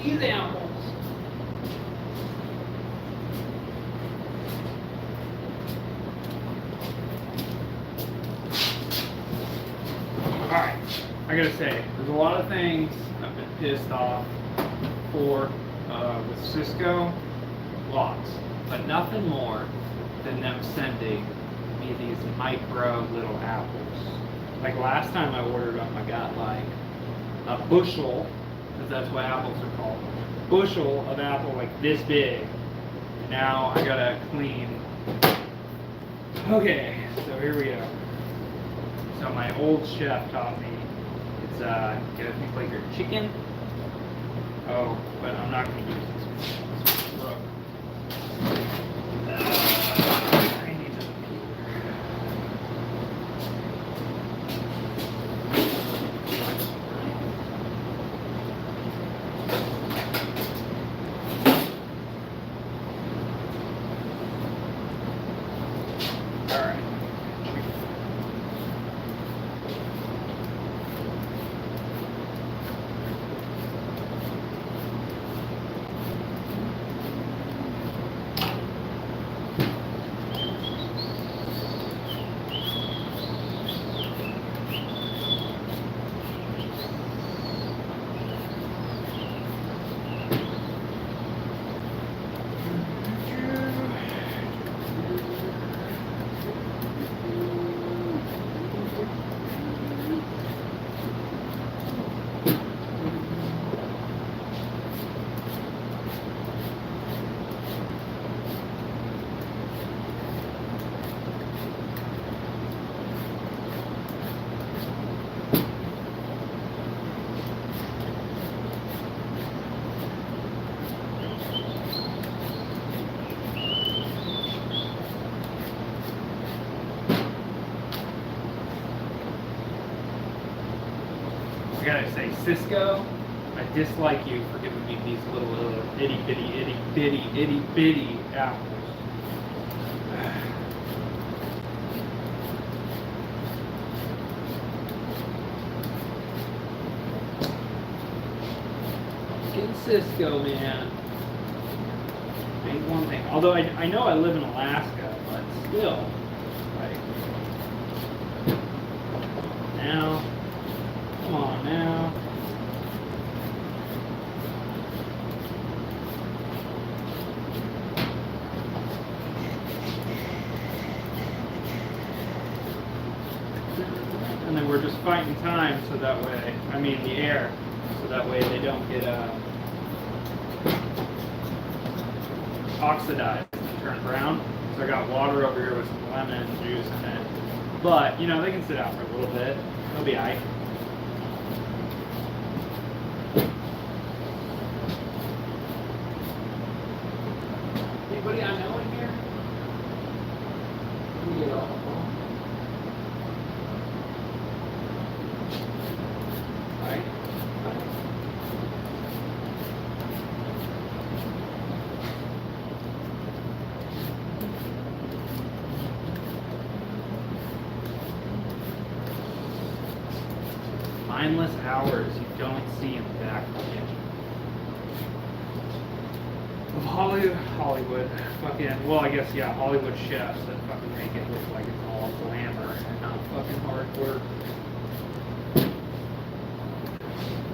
these apples. Alright, I gotta say, there's a lot of things I've been pissed off for with Cisco lots, but nothing more than them sending me these micro little apples. Like last time I ordered them, I got like a bushel, because that's what apples are called, bushel of apple like this big. Now I gotta clean. Okay, so here we go. So my old chef taught me it's gotta think like your chicken. Oh, but I'm not gonna use this one. I need to. All right. I gotta say, Cisco, I dislike you for giving me these little itty bitty apples. Fucking Cisco, man. Ain't one thing. Although I know I live in Alaska, but still, like, now. Come on now. And then we're just fighting time so that way, I mean the air, so that way they don't get oxidized and turn brown. So I got water over here with some lemon juice in it. But, you know, they can sit out for a little bit. They'll be aight. Anybody I know in here? Let me get off. Right? Mindless hours you don't see in the back of the kitchen. Of Hollywood, fucking, well, I guess, yeah, Hollywood chefs that fucking make it look like it's all glamour and not fucking hard work.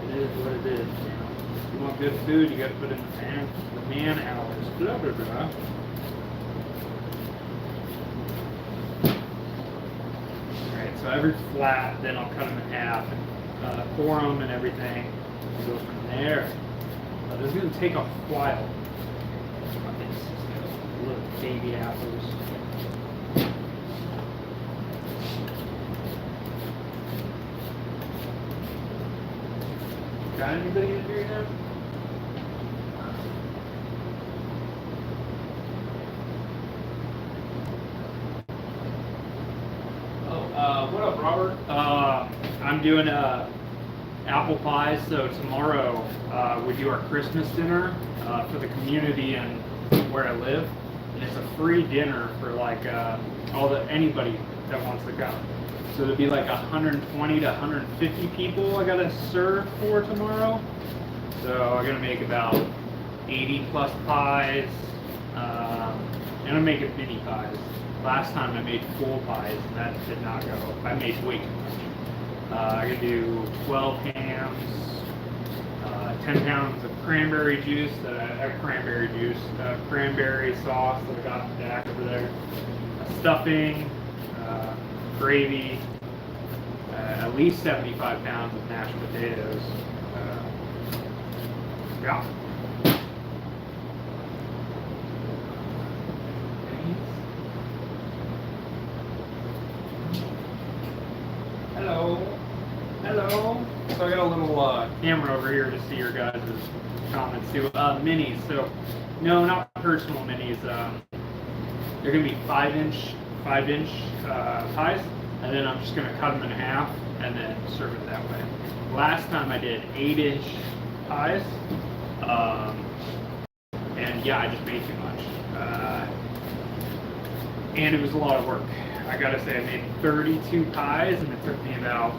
It is what it is, you know. If you want good food, you gotta put in the man hours, blah, blah, blah. Alright, so every flat, then I'll cut them in half and pour them and everything, and go from there. This is gonna take a while. Little baby apples. Got anybody in here now? Oh, what up, Robert? I'm doing apple pies, so tomorrow we do our Christmas dinner for the community and where I live. And it's a free dinner for like anybody that wants to come. So there'll be like 120 to 150 people I gotta serve for tomorrow. So I'm gonna make about 80 plus pies. And I'm making mini pies. Last time I made full pies, and that did not go. I made way too much. I'm gonna do 12 hams, 10 pounds of cranberry juice, cranberry sauce that I got back over there, stuffing, gravy, at least 75 pounds of mashed potatoes. Yeah. Hello. Hello. So I got a little camera over here to see your guys' comments too. Minis. So, no, not personal minis. They're gonna be 5-inch pies, and then I'm just gonna cut them in half and then serve it that way. Last time I did 8-inch pies, and yeah, I just made too much, and it was a lot of work. I gotta say, I made 32 pies, and it took me about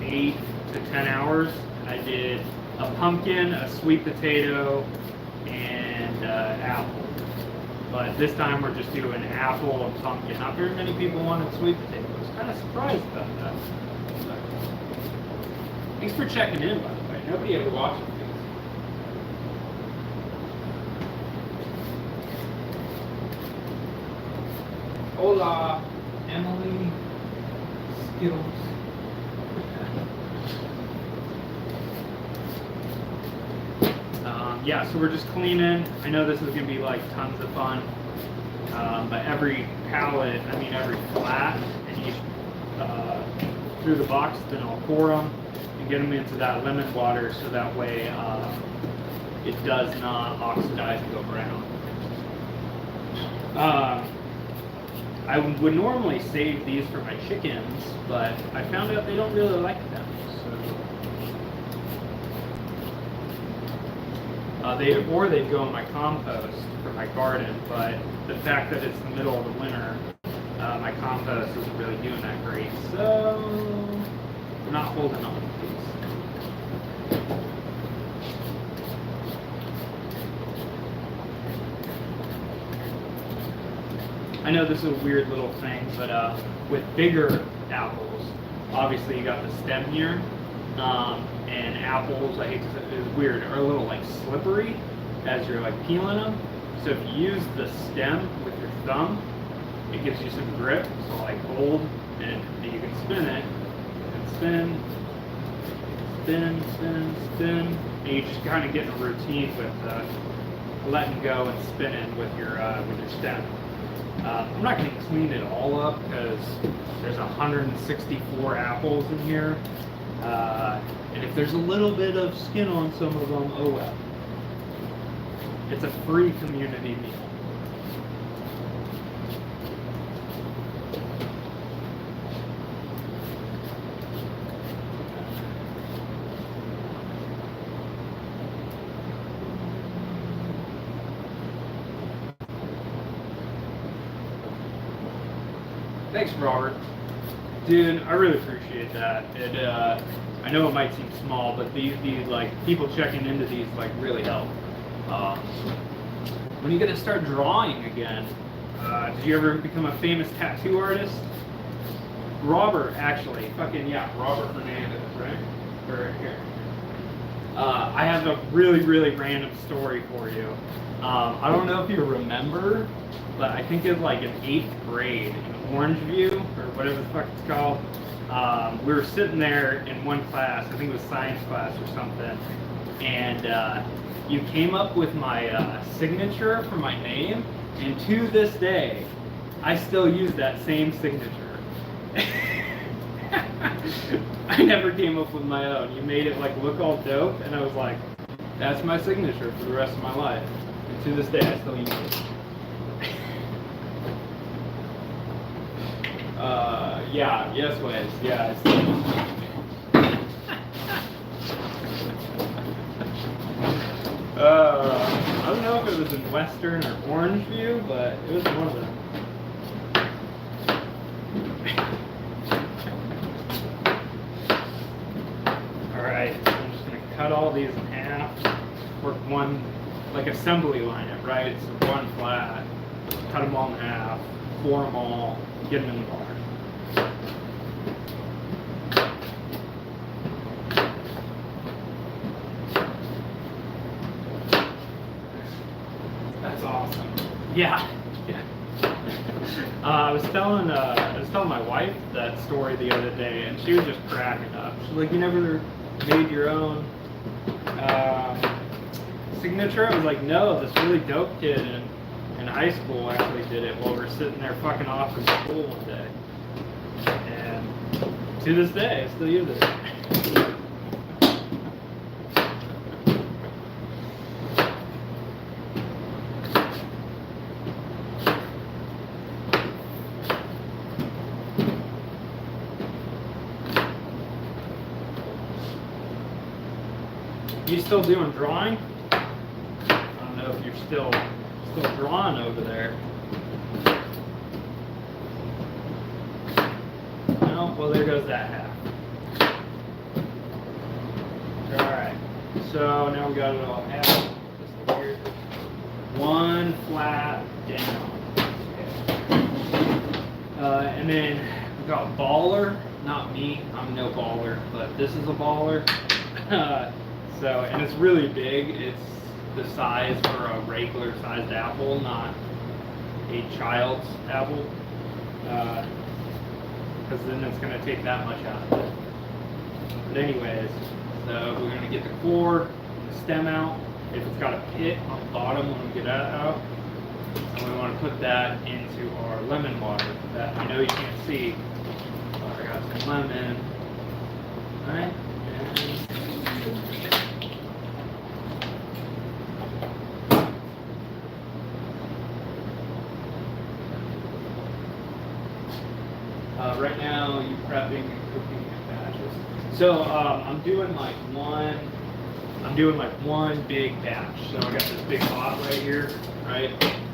8 to 10 hours. And I did a pumpkin, a sweet potato, and apple. But this time we're just doing apple and pumpkin. Not very many people wanted sweet potato. I was kind of surprised about that. So, thanks for checking in, by the way. Nobody ever watches these. Hola, Emily, Skittles. Yeah, so we're just cleaning. I know this is going to be like tons of fun, but every pallet, every flat, and each through the box, then I'll pour them and get them into that lemon water so that way it does not oxidize and go brown. I would normally save these for my chickens, but I found out they don't really like them. So they'd go in my compost for my garden, but the fact that it's the middle of the winter, my compost isn't really doing that great. So we're not holding on to these. I know this is a weird little thing, but with bigger apples, obviously you got the stem here, and apples, I hate to say it's weird, are a little like slippery as you're like peeling them. So if you use the stem with your thumb, it gives you some grip. So like hold, and you can spin it, and spin, and you just kind of get in a routine with letting go and spinning with your stem. I'm not going to clean it all up because there's 164 apples in here, and if there's a little bit of skin on some of them, oh well. It's a free community meal. Thanks, Robert. Dude, I really appreciate that. I know it might seem small, but these like people checking into these like really help. When are you gonna start drawing again? Did you ever become a famous tattoo artist? Robert, actually, Robert Fernandez, right? Or here. I have a really random story for you. I don't know if you remember, but I think it's like in 8th grade in Orangeview, or whatever the fuck it's called. We were sitting there in one class, I think it was science class or something, and you came up with my signature for my name, and to this day, I still use that same signature. I never came up with my own. You made it like look all dope, and I was like, that's my signature for the rest of my life. And to this day, I still use it. Yes, Wes. Yeah. I don't know if it was in Western or Orangeview, but it was one of them. Alright, so I'm just going to cut all these in half, or one, like assembly line it, right? So one flat, cut them all in half, pour them all, get them in the water. That's awesome. Yeah. I was telling my wife that story the other day, and she was just cracking up. She's like, "You never made your own signature?" I was like, "No, this really dope kid in high school actually did it while we were sitting there fucking off in school one day." And to this day, I still use it. You still doing drawing? I don't know if you're still drawing over there. No? Well, there goes that half. Alright, so now we got it all half. Just here. One flat down. And then we got baller. Not me, I'm no baller, but this is a baller. So, and it's really big. It's the size for a regular sized apple, not a child's apple. Because then it's going to take that much out of it. But anyways, so we're going to get the core, the stem out. If it's got a pit on the bottom, when we get that out, and we want to put that into our lemon water that I know you can't see. I got some lemon. All right. Right now, you prepping and cooking in batches. So I'm doing like one big batch. So I got this big pot right here, right?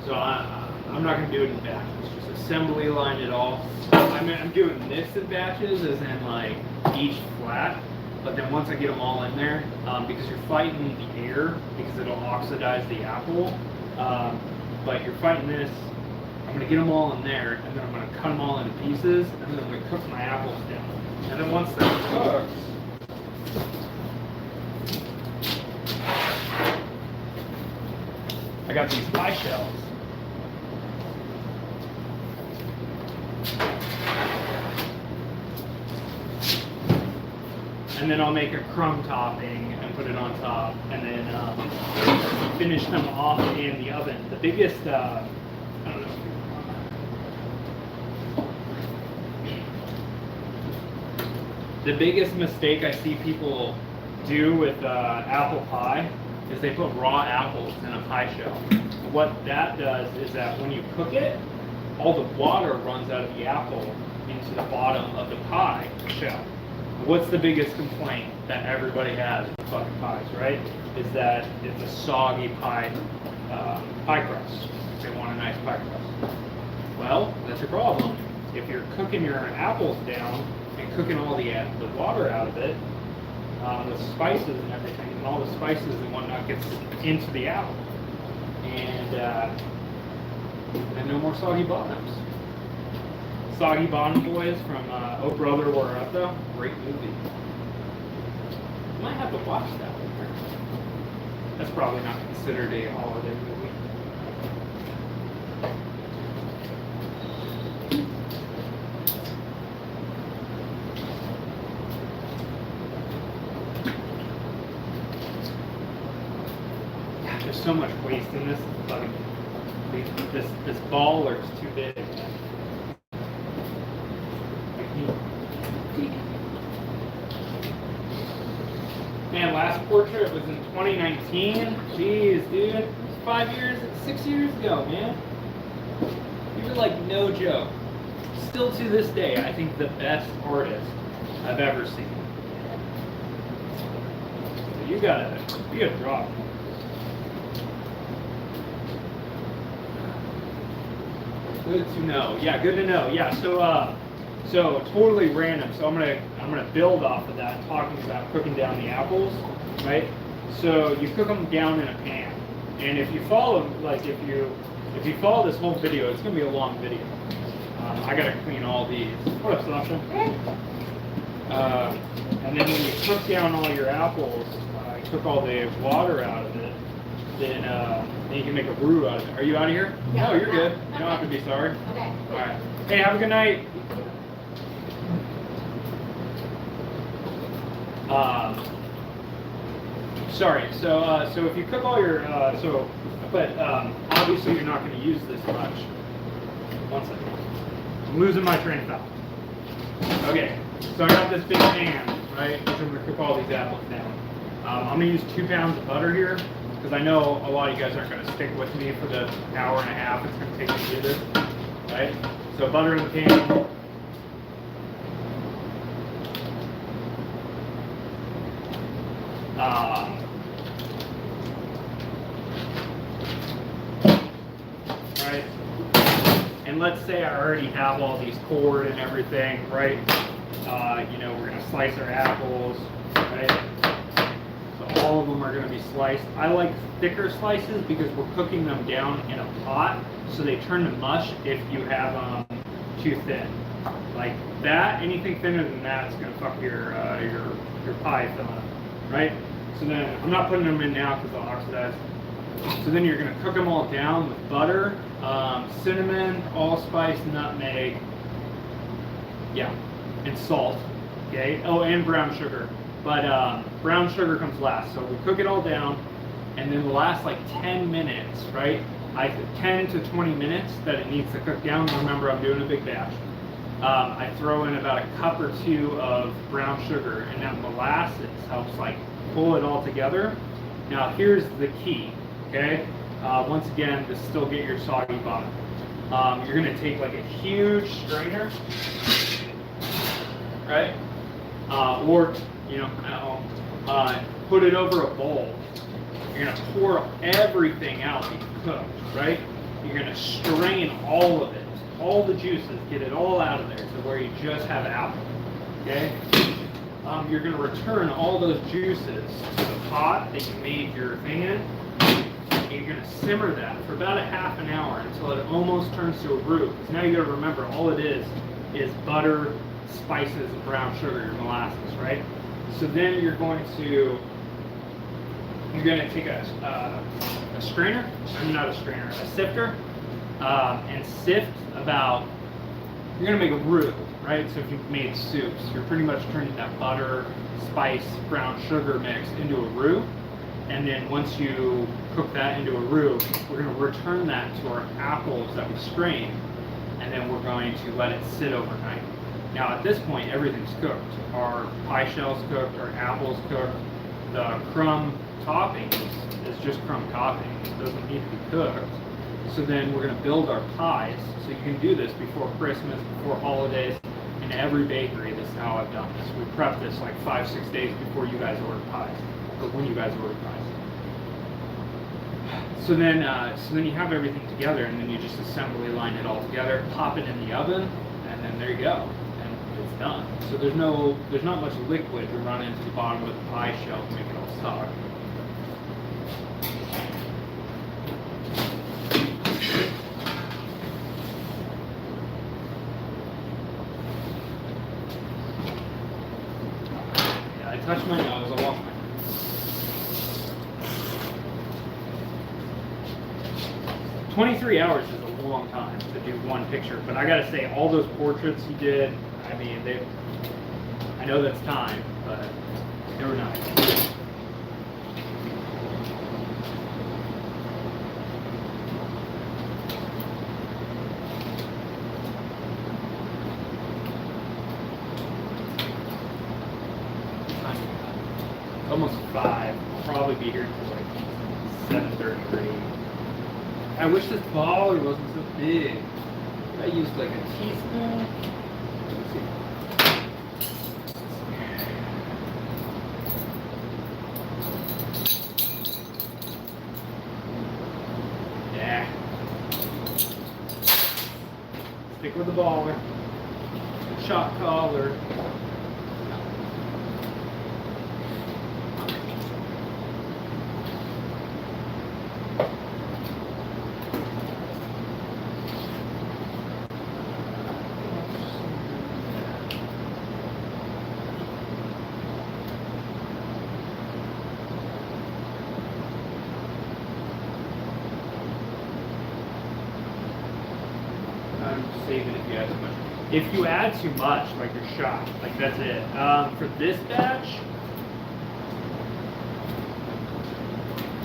So I'm not gonna do it in batches. Just assembly line it all. I'm doing this in batches, as in like each flat. But then once I get them all in there, because you're fighting the air, because it'll oxidize the apple. But you're fighting this. I'm going to get them all in there, and then I'm going to cut them all into pieces, and then I'm going to cook my apples down. And then once that cooks, I got these pie shells. And then I'll make a crumb topping and put it on top, and then finish them off in the oven. The biggest, I don't know. The biggest mistake I see people do with apple pie is they put raw apples in a pie shell. What that does is that when you cook it, all the water runs out of the apple into the bottom of the pie shell. What's the biggest complaint that everybody has with fucking pies, right? Is that it's a soggy pie crust. They want a nice pie crust. Well, that's your problem. If you're cooking your apples down and cooking all the water out of it, the spices and everything, and all the spices and whatnot gets into the apple. And no more soggy bottoms. Soggy Bottom Boys from Oh Brother, Where Art Thou? Great movie. You might have to watch that one. That's probably not considered a holiday movie. There's so much waste in this. This baller is too big. Man, last portrait was in 2019. Jeez, dude, it was 6 years ago, man. You were like no joke. Still to this day, I think the best artist I've ever seen. So you gotta draw. Good to know. Yeah, good to know. Yeah, so totally random. So I'm I'm going to build off of that, talking about cooking down the apples, right? So you cook them down in a pan, and if you follow, like if you follow this whole video, it's going to be a long video. I got to clean all these. What up, Sasha? And then when you cook down all your apples, you cook all the water out of it, then you can make a roux out of it. Are you out of here? Yeah. No, you're good. You don't have to be sorry. Okay. All right. Hey, have a good night. Sorry. So if you cook all your but obviously you're not going to use this much. One second. I'm losing my train of thought. Okay. So I got this big pan, right? Which I'm going to cook all these apples down. I'm going to use 2 pounds of butter here because I know a lot of you guys aren't going to stick with me for the hour and a half it's going to take to do this, right? So butter in the pan. Right? And let's say I already have all these cored and everything, right? We're going to slice our apples, right? So all of them are going to be sliced. I like thicker slices because we're cooking them down in a pot, so they turn to mush if you have them too thin. Like that, anything thinner than that is going to fuck your pie filling, right? So then, I'm not putting them in now because they'll oxidize. So then you're going to cook them all down with butter, cinnamon, allspice, nutmeg, yeah, and salt, okay? Oh, and brown sugar. But brown sugar comes last. So we cook it all down, and then the last like 10 minutes, right? 10 to 20 minutes that it needs to cook down. Remember, I'm doing a big batch. I throw in about a cup or 2 of brown sugar, and that molasses helps like pull it all together. Now here's the key, okay? Once again, to still get your soggy bottom. You're gonna take like a huge strainer, right? Or, at home, put it over a bowl. You're gonna pour everything out that you cooked, right? You're gonna strain all of it, all the juices, get it all out of there to where you just have apple, okay? You're going to return all those juices to the pot that you made your thing in, and you're going to simmer that for about a half an hour until it almost turns to a roux. Because now you got to remember, all it is butter, spices, and brown sugar, your molasses, right? So then you're going to take a strainer, not a strainer, a sifter, and sift about. You're going to make a roux. Right? So if you've made soups, you're pretty much turning that butter, spice, brown sugar mix into a roux. And then once you cook that into a roux, we're going to return that to our apples that we strained. And then we're going to let it sit overnight. Now at this point, everything's cooked. Our pie shell's cooked, our apple's cooked. The crumb topping is just crumb topping. It doesn't need to be cooked. So then we're going to build our pies. So you can do this before Christmas, before holidays. In every bakery, this is how I've done this. We prep this like 5-6 days before you guys order pies, or when you guys order pies. So then you have everything together, and then you just assembly line it all together, pop it in the oven, and then there you go, and it's done. So there's not much liquid to run into the bottom of the pie shell to make it all stock. Touch my nose, I'll wash my hands. 23 hours is a long time to do one picture, but I gotta say, all those portraits you did, I mean, I know that's time, but they were nice. Almost 5. I'll probably be here until like 7:33. I wish this baller wasn't so big. I used like a teaspoon. Let's see. Yeah. Stick with the baller. Shot collar. save it if you add too much. If you add too much, like you're shocked, like that's it. For this batch,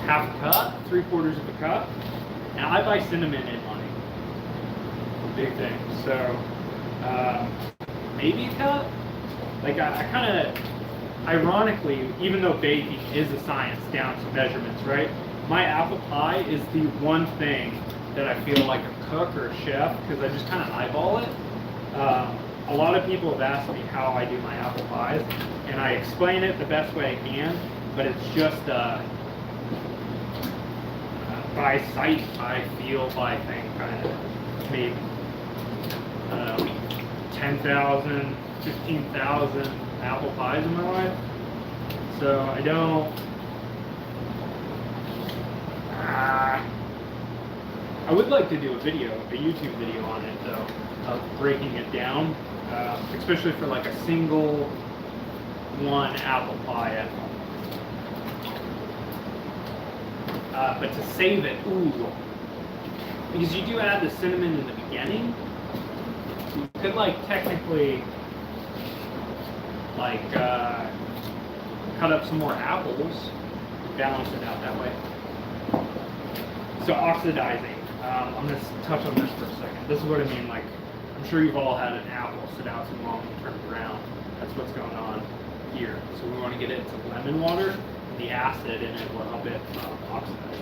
half a cup, 3/4 of a cup, and I buy cinnamon in money. Big thing. So maybe a cup. Like I kind of, ironically, even though baking is a science down to measurements, right? My apple pie is the one thing that I feel like a cook or a chef, because I just kind of eyeball it. A lot of people have asked me how I do my apple pies, and I explain it the best way I can, but it's just by sight, by feel, by thing, kind of maybe, I don't know, 10,000, 15,000 apple pies in my life. So I don't, I would like to do a YouTube video on it though, of breaking it down, especially for like a single one apple pie at home. But to save it, ooh, because you do add the cinnamon in the beginning, you could like technically like cut up some more apples, balance it out that way. So oxidizing, I'm going to touch on this for a second. This is what I mean, like, I'm sure you've all had an apple sit out too long and turn around. That's what's going on here. So we want to get it into lemon water. The acid in it will help it oxidize.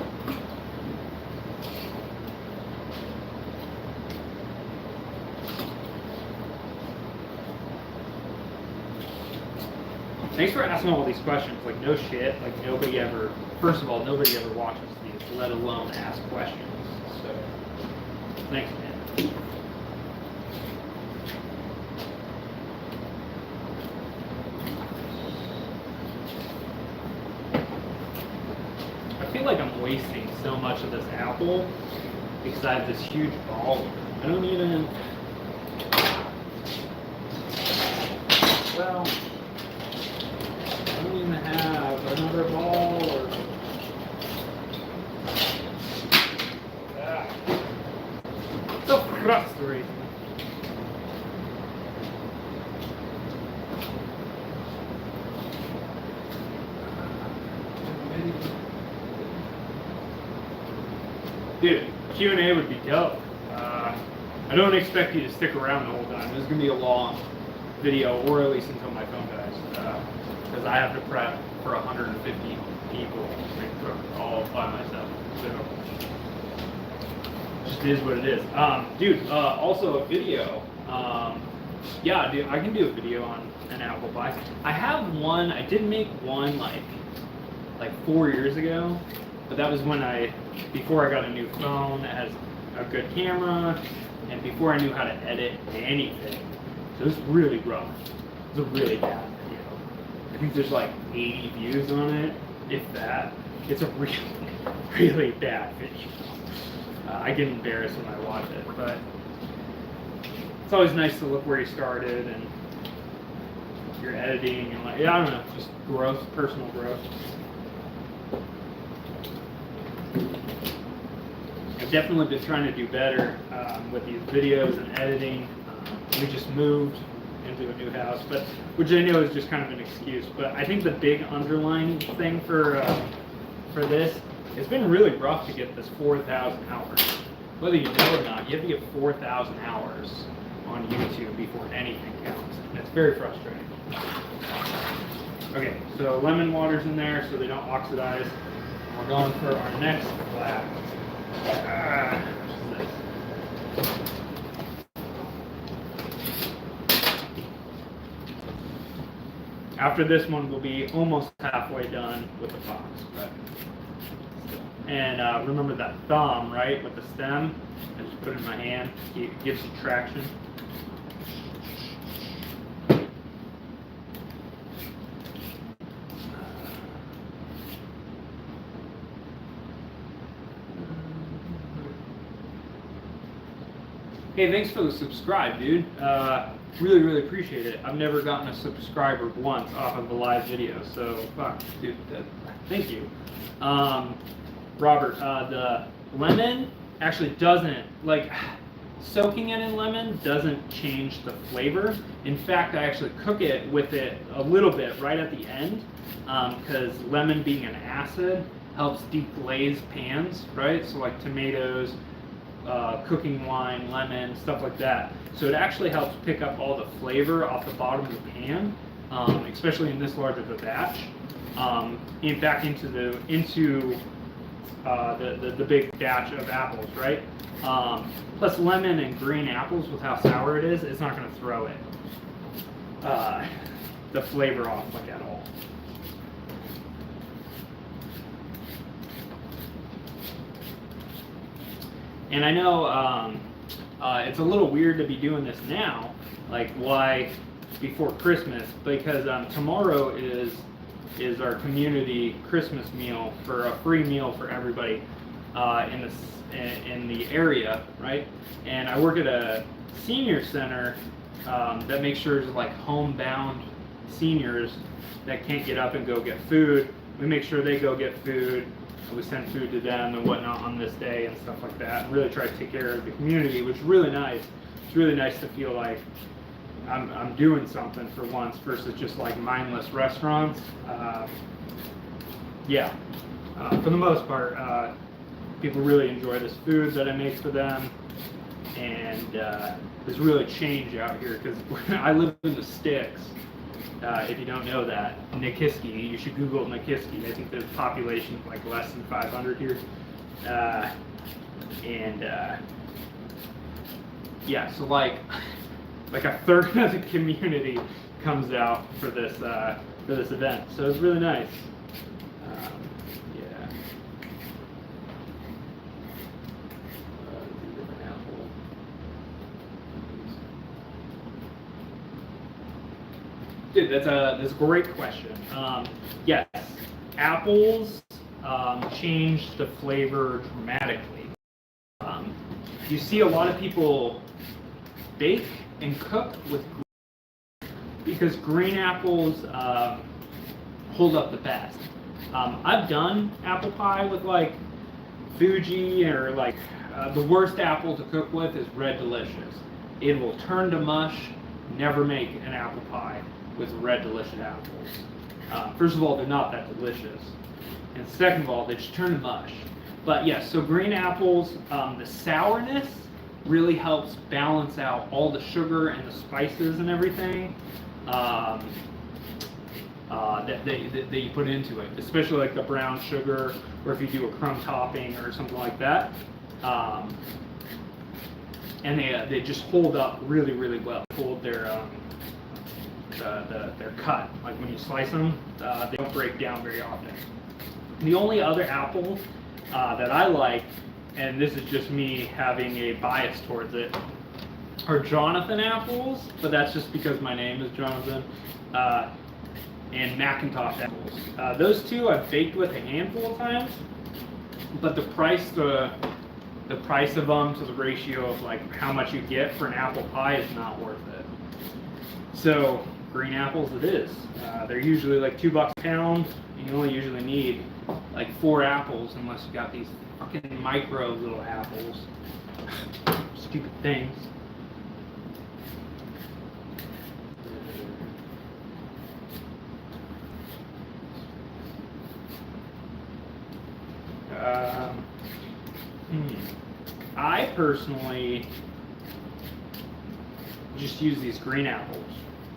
Thanks for asking all these questions. Like, no shit. Like, nobody ever, first of all, nobody ever watches these, let alone ask questions. So, thanks, man. I feel like I'm wasting so much of this apple because I have this huge ball. I don't even, well, I don't even have another ball or, so frustrating. Dude, Q&A would be dope. I don't expect you to stick around the whole time. This is going to be a long video, or at least until my phone dies. Because I have to prep for 150 people all by myself. So, just is what it is. Dude, also a video. Yeah, dude, I can do a video on an apple pie. I have one, I did make one like 4 years ago. But that was when before I got a new phone that has a good camera, and before I knew how to edit anything. So it was really rough. It was a really bad video. I think there's like 80 views on it, if that. It's a really, really bad video. I get embarrassed when I watch it, but it's always nice to look where you started and your editing and like, yeah, I don't know, just growth, personal growth. I've definitely been trying to do better with these videos and editing. We just moved into a new house, but which I know is just kind of an excuse. But I think the big underlying thing for this, it's been really rough to get this 4,000 hours. Whether you know or not, you have to get 4,000 hours on YouTube before anything counts, and it's very frustrating. Okay, so lemon water's in there so they don't oxidize. We're going for our next flat. What's this? After this one, we'll be almost halfway done with the box. And remember that thumb, right, with the stem? I just put it in my hand. It gives you traction. Hey, thanks for the subscribe, dude. Really, really appreciate it. I've never gotten a subscriber once off of a live video, so fuck, dude. Thank you. Robert, the lemon actually doesn't, like, soaking it in lemon doesn't change the flavor. In fact, I actually cook it with it a little bit right at the end, because lemon being an acid helps deglaze pans, right? So like tomatoes, cooking wine, lemon, stuff like that. So it actually helps pick up all the flavor off the bottom of the pan, especially in this large of a batch, back into the big batch of apples, right? Plus lemon and green apples, with how sour it is, it's not going to throw it the flavor off like at all. And I know it's a little weird to be doing this now, like why before Christmas, because tomorrow is our community Christmas meal, for a free meal for everybody in the area, right? And I work at a senior center that makes sure it's like homebound seniors that can't get up and go get food. We make sure they go get food. We send food to them and whatnot on this day and stuff like that, and really try to take care of the community, which is really nice. It's really nice to feel like I'm doing something for once versus just like mindless restaurants. For the most part, people really enjoy this food that I make for them, and it's really changed out here because I live in the sticks. If you don't know that, Nikiski, you should Google Nikiski. I think the population is like less than 500 here. So like a third of the community comes out for this event. So it's really nice. Dude, that's a great question. Yes, apples change the flavor dramatically. You see a lot of people bake and cook with because green apples hold up the best. I've done apple pie with like Fuji, or like the worst apple to cook with is Red Delicious. It will turn to mush. Never make an apple pie with Red Delicious apples. First of all, they're not that delicious, and second of all, they just turn to mush. But yes, so green apples, the sourness really helps balance out all the sugar and the spices and everything that you put into it, especially like the brown sugar, or if you do a crumb topping or something like that. And they just hold up really, really well. Hold their cut. Like when you slice them, they don't break down very often. The only other apple that I like, and this is just me having a bias towards it, are Jonathan apples, but that's just because my name is Jonathan, and Macintosh apples. Those two I've baked with a handful of times, but the price of them to the ratio of like how much you get for an apple pie is not worth it. So green apples it is. They're usually like $2 a pound, and you only usually need like 4 apples unless you got these fucking micro little apples. Stupid things. I personally just use these green apples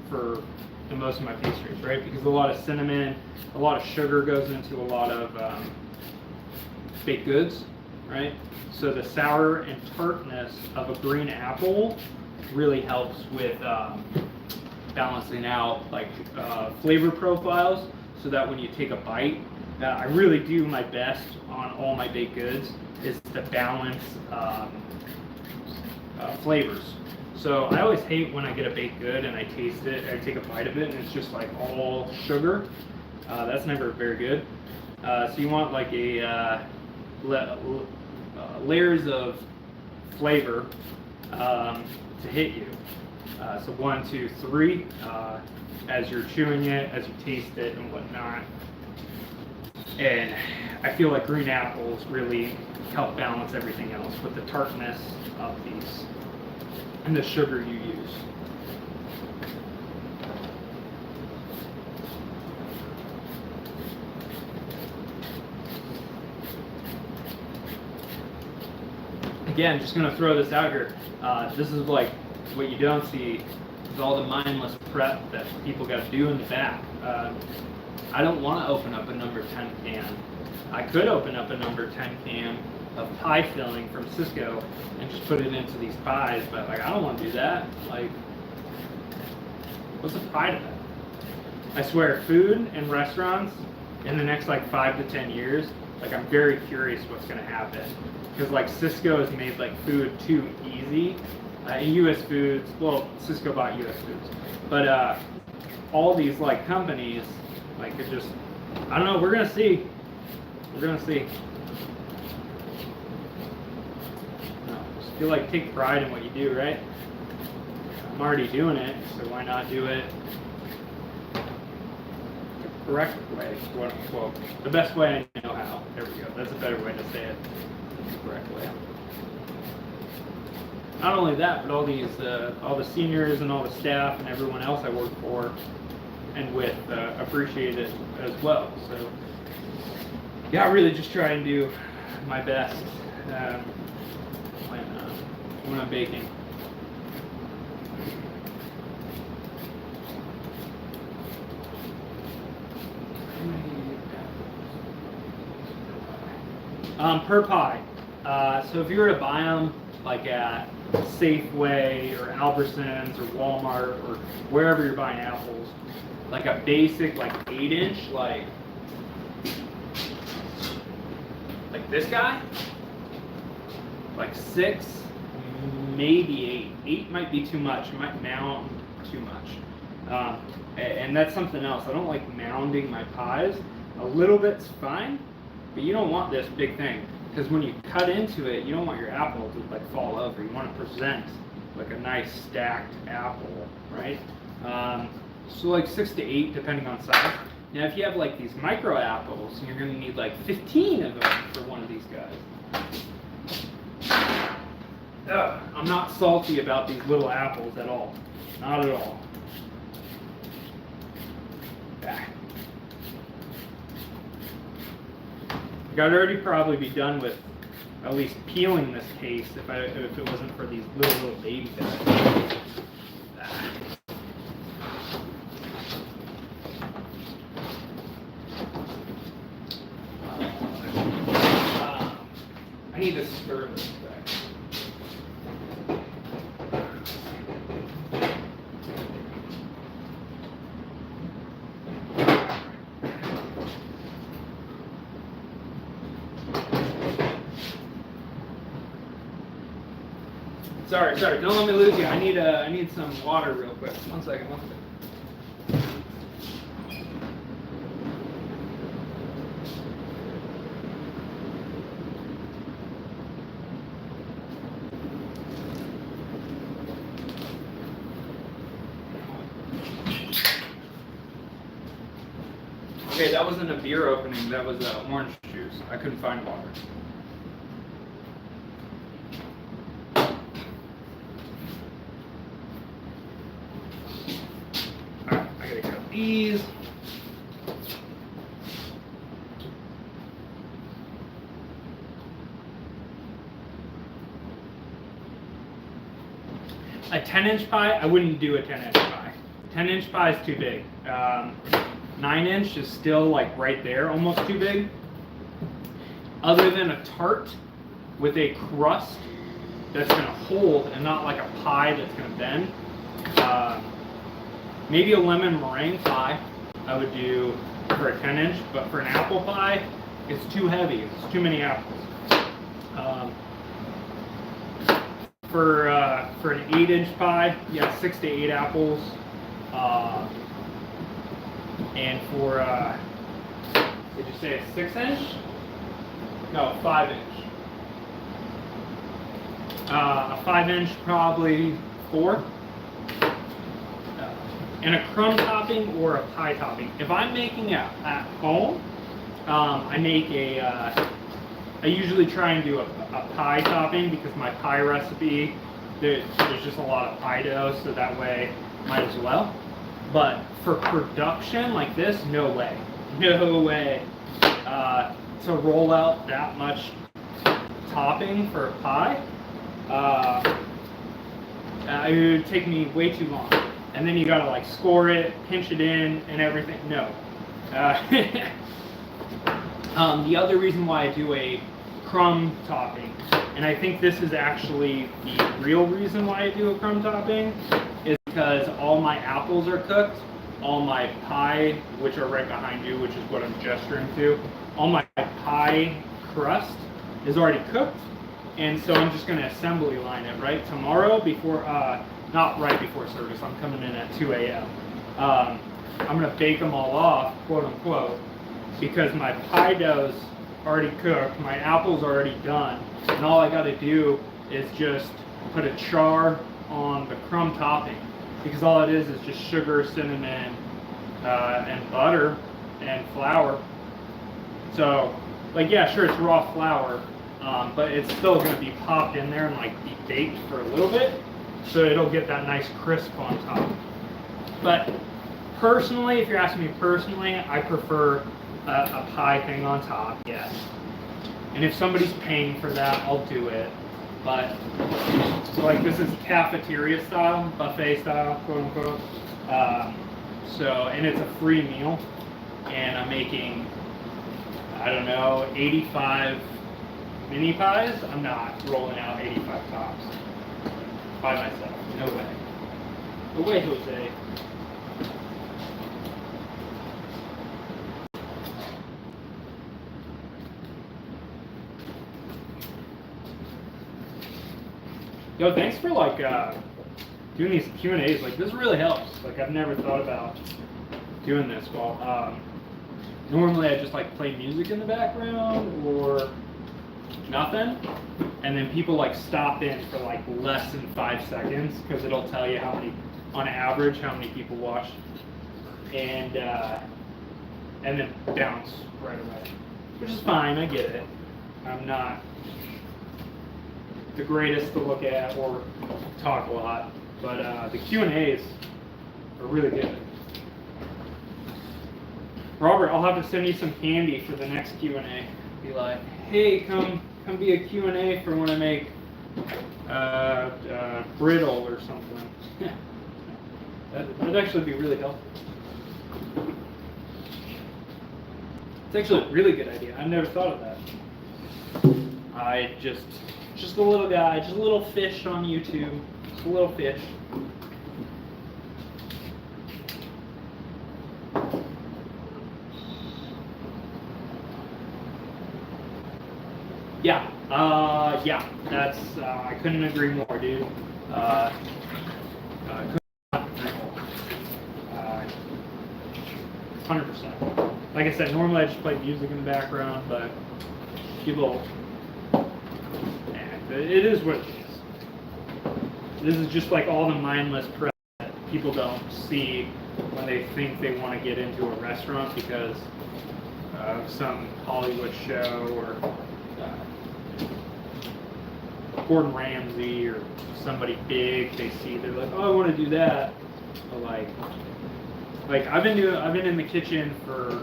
for the most of my pastries, right? Because a lot of cinnamon, a lot of sugar goes into a lot of baked goods, right? So the sour and tartness of a green apple really helps with balancing out like flavor profiles, so that when you take a bite, I really do my best on all my baked goods is to balance flavors. So I always hate when I get a baked good and I taste it, I take a bite of it and it's just like all sugar. That's never very good. So you want like a layers of flavor to hit you. So 1, 2, 3, as you're chewing it, as you taste it and whatnot. And I feel like green apples really help balance everything else with the tartness of these and the sugar you use. Again, just going to throw this out here. This is like what you don't see is all the mindless prep that people got to do in the back. I don't want to open up a number 10 can. I could open up a number 10 can of pie filling from Cisco and just put it into these pies, but like I don't want to do that. Like, what's the pie to that? I swear, food and restaurants in the next like 5 to 10 years, like I'm very curious what's going to happen, because like Cisco has made like food too easy. And U.S. Foods, well, Cisco bought U.S. Foods, but all these like companies, like it just, I don't know. We're gonna see. We're gonna see. No, just feel like take pride in what you do, right? I'm already doing it, so why not do it the correct way, quote unquote. The best way I know how. There we go. That's a better way to say it. The correct way. Not only that, but all the seniors and all the staff and everyone else I work for and with appreciate it as well. So yeah, I really just try and do my best when I'm baking. Per pie. So if you were to buy them like at Safeway or Albertsons or Walmart or wherever you're buying apples, like a basic like 8-inch, like this guy, like 6, maybe 8. 8 might be too much. It might mound too much, and that's something else. I don't like mounding my pies. A little bit's fine, but you don't want this big thing. Because when you cut into it, you don't want your apple to like fall over. You want to present like a nice stacked apple, right? So like 6 to 8, depending on size. Now, if you have like these micro apples, you're going to need like 15 of them for one of these guys. I'm not salty about these little apples at all. Not at all. Back. I'd already probably be done with at least peeling this case if it wasn't for these little baby guys. I need to stir this back. Sorry, don't let me lose you. I need some water real quick. One second. Okay, that wasn't a beer opening, that was orange juice. I couldn't find water. Alright, I gotta cut these. A 10-inch pie, I wouldn't do a 10-inch pie. 10-inch pie is too big. 9-inch is still like right there, almost too big. Other than a tart with a crust that's going to hold and not like a pie that's going to bend. Maybe a lemon meringue pie I would do for a 10-inch, but for an apple pie, it's too heavy. It's too many apples. For an 8-inch pie, yeah, 6 to 8 apples. And for, did you say a 6-inch? No, 5-inch. A 5-inch, probably 4. And a crumb topping or a pie topping. If I'm making it at home, I make I usually try and do a pie topping because my pie recipe there's just a lot of pie dough, so that way might as well. But for production like this, no way. No way to roll out that much topping for a pie. It would take me way too long. And then you gotta like score it, pinch it in, and everything. No. The other reason why I do a crumb topping, and I think this is actually the real reason why I do a crumb topping, is because all my apples are cooked, all my pie, which are right behind you, which is what I'm gesturing to, all my pie crust is already cooked, and so I'm just going to assembly line it, right? Tomorrow before, not right before service, I'm coming in at 2 a.m. I'm going to bake them all off, quote unquote, because my pie dough's already cooked, my apple's already done, and all I got to do is just put a char on the crumb topping, because all it is just sugar, cinnamon, and butter and flour. So, like, yeah, sure, it's raw flour, but it's still going to be popped in there and like be baked for a little bit, so it'll get that nice crisp on top. But personally, if you're asking me personally, I prefer a pie thing on top, yes. And if somebody's paying for that, I'll do it. But, so like this is cafeteria style, buffet style, quote unquote. And it's a free meal. And I'm making, I don't know, 85 mini pies. I'm not rolling out 85 tops by myself. No way. No way, Jose. Yo, thanks for like doing these Q&As. Like this really helps. Like I've never thought about doing this. Well, normally I just like play music in the background or nothing, and then people like stop in for like less than 5 seconds because it'll tell you how many, on average, how many people watch, and then bounce right away, which is fine. I get it. I'm not the greatest to look at or talk a lot, but the Q&As are really good. Robert, I'll have to send you some candy for the next Q&A. Be like, hey, come be a Q&A for when I make brittle or something. That'd actually be really helpful. It's actually a really good idea. I never thought of that. I just a little guy, just a little fish on YouTube, just a little fish. Yeah, that's, I couldn't agree more, dude. Couldn't agree more. 100%. Like I said, normally I just play music in the background, but people, it is what it is. This is just like all the mindless prep that people don't see when they think they want to get into a restaurant because of some Hollywood show or Gordon Ramsay or somebody big they see. They're like, oh, I want to do that. But like I've been in the kitchen for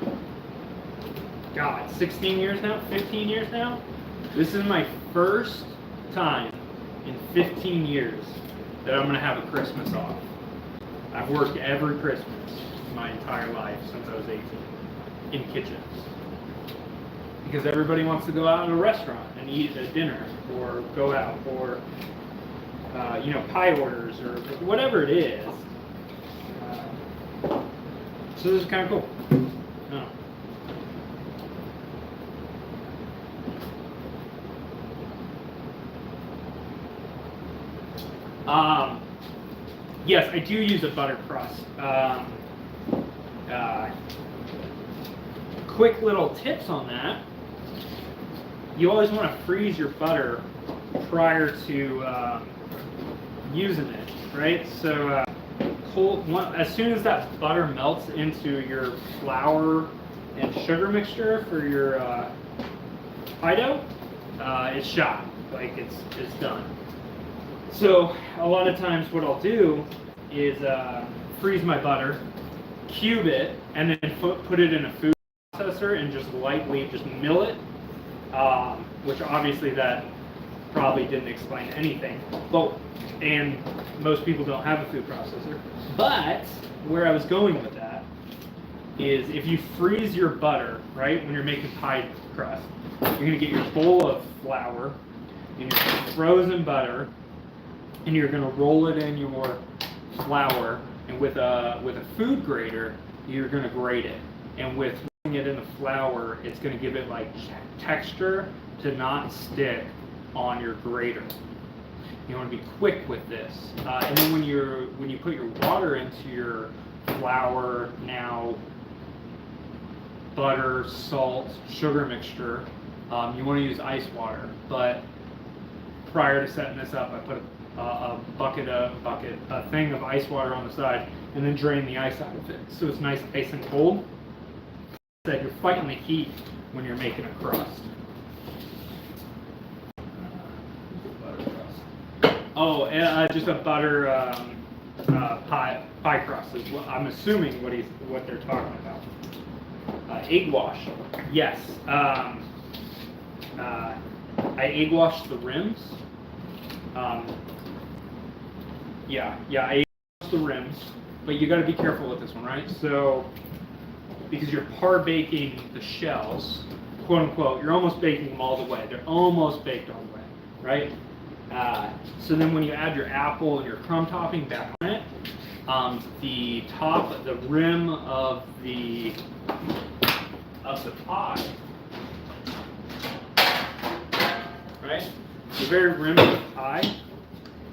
16 years now, 15 years now. This is my first time in 15 years that I'm going to have a Christmas off. I've worked every Christmas my entire life since I was 18 in kitchens. Because everybody wants to go out to a restaurant and eat a dinner or go out or, pie orders or whatever it is. So this is kind of cool. Yes, I do use a butter crust. Quick little tips on that. You always want to freeze your butter prior to using it, right? So as soon as that butter melts into your flour and sugar mixture for your pie dough, it's shot. Like it's done. So a lot of times what I'll do is freeze my butter, cube it, and then put it in a food processor and just lightly just mill it, which obviously that probably didn't explain anything. And most people don't have a food processor. But where I was going with that is if you freeze your butter, right, when you're making pie crust, you're going to get your bowl of flour and your frozen butter, and you're going to roll it in your flour, and with a food grater, you're going to grate it. And with rolling it in the flour, it's going to give it like texture to not stick on your grater. You want to be quick with this. And then when you put your water into your flour, now butter, salt, sugar mixture, you want to use ice water. But prior to setting this up, I put a thing of ice water on the side, and then drain the ice out of it, so it's nice and cold. So you're fighting the heat when you're making a crust. Oh, just a butter pie crust is what I'm assuming what they're talking about. Egg wash, yes. I egg wash the rims. Yeah, I egg wash the rims, but you got to be careful with this one, right? So, because you're par baking the shells, quote unquote, you're almost baking them all the way. They're almost baked all the way, right? So then when you add your apple and your crumb topping back on it, the rim of the pie, right? The very rim of the pie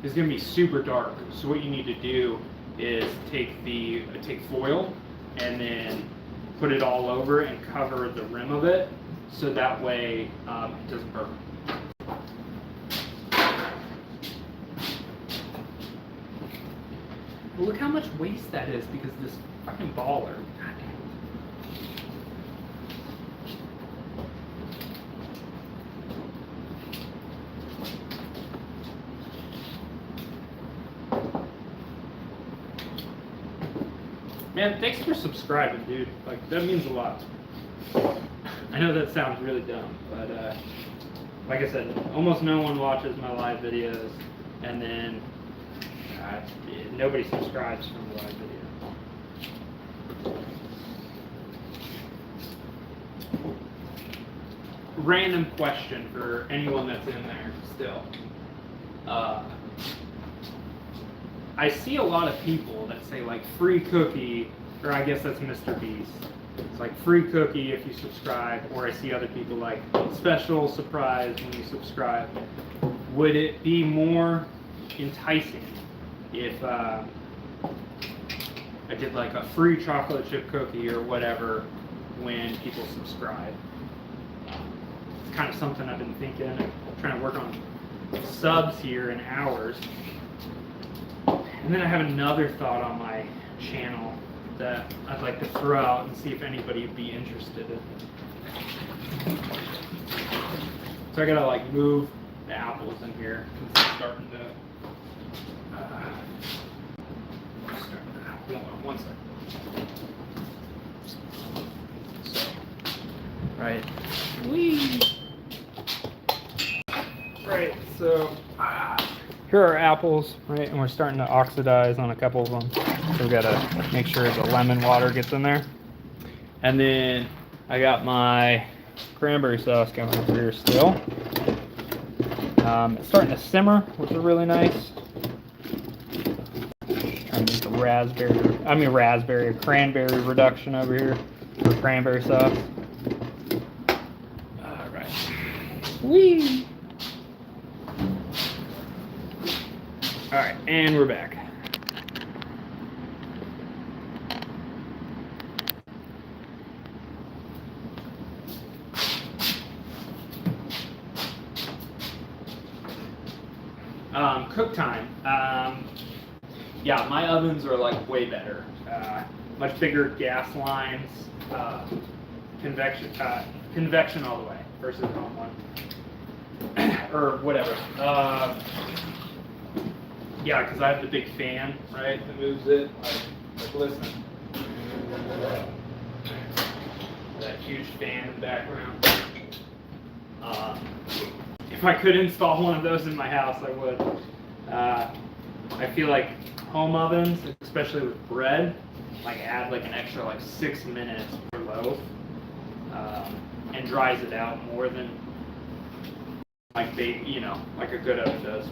is going to be super dark. So what you need to do is take foil and then put it all over and cover the rim of it, so that way it doesn't burn. Look how much waste that is because of this fucking baller. God damn. Man, thanks for subscribing, dude. Like, that means a lot. I know that sounds really dumb, but like I said, almost no one watches my live videos, and then nobody subscribes from the live video. Random question for anyone that's in there still. I see a lot of people that say like free cookie, or I guess that's Mr. Beast. It's like free cookie if you subscribe, or I see other people like special surprise when you subscribe. Would it be more enticing if I did like a free chocolate chip cookie or whatever when people subscribe? It's kind of something I've been thinking. I'm trying to work on subs here in hours. And then I have another thought on my channel that I'd like to throw out and see if anybody would be interested in. So I gotta like move the apples in here because it's starting to. Hold on one second. So, right. Whee! Right, so here are apples, right, and we're starting to oxidize on a couple of them. So we gotta make sure the lemon water gets in there. And then I got my cranberry sauce going over here still. It's starting to simmer, which is really nice. I make a cranberry reduction over here for cranberry sauce. All right. Whee! All right, and we're back. Cook time. Yeah, my ovens are like way better. Much bigger gas lines, convection all the way versus home one, or whatever. Yeah, because I have the big fan, right, that moves it. Like listen. That huge fan in the background. If I could install one of those in my house, I would. I feel like home ovens, especially with bread, like add like an extra like 6 minutes per loaf, and dries it out more than like like a good oven does.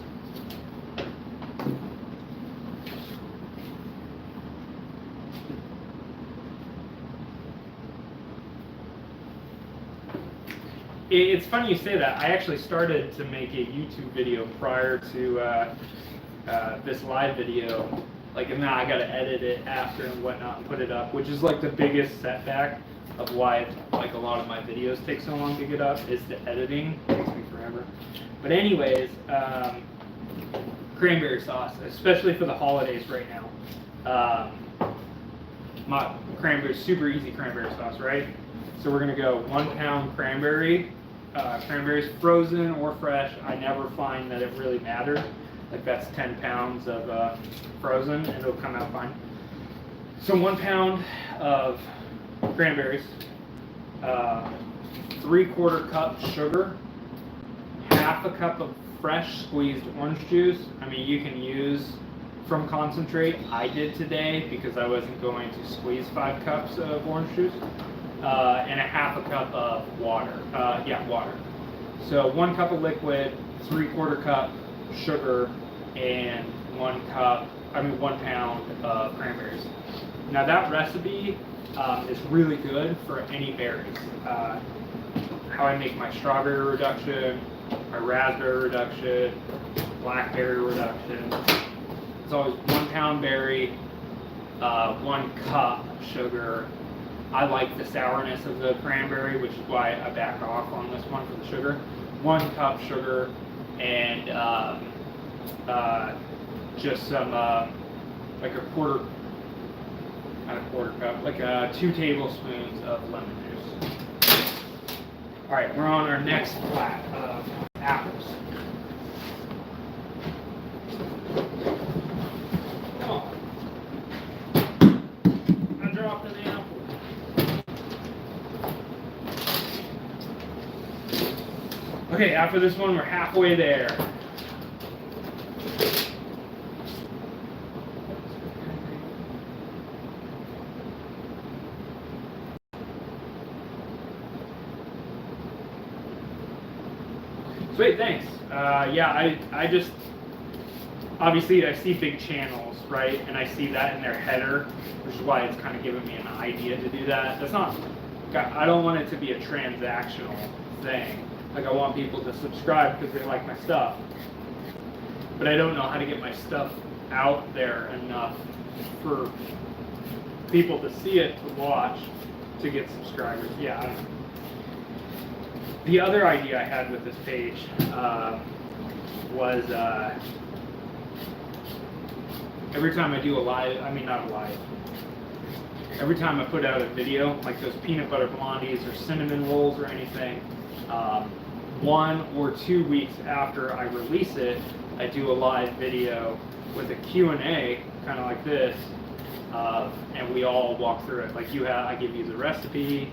It's funny you say that. I actually started to make a YouTube video prior to this live video. Like, and now I got to edit it after and whatnot and put it up, which is like the biggest setback of why like a lot of my videos take so long to get up is the editing. It takes me forever. But anyways, cranberry sauce, especially for the holidays right now. My cranberry, super easy cranberry sauce, right? So we're gonna go 1 pound cranberries, frozen or fresh. I never find that it really matters. Like that's 10 pounds of frozen, and it'll come out fine. So 1 pound of cranberries, 3/4 cup sugar, half a cup of fresh squeezed orange juice. I mean, you can use from concentrate. I did today because I wasn't going to squeeze 5 cups of orange juice. And a half a cup of water. Water. So 1 cup of liquid, 3/4 cup sugar, and 1 pound of cranberries. Now that recipe is really good for any berries. How I make my strawberry reduction, my raspberry reduction, blackberry reduction. It's always 1 pound berry, 1 cup sugar. I like the sourness of the cranberry, which is why I back off on this one for the sugar. 1 cup sugar and just some like a quarter, not a quarter cup, like 2 tablespoons of lemon juice. All right, we're on our next flat of apples. Come on. I dropped an apple. Okay, after this one, we're halfway there. Sweet, thanks. I just, obviously I see big channels, right? And I see that in their header, which is why it's kind of giving me an idea to do that. That's not, I don't want it to be a transactional thing. Like I want people to subscribe because they like my stuff. But I don't know how to get my stuff out there enough for people to see it, to watch, to get subscribers. Yeah, I don't know. The other idea I had with this page was every time I do a live, every time I put out a video, like those peanut butter blondies or cinnamon rolls or anything, 1 or 2 weeks after I release it, I do a live video with a Q&A, kind of like this, and we all walk through it. Like I give you the recipe,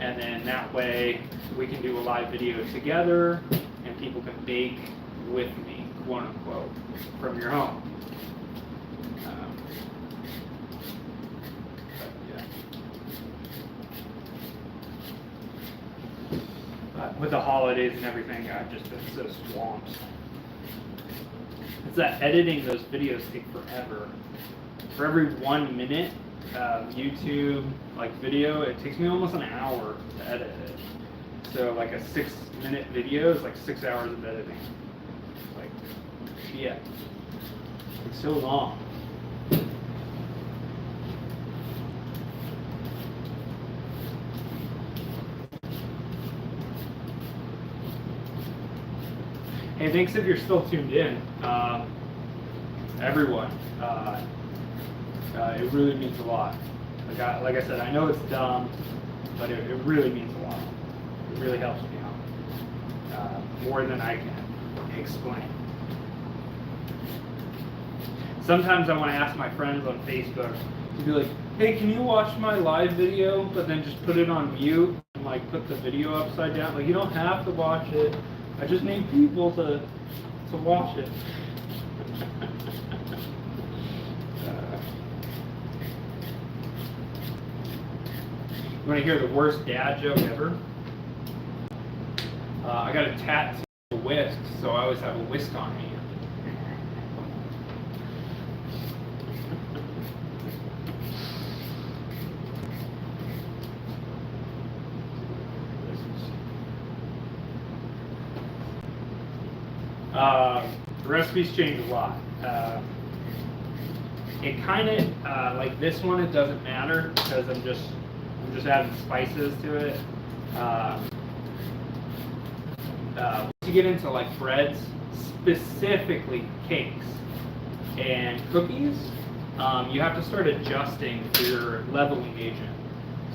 and then that way we can do a live video together, and people can bake with me, quote unquote, from your home. With the holidays and everything, I've just been so swamped. It's that editing those videos take forever. For every 1 minute YouTube video, it takes me almost an hour to edit it. So like a 6-minute video is like 6 hours of editing. Like, shit. It's so long. Hey, thanks if you're still tuned in, everyone. It really means a lot. Like I said, I know it's dumb, but it really means a lot. It really helps me out more than I can explain. Sometimes I want to ask my friends on Facebook to be like, hey, can you watch my live video, but then just put it on mute and like put the video upside down? Like, you don't have to watch it. I just need people to watch it. You want to hear the worst dad joke ever? I got a tattoo of whisk, so I always have a whisk on me. The recipes change a lot. It kind of like this one. It doesn't matter because I'm just adding spices to it. Once you get into like breads, specifically cakes and cookies, you have to start adjusting for your leveling agent.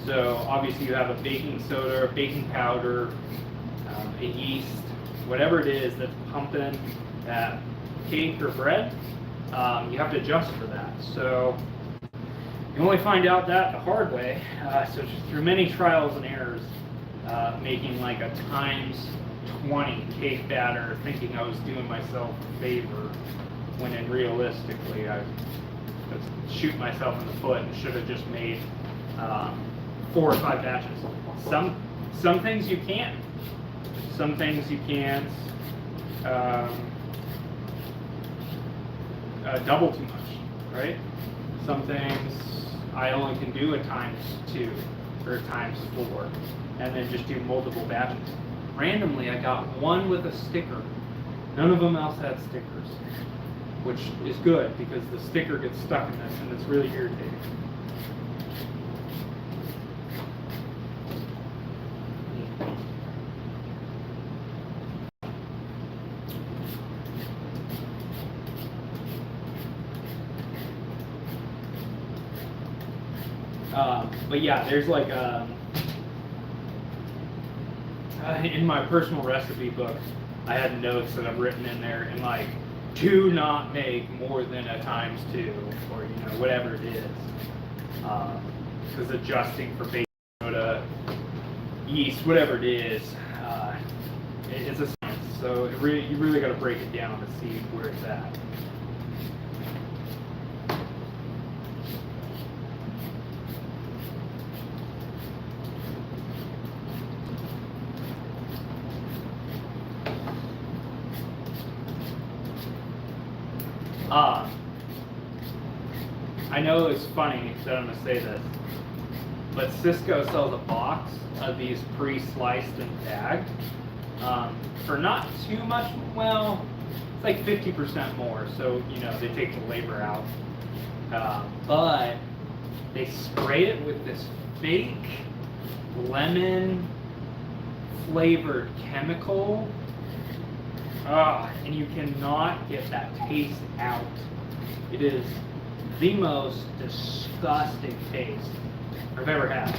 So obviously you have a baking soda, baking powder, a yeast, whatever it is that's pumping that cake or bread, you have to adjust for that. So you only find out that the hard way. So just through many trials and errors, making like a times 20 cake batter, thinking I was doing myself a favor, when in realistically I was shooting myself in the foot and should have just made 4 or 5 batches. Some things you can't. Some things you can't double too much, right? Some things I only can do a times 2 or a times 4, and then just do multiple batches. Randomly, I got one with a sticker. None of them else had stickers, which is good because the sticker gets stuck in this and it's really irritating. But yeah, there's like in my personal recipe book, I had notes that I've written in there, and like, do not make more than a times 2, or whatever it is, because adjusting for baking soda, yeast, whatever it is, it's a science. So you really got to break it down to see where it's at. I know it's funny that I'm going to say this, but Cisco sells a box of these pre-sliced and bagged for not too much. Well, it's like 50% more, so they take the labor out. But they spray it with this fake lemon flavored chemical. And you cannot get that taste out. It is the most disgusting taste I've ever had.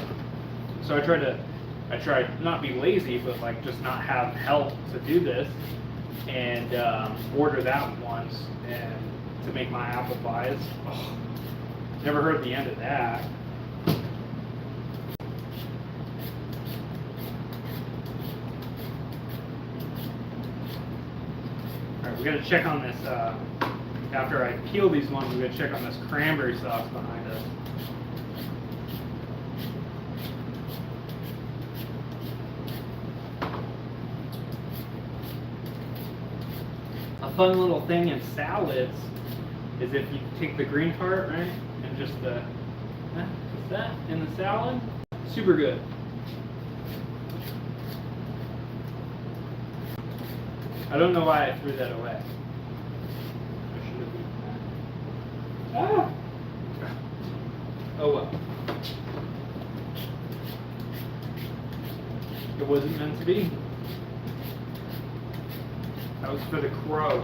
So I tried not be lazy, but like just not have help to do this, and order that once, and to make my apple pies. Never heard the end of that. We got to check on this, after I peel these ones, we got to check on this cranberry sauce behind us. A fun little thing in salads is if you take the green part, right, and just that in the salad, super good. I don't know why I threw that away. I should have eaten that. Ah! Oh well. It wasn't meant to be. That was for the crow.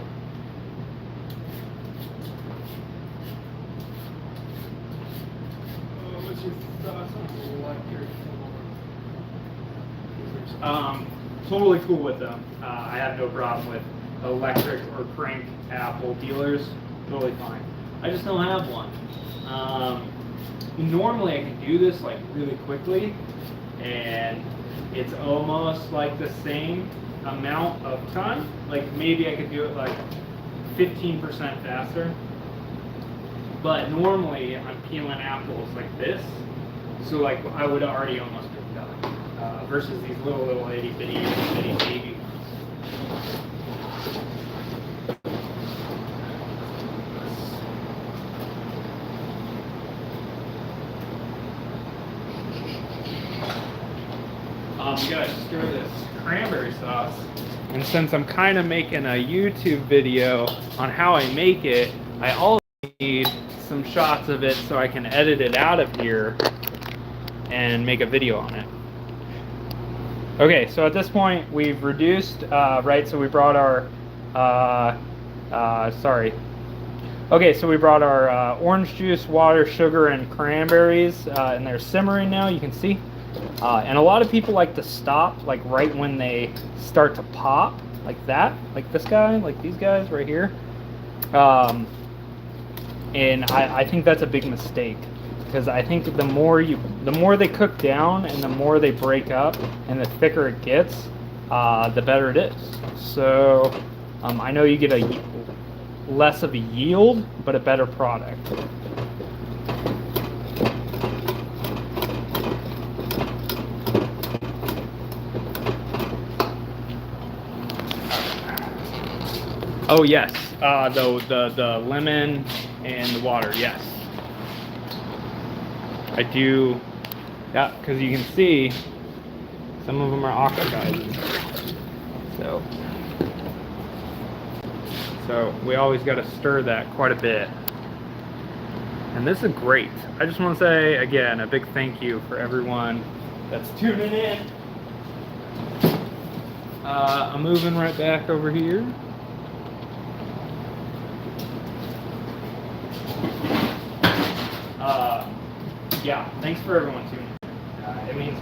What's your thoughts on electric? Totally cool with them. I have no problem with electric or crank apple peelers. Totally fine. I just don't have one. Normally I can do this like really quickly, and it's almost like the same amount of time. Like maybe I could do it like 15% faster. But normally I'm peeling apples like this, so like I would already almost be done. Versus these little itty bitty baby ones. You gotta stir this cranberry sauce. And since I'm kind of making a YouTube video on how I make it, I also need some shots of it so I can edit it out of here and make a video on it. Okay, so at this point we've reduced, right, so we brought our, Okay, so we brought our orange juice, water, sugar, and cranberries, and they're simmering now, you can see. And a lot of people like to stop, like right when they start to pop, like that, like this guy, like these guys right here. And I think that's a big mistake, because I think the more they cook down and the more they break up and the thicker it gets, the better it is. So I know you get a less of a yield, but a better product. Oh yes, the lemon and the water, yes. I do, yeah, because you can see some of them are oxidizing. So we always got to stir that quite a bit. And this is great. I just want to say again a big thank you for everyone that's tuning in. I'm moving right back over here. Yeah, thanks for everyone tuning in. It means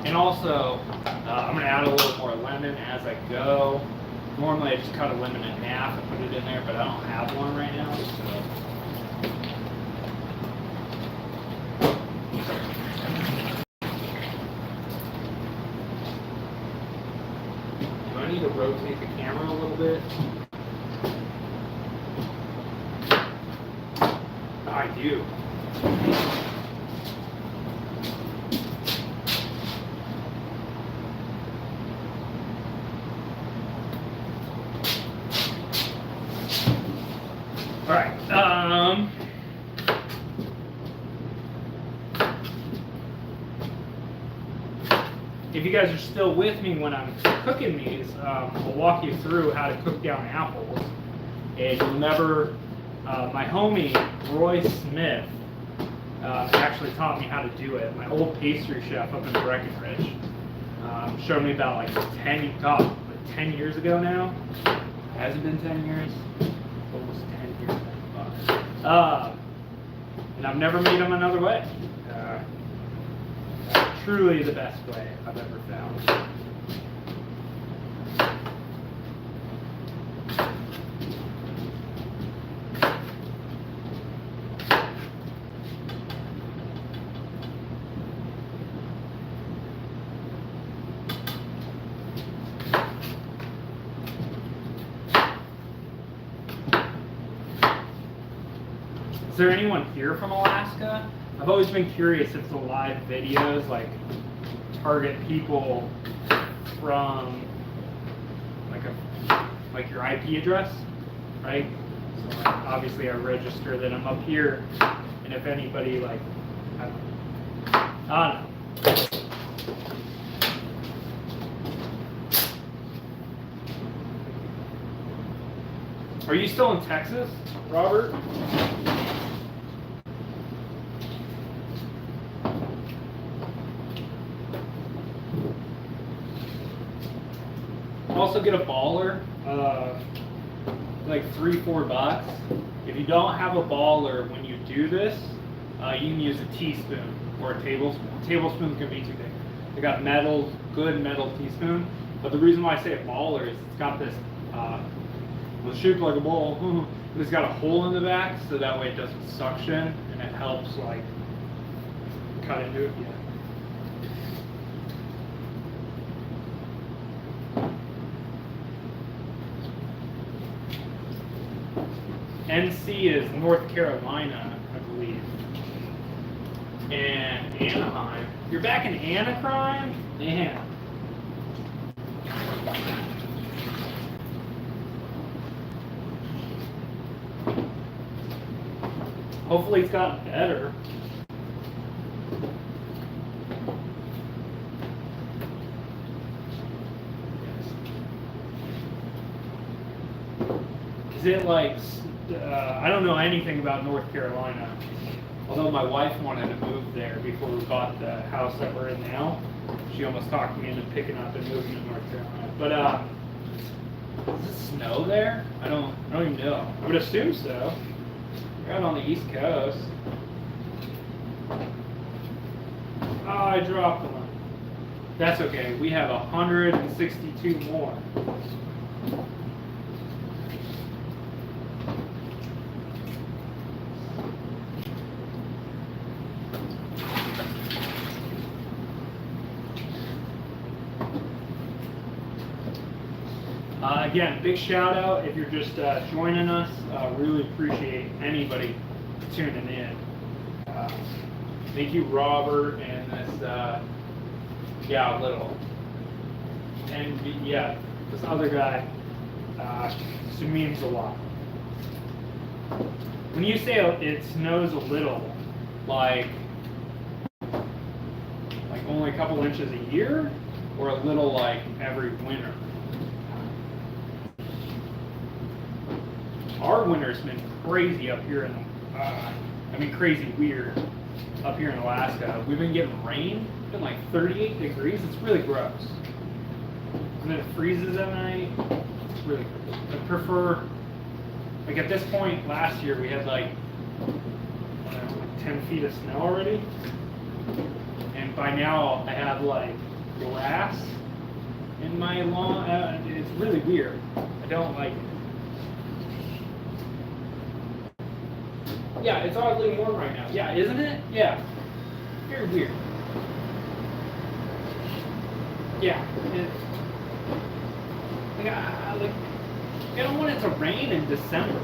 and also I'm going to add a little more lemon as I go. Normally I just cut a lemon in half and put it in there, but I don't have one right now. So. Do I need to rotate the camera a little bit? I do. All right. If you guys are still with me when I'm cooking these, I'll walk you through how to cook down apples. And you'll never. My homie Roy Smith actually taught me how to do it. My old pastry chef up in Breckenridge showed me about like 10 years ago now. Has it been 10 years? Almost 10 years. And I've never made them another way. Truly the best way I've ever found. Is there anyone here from Alaska? I've always been curious if the live videos like target people from like your IP address, right? So obviously I register that I'm up here, and if anybody like, I don't know. Are you still in Texas, Robert? Also get a baller, like $3-4. If you don't have a baller when you do this, you can use a teaspoon or a tablespoon. A tablespoon's gonna be too big. They got good metal teaspoon. But the reason why I say a baller is it's got this, it's shaped like a ball, but it's got a hole in the back, so that way it doesn't suction, and it helps like cut into it. Yeah. NC is North Carolina, I believe. And Anaheim. You're back in Anaheim? Man. Hopefully it's gotten better. Is it like, I don't know anything about North Carolina, although my wife wanted to move there before we bought the house that we're in now. She almost talked me into picking up and moving to North Carolina. But does it snow there? I don't even know. I would assume so. We're out on the East Coast. Oh, I dropped one. That's okay. We have 162 more. Again, big shout out if you're just joining us. Really appreciate anybody tuning in. Thank you, Robert, and this, yeah, Little. And yeah, this other guy, this means a lot. When you say it snows a little, like only a couple inches a year, or a little like every winter? Our winter's been crazy up here in, crazy weird up here in Alaska. We've been getting rain. It's been like 38 degrees. It's really gross. And then it freezes at night. It's really gross. I prefer, like at this point last year, we had like, I don't know, like 10 feet of snow already. And by now I have like grass in my lawn. It's really weird. I don't like it. Yeah, it's oddly warm right now. Yeah, isn't it? Yeah. Very weird. Yeah. I don't want it to rain in December.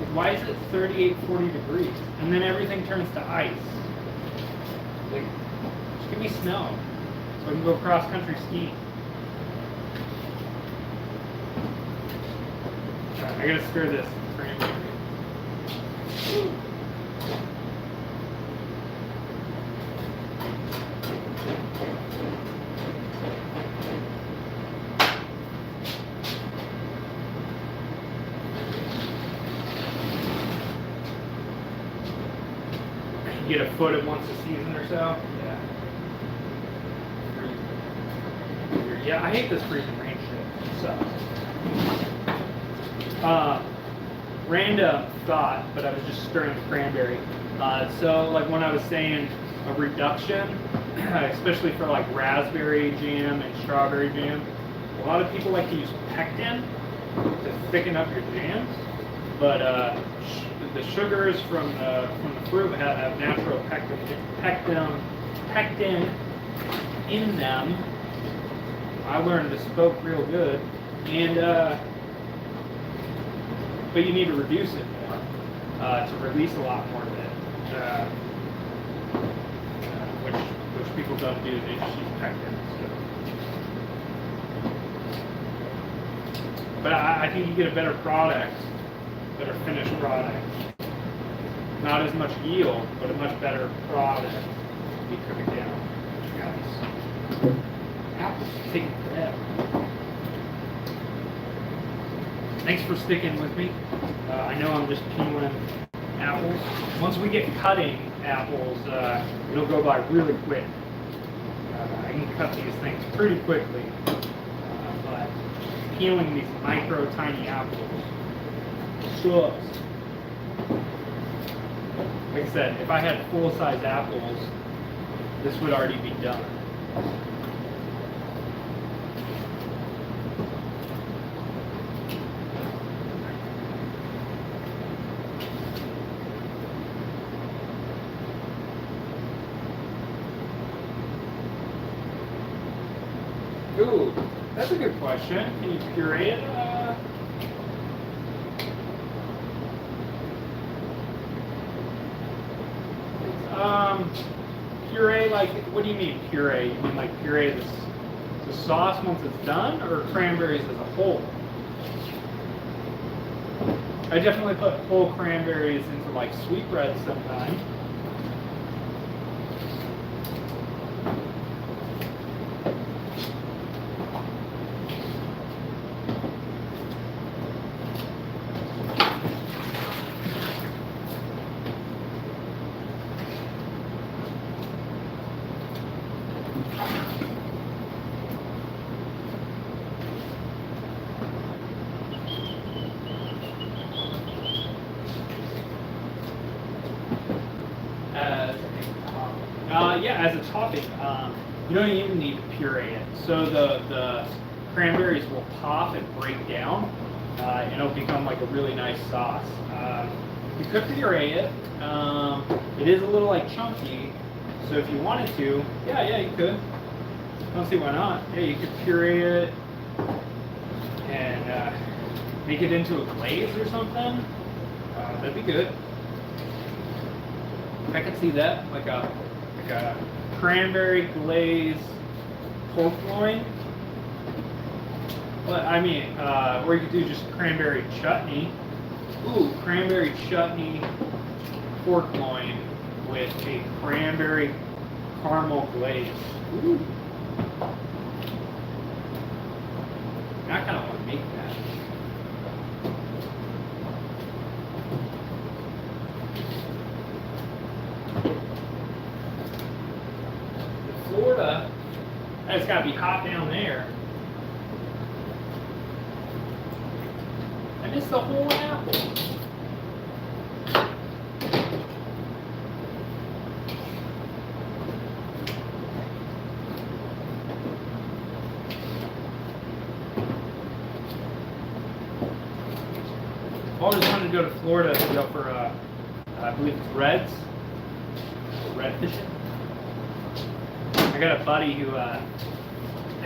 Like, why is it 38, 40 degrees? And then everything turns to ice. Like, just give me snow so I can go cross-country skiing. Alright, I gotta stir this cranberry. You get a foot at once a season or so. Yeah. Yeah, I hate this freezing rain shit. It sucks. Random thought, but I was just stirring the cranberry. So like when I was saying a reduction, especially for like raspberry jam and strawberry jam, a lot of people like to use pectin to thicken up your jams, but the sugars from the fruit have natural pectin in them. I learned to spoke real good, and but you need to reduce it more to release a lot more of it, which people don't do. They just use pectin. So. But I think you get a better product, better finished product. Not as much yield, but a much better product if you cook it down. Guys, apples taking forever. Thanks for sticking with me. I know I'm just peeling apples. Once we get cutting apples, it'll go by really quick. I can cut these things pretty quickly, but peeling these micro tiny apples sucks. Like I said, if I had full-size apples, this would already be done. Ooh, that's a good question. Can you puree it? Puree, like, what do you mean puree? You mean like puree the sauce once it's done, or cranberries as a whole? I definitely put whole cranberries into like sweetbreads sometimes. Yeah, as a topping, you don't even need to puree it. So the cranberries will pop and break down, and it'll become like a really nice sauce. You could puree it. It is a little like chunky, so if you wanted to, yeah, you could. I don't see why not. Yeah, you could puree it and make it into a glaze or something. That'd be good. I could see that, like a cranberry glaze pork loin. But I mean, or you could do just cranberry chutney. Ooh, cranberry chutney pork loin with a cranberry caramel glaze. Ooh. I kind of want to make that. Florida, that's got to be hot down there. I missed the whole apple. I always wanted to go to Florida to go for, I believe it's reds, red fishing. I got a buddy who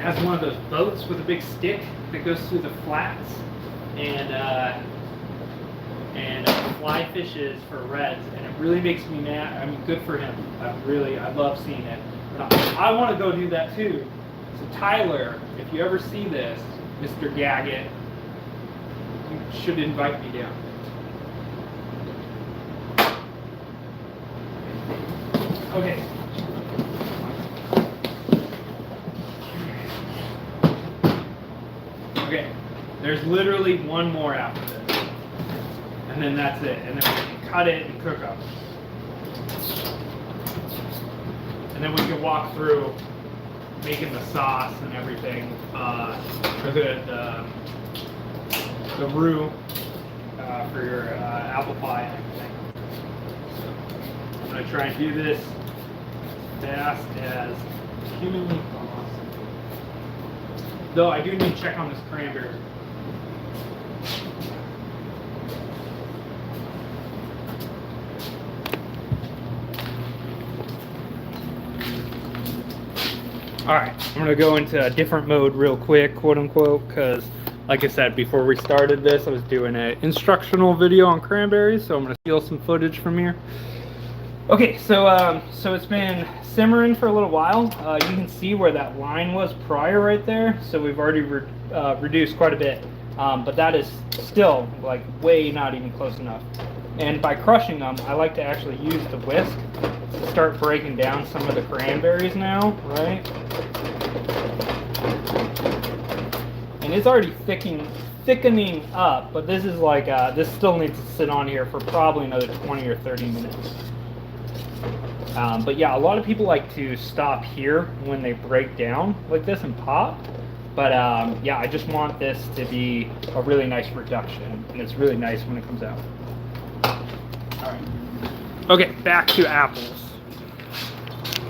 has one of those boats with a big stick that goes through the flats and fly fishes for reds, and it really makes me mad. I mean, good for him. I love seeing it. I want to go do that too. So Tyler, if you ever see this, Mr. Gaggett, you should invite me down. Okay. Okay, there's literally one more after this, and then that's it, and then we can cut it and cook up, and then we can walk through making the sauce and everything, for the roux for your apple pie and everything. So I'm going to try and do this as fast as humanly possible. Though I do need to check on this cranberry. Alright, I'm going to go into a different mode real quick, quote unquote, because like I said, before we started this, I was doing an instructional video on cranberries, so I'm going to steal some footage from here. Okay, so it's been simmering for a little while. You can see where that line was prior right there, so we've already reduced quite a bit, but that is still like way not even close enough. And by crushing them, I like to actually use the whisk to start breaking down some of the cranberries now, right? And it's already thickening up, but this is like this still needs to sit on here for probably another 20 or 30 minutes. But yeah, a lot of people like to stop here when they break down like this and pop. But yeah, I just want this to be a really nice reduction, and it's really nice when it comes out. All right. Okay, back to apples.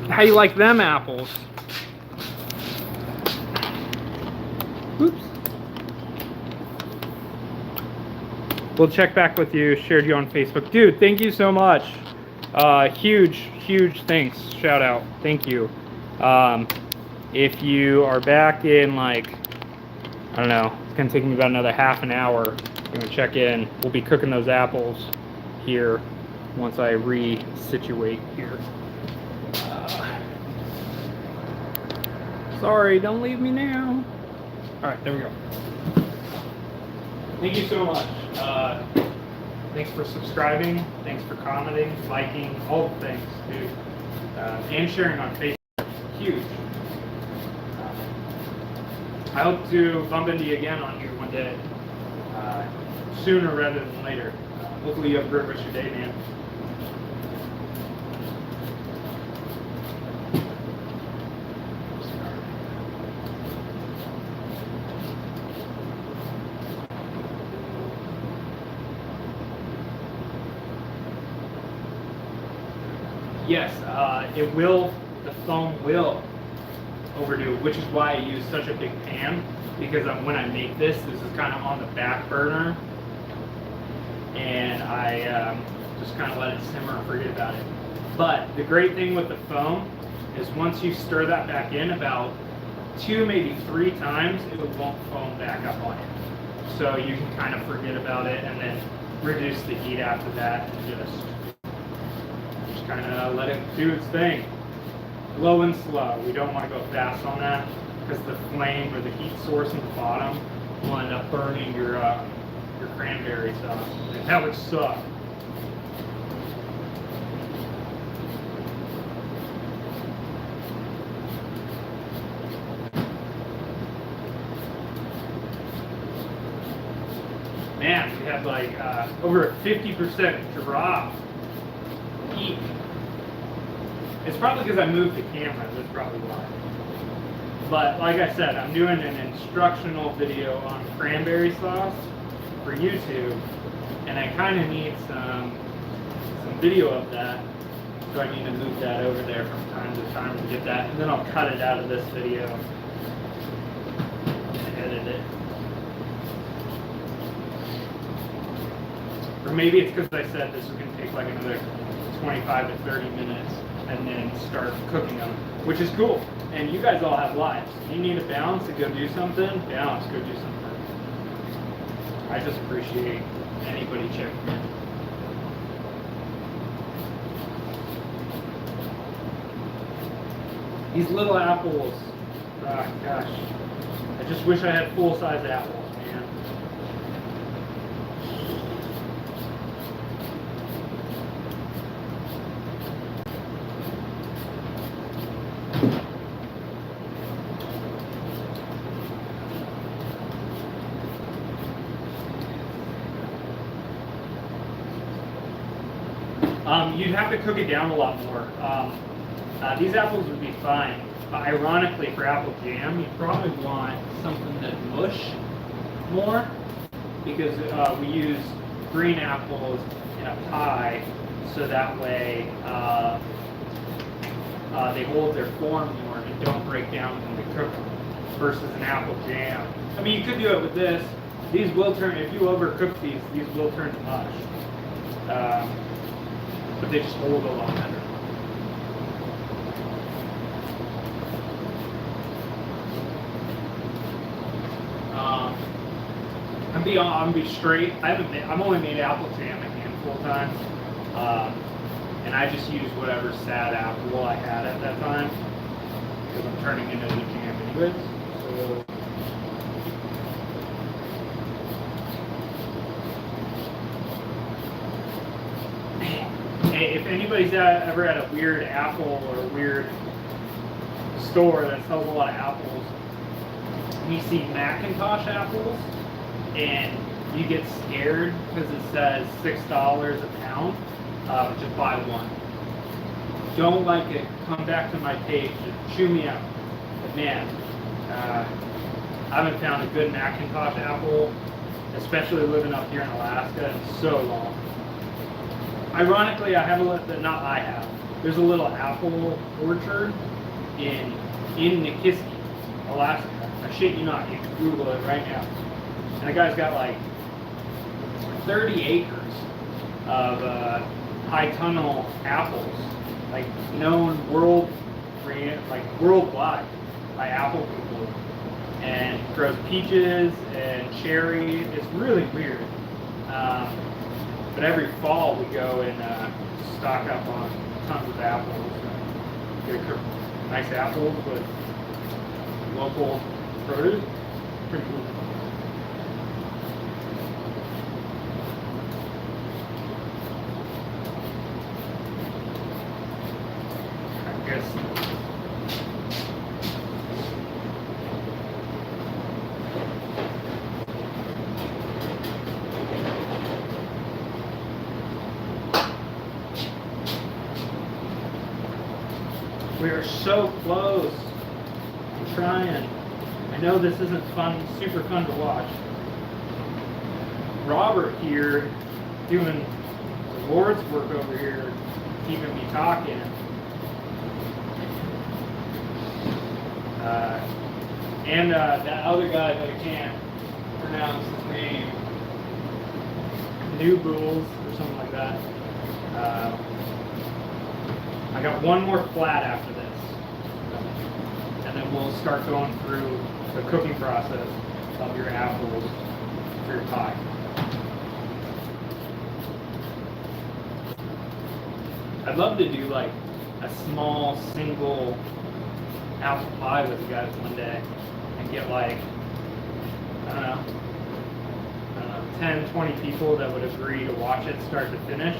How you like them apples? Oops. We'll check back with you. Shared you on Facebook. Dude, thank you so much. Huge thanks. Shout out. Thank you. if you are back in, like, I don't know, it's gonna take me about another half an hour. I'm gonna check in. We'll be cooking those apples here once I re-situate here. Sorry, don't leave me now. All right, there we go. Thank you so much. Thanks for subscribing. Thanks for commenting, liking, all the things, dude. And sharing on Facebook. Huge. I hope to bump into you again on here one day. Sooner rather than later. Hopefully you have a great rest of your day, man. Yes, it will, the foam will overdo, which is why I use such a big pan, because when I make this is kind of on the back burner, and I just kind of let it simmer and forget about it. But the great thing with the foam is once you stir that back in about 2, maybe 3 times, it won't foam back up on you. So you can kind of forget about it and then reduce the heat after that and just kind of let it do its thing. Low and slow. We don't want to go fast on that because the flame or the heat source in the bottom will end up burning your cranberry sauce. And that would suck. Man, we have like over a 50% drop. Eat. It's probably because I moved the camera, that's probably why. But like I said, I'm doing an instructional video on cranberry sauce for YouTube, and I kind of need some video of that, so I need to move that over there from time to time to get that, and then I'll cut it out of this video and edit it. Or maybe it's because I said this was going to take like another 25 to 30 minutes and then start cooking them, which is cool. And you guys all have lives. You need a balance to go do something, balance, go do something. I just appreciate anybody checking in. These little apples, oh gosh, I just wish I had full-size apples, man. You'd have to cook it down a lot more. These apples would be fine. Ironically, for apple jam, you probably want something that mush more, because we use green apples in a pie, so that way they hold their form more and don't break down when they cook them, versus an apple jam. I mean, you could do it with this. These will turn, if you overcook these will turn to mush. But they just hold a lot better. I'm be straight. I've only made apple jam a handful of times, and I just use whatever sad apple I had at that time, because I'm turning into the jam anyways. So. Hey, if anybody's ever at a weird apple or a weird store that sells a lot of apples, you see Macintosh apples, and you get scared because it says $6 a pound, just buy one. Don't like it, come back to my page and chew me out. But man, I haven't found a good Macintosh apple, especially living up here in Alaska, in so long. Ironically, there's a little apple orchard in Nikiski, Alaska. I shit you not, you can Google it right now. And the guy's got like 30 acres of high tunnel apples, like known worldwide. by apple people, and grows peaches and cherry. It's really weird. But every fall we go and stock up on tons of apples. Get nice apples with local produce. Pretty cool. I guess. We are so close. I'm trying. I know this isn't fun, super fun to watch. Robert here doing the Lord's work over here, keeping me talking. And that other guy that I can't pronounce his name, New Bulls or something like that. I got one more flat after this, and then we'll start going through the cooking process of your apples for your pie. I'd love to do like a small single apple pie with you guys one day and get like, I don't know, 10, 20 people that would agree to watch it start to finish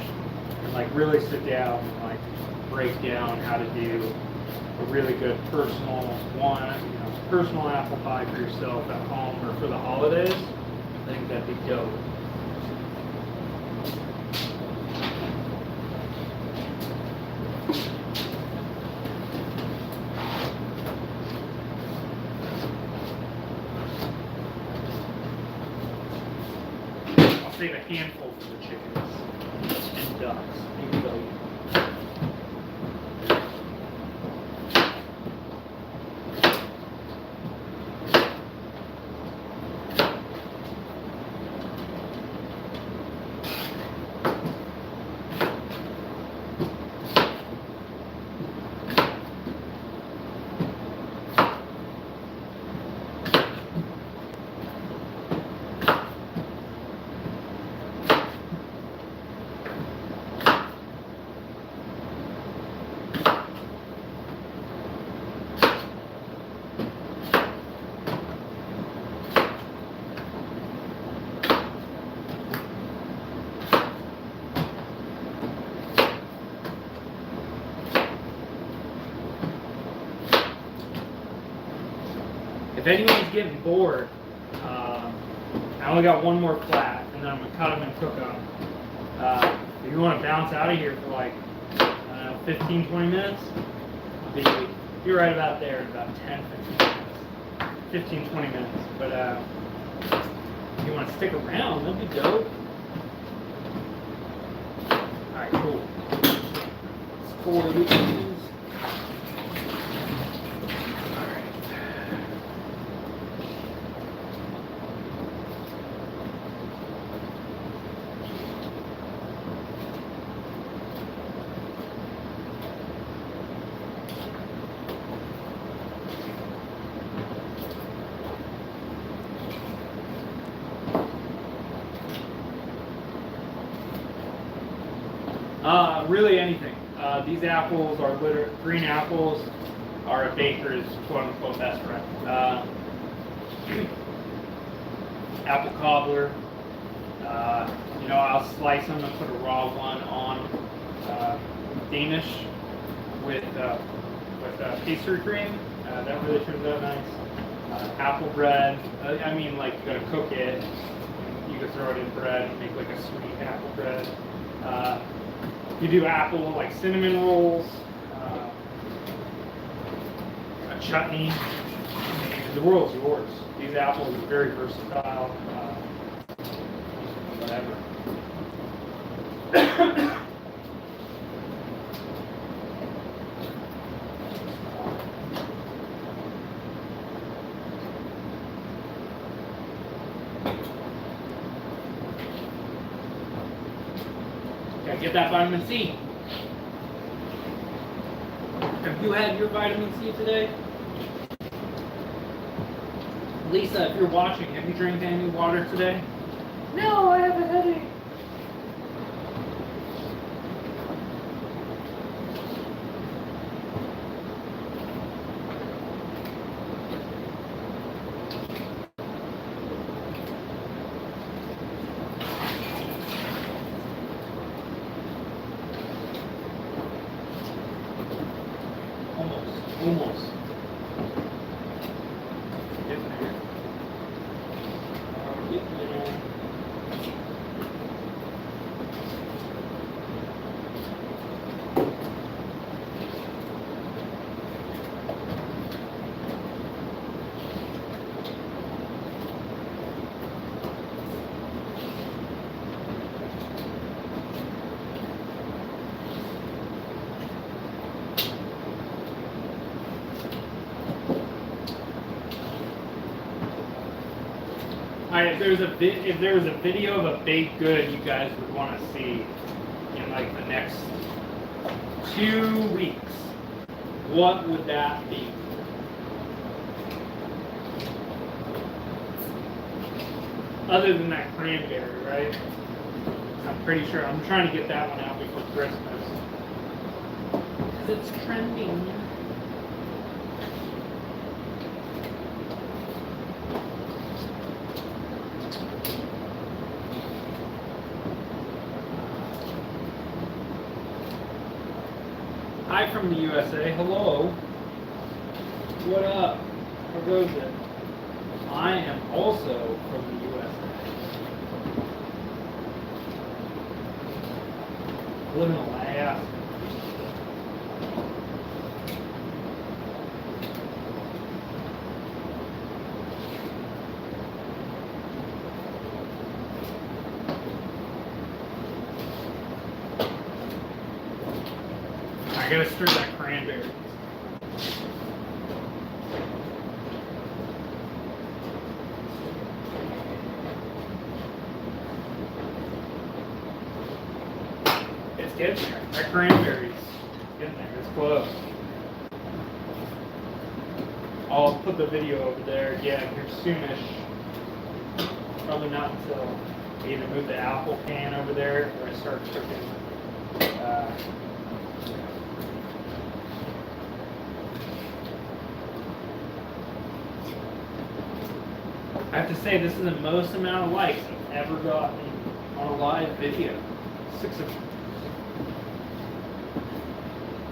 and like really sit down and like break down how to do a really good personal personal apple pie for yourself at home or for the holidays. I think that'd be dope. I'll save a handful for the chickens and ducks. Maybe they'll eat. If anyone's getting bored, I only got one more flat, and then I'm gonna cut them and cook them. If you want to bounce out of here for like, I don't know, 15, 20 minutes, be right about there in about 10, 15 minutes. 15, 20 minutes. But if you want to stick around, that'd be dope. Alright, cool. Let's pour these. Really anything. These apples are green apples are a baker's quote-unquote best friend. Apple cobbler. I'll slice them and put a raw one on Danish with pastry cream. That really turns out nice. Apple bread. You gotta cook it. You can throw it in bread and make like a sweet apple bread. You do apple like cinnamon rolls, a chutney. The world's yours. These apples are very versatile. Whatever. Get that vitamin C. Have you had your vitamin C today? Lisa, if you're watching, have you drank any water today? No, I have a headache. Almost. Getting there. Getting there. Alright, if there was a video of a baked good you guys would want to see in like the next 2 weeks, what would that be? Other than that cranberry, right? I'm pretty sure. I'm trying to get that one out before Christmas. Because it's trending. Hi from the USA. Hello. What up? How goes it? I am also from the USA. I live in Alaska. I gotta stir that cranberry. It's getting there. That cranberry's getting there. It's close. I'll put the video over there. Yeah, here soonish. Probably not until I either move the apple can over there or I start cooking. I have to say, this is the most amount of likes I've ever gotten on a live video. 6 of them.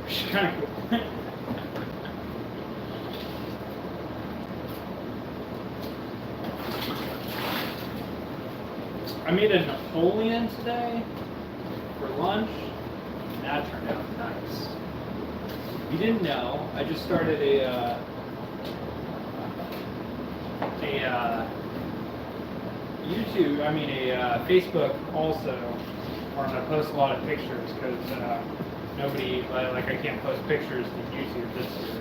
Which is kind of cool. I made a Napoleon today for lunch, and that turned out nice. You didn't know, I just started a Facebook also, where I'm going to post a lot of pictures because nobody, like I can't post pictures to YouTube this year.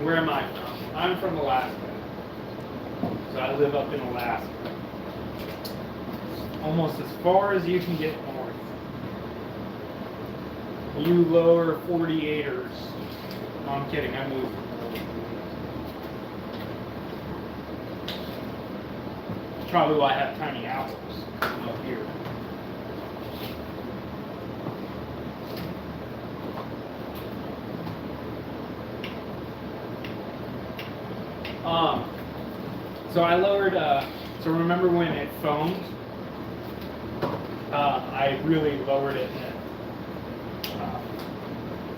Where am I from? I'm from Alaska. So I live up in Alaska. Almost as far as you can get north. You lower 48ers. No, I'm kidding, I moved. Probably why I have tiny apples up here. So I lowered, so remember when it foamed? I really lowered it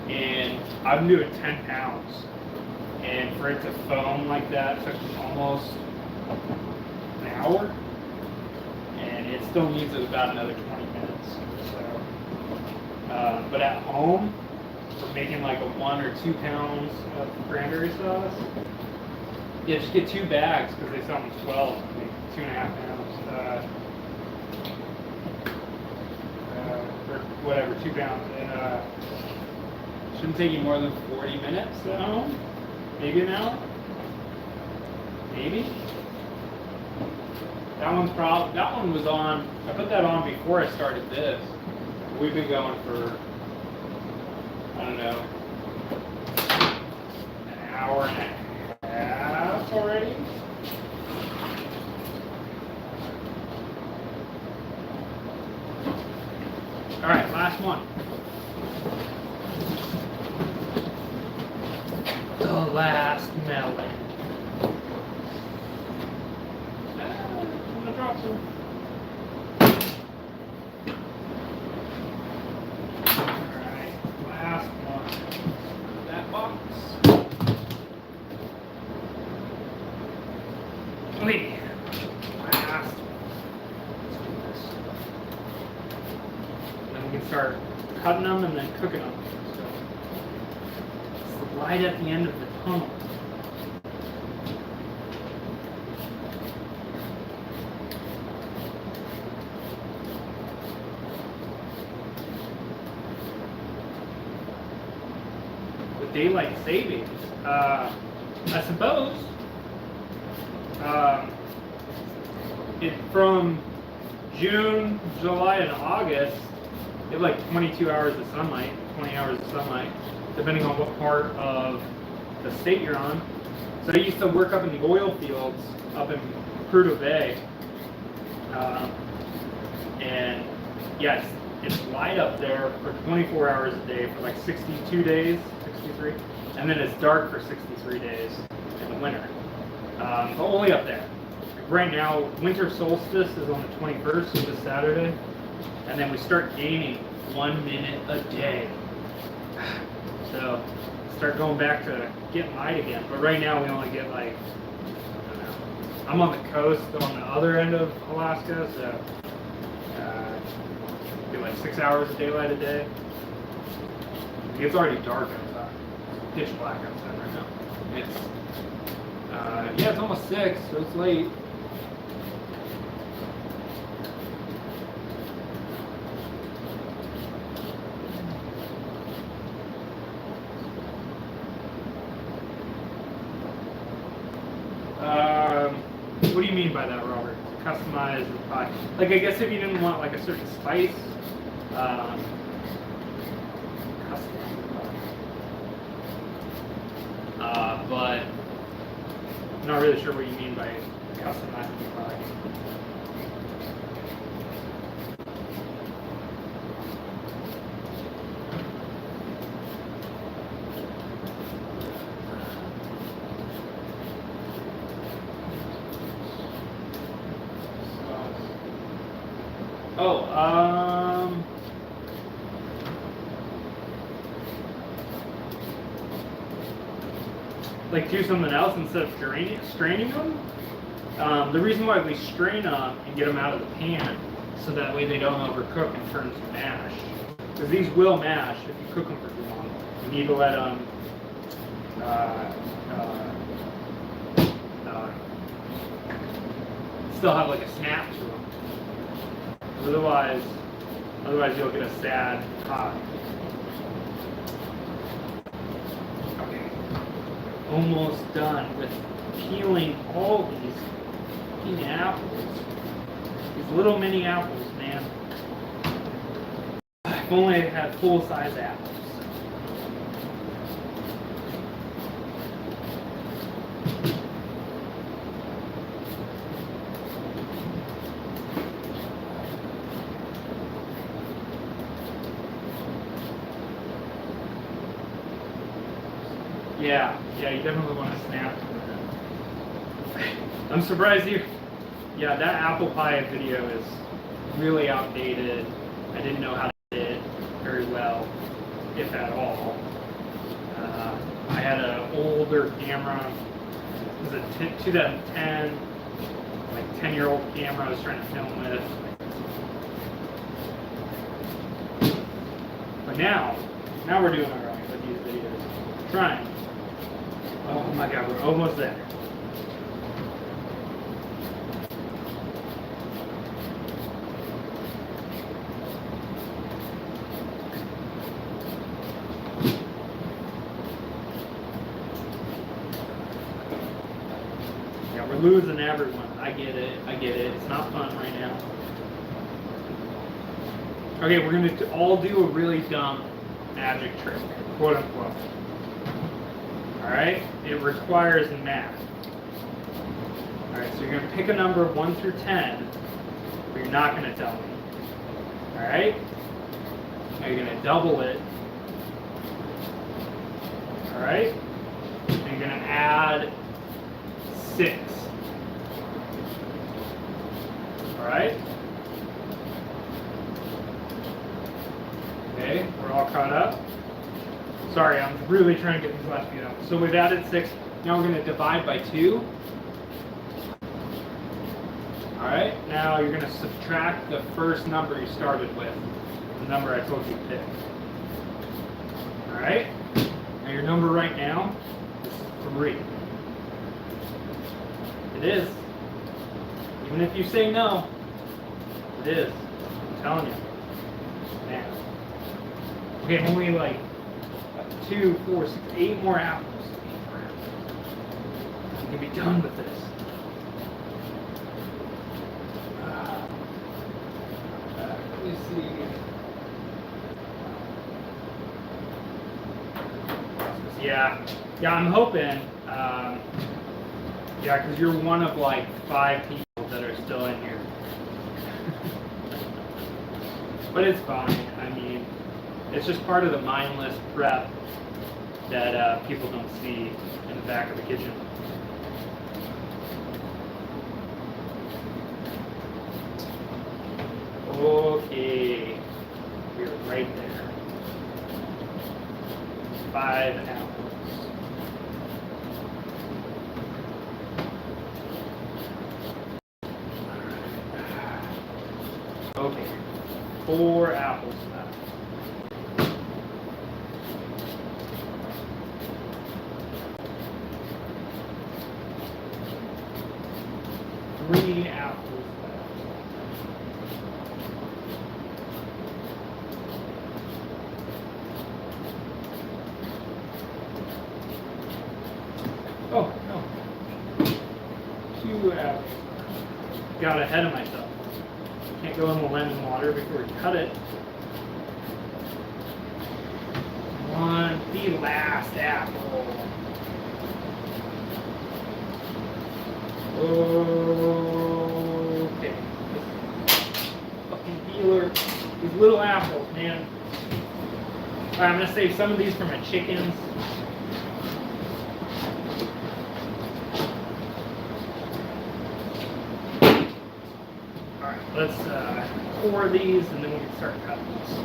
and I'm doing 10 pounds. And for it to foam like that took almost an hour, and it still needs about another 20 minutes. So, but at home, for making like a 1 or 2 pounds of cranberry sauce, yeah, just get 2 bags because they sell them 12, like 2.5 pounds, or whatever, 2 pounds, and shouldn't take you more than 40 minutes at home, maybe an hour, maybe. That one was on, I put that on before I started this. We've been going for, I don't know, an hour and a half already. one. The last melon. I'm gonna drop some. Alright, last one. That box. Wait. Last. Then we can start cutting them and then cooking them. So, it's the light at the end of the tunnel. With daylight savings, I suppose. From June, July, and August, you have like 22 hours of sunlight, 20 hours of sunlight, depending on what part of the state you're on. So I used to work up in the oil fields up in Prudhoe Bay, and yes, it's light up there for 24 hours a day for like 62 days, 63, and then it's dark for 63 days in the winter, but only up there. Right now, winter solstice is on the 21st, so this Saturday, and then we start gaining 1 minute a day. So start going back to getting light again. But right now we only get like, I don't know. I'm on the coast on the other end of Alaska, so get like 6 hours of daylight a day. It's already dark outside. Pitch black outside right now. It's yeah, it's almost 6, so it's late. What do you mean by that, Robert? Customize the pie. Like, I guess if you didn't want like a certain spice, customize the pie. But I'm not really sure what you mean by customizing the pie. Oh, like do something else instead of straining them. The reason why we strain them and get them out of the pan, so that way they don't overcook and turn to mash. Because these will mash if you cook them for too long. You need to let them still have like a snap to them. Otherwise you'll get a sad pie. Okay, almost done with peeling all these fucking apples. These little mini apples, man. If only I had full-size apples. Yeah, you definitely want to snap to it. I'm surprised you. Yeah, that apple pie video is really outdated. I didn't know how to do it very well, if at all. I had an older camera. It was a 2010, like 10-year-old camera I was trying to film with. But now we're doing all right with these videos. Trying. Oh my God, we're almost there. Yeah, we're losing everyone. I get it. It's not fun right now. Okay, we're going to all do a really dumb magic trick, quote unquote. Alright? It requires math. Alright, so you're going to pick a number 1 through 10, but you're not going to tell me. Alright? Now you're going to double it. All right? And you're going to add 6. All right? Okay, we're all caught up. Sorry, I'm really trying to get these last few out. So we've added 6. Now we're going to divide by 2. All right, now you're going to subtract the first number you started with, the number I told you to pick. All right, now your number right now is 3. It is. Even if you say no, it is. I'm telling you. Man. Okay, only like 2, 4, 6, 8 more apples. 8 more apples. You can be done with this. Let me see. Yeah, I'm hoping. Yeah, because you're one of like 5 people that are still in here. But it's fine. I mean, it's just part of the mindless prep that people don't see in the back of the kitchen. Okay, we're right there. 5 apples. Okay, 4 apples left. 3 apples left. Oh, no. 2 apples. Got ahead of myself. Can't go in the lemon water before we cut it. 1, the last apple. Okay. Fucking peeler. These little apples, man. Alright, I'm gonna save some of these for my chickens. Alright, let's core these and then we can start cutting these.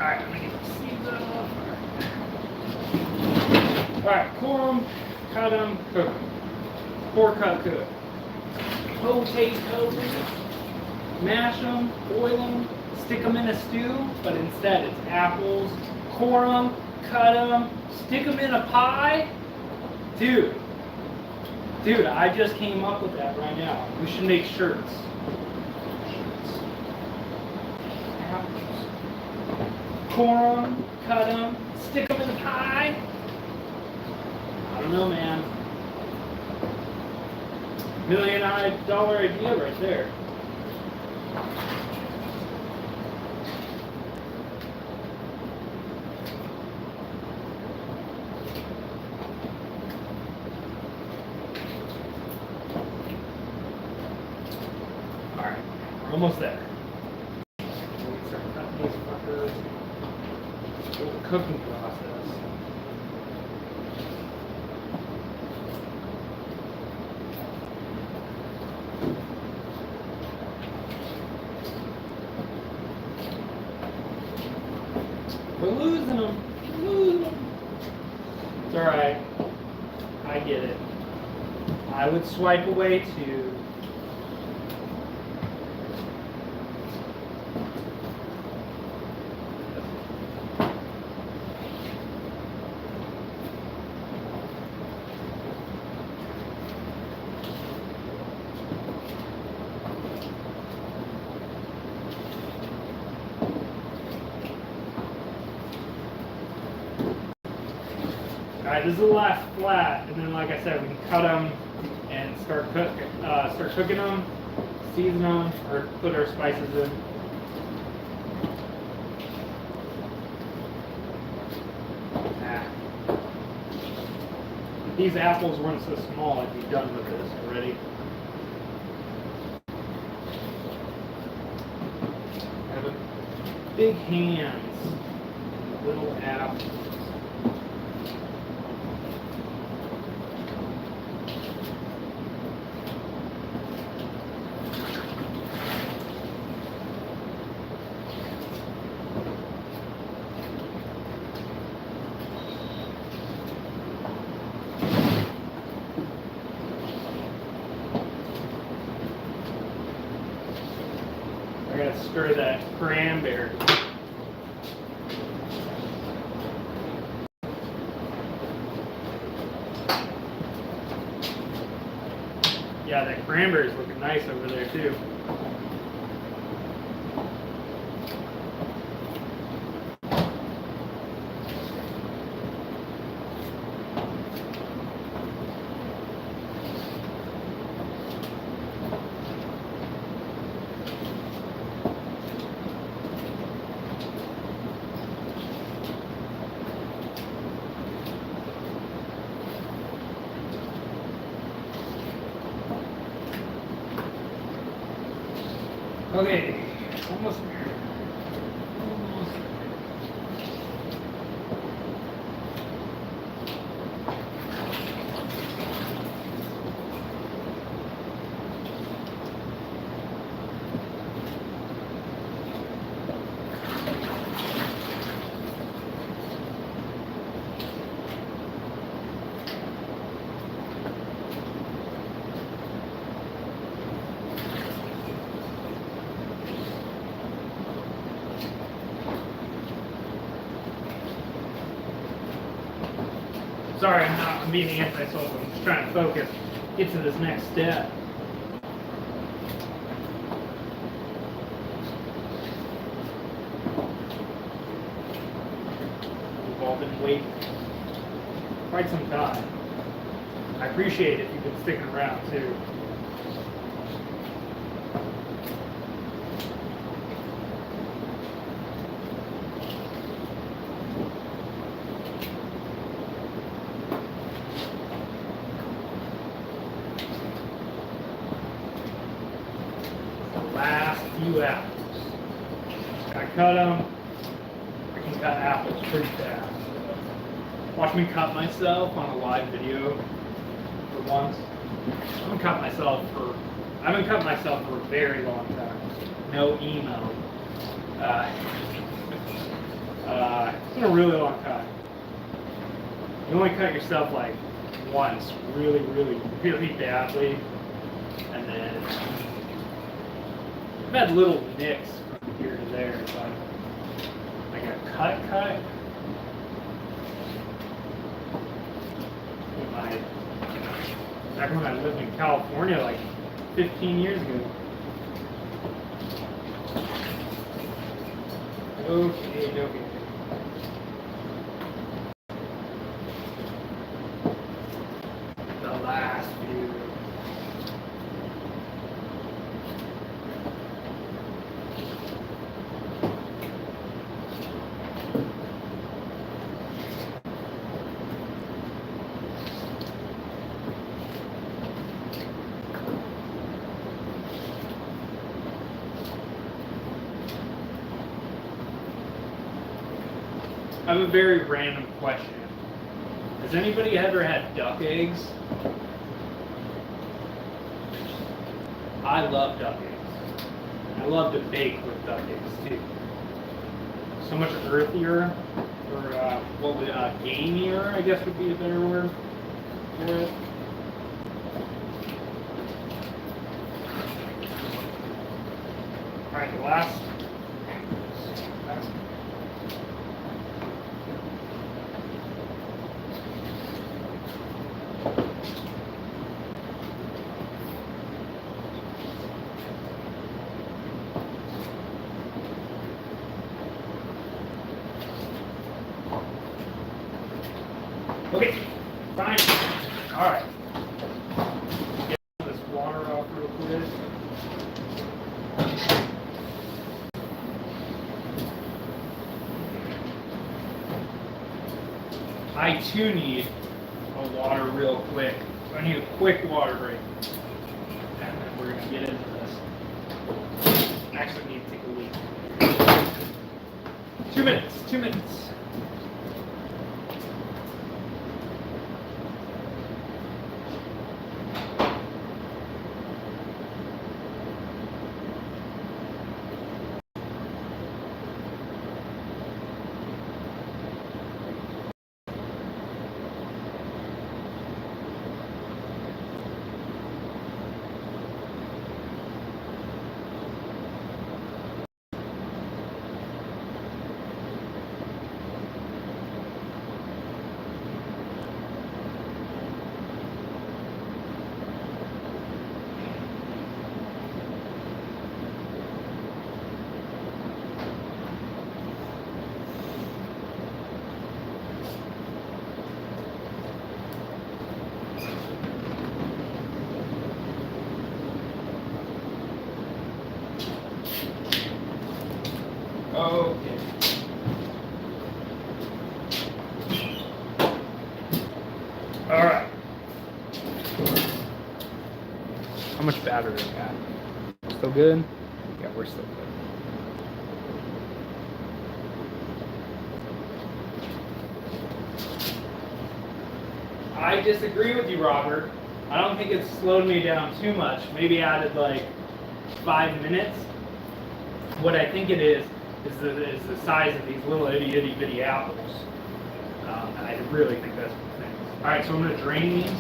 Alright, I'm gonna get the seeds off. Alright, core them, cut them, cook them. Core, cut, cook. Potatoes, mash them, boil them, stick them in a stew, but instead it's apples. Core them, cut them, stick them in a pie. Dude, I just came up with that right now. We should make shirts. Core them, cut them, stick them in the pie. I don't know, man. $1 million idea right there. Almost there. Start cutting these fuckers. Little cooking process. We're losing them. We're losing them. It's alright. I get it. I would swipe away too. Alright, this is the last flat, and then like I said, we can cut them and start cooking them, season them, or put our spices in. If these apples weren't so small, I'd be done with this already. I have big hands, little apples. I gotta stir that cranberry. Yeah, that cranberry's looking nice over there too. Okay, almost there. Almost there. Sorry, I'm being anti-social. I'm just trying to focus, get to this next step. We've all been waiting quite some time. I appreciate it if you've been sticking around too. Last few apples. I cut them. I can cut apples pretty fast. Watch me cut myself on a live video for once. I haven't cut myself for a very long time. No email. It's been a really long time. You only cut yourself like once, really, really, really badly, and then I've had little nicks from here to there, but like a cut. Back when I lived in California, like 15 years ago. Okay. The last few. I have a very random question. Has anybody ever had duck eggs? I love duck eggs. I love to bake with duck eggs too. So much earthier, or gamier, I guess would be a better word for it. All right, the last. Okay, fine. All right. Get this water off real quick. I too need a water real quick. So I need a quick water break. And then we're going to get into this. Actually, need to take a leak. 2 minutes, 2 minutes. Okay. All right. How much battery we got? Still good? Yeah, we're still good. I disagree with you, Robert. I don't think it's slowed me down too much. Maybe added like 5 minutes. What I think it is the size of these little itty bitty apples. I really think that's the thing. All right, so I'm going to drain these.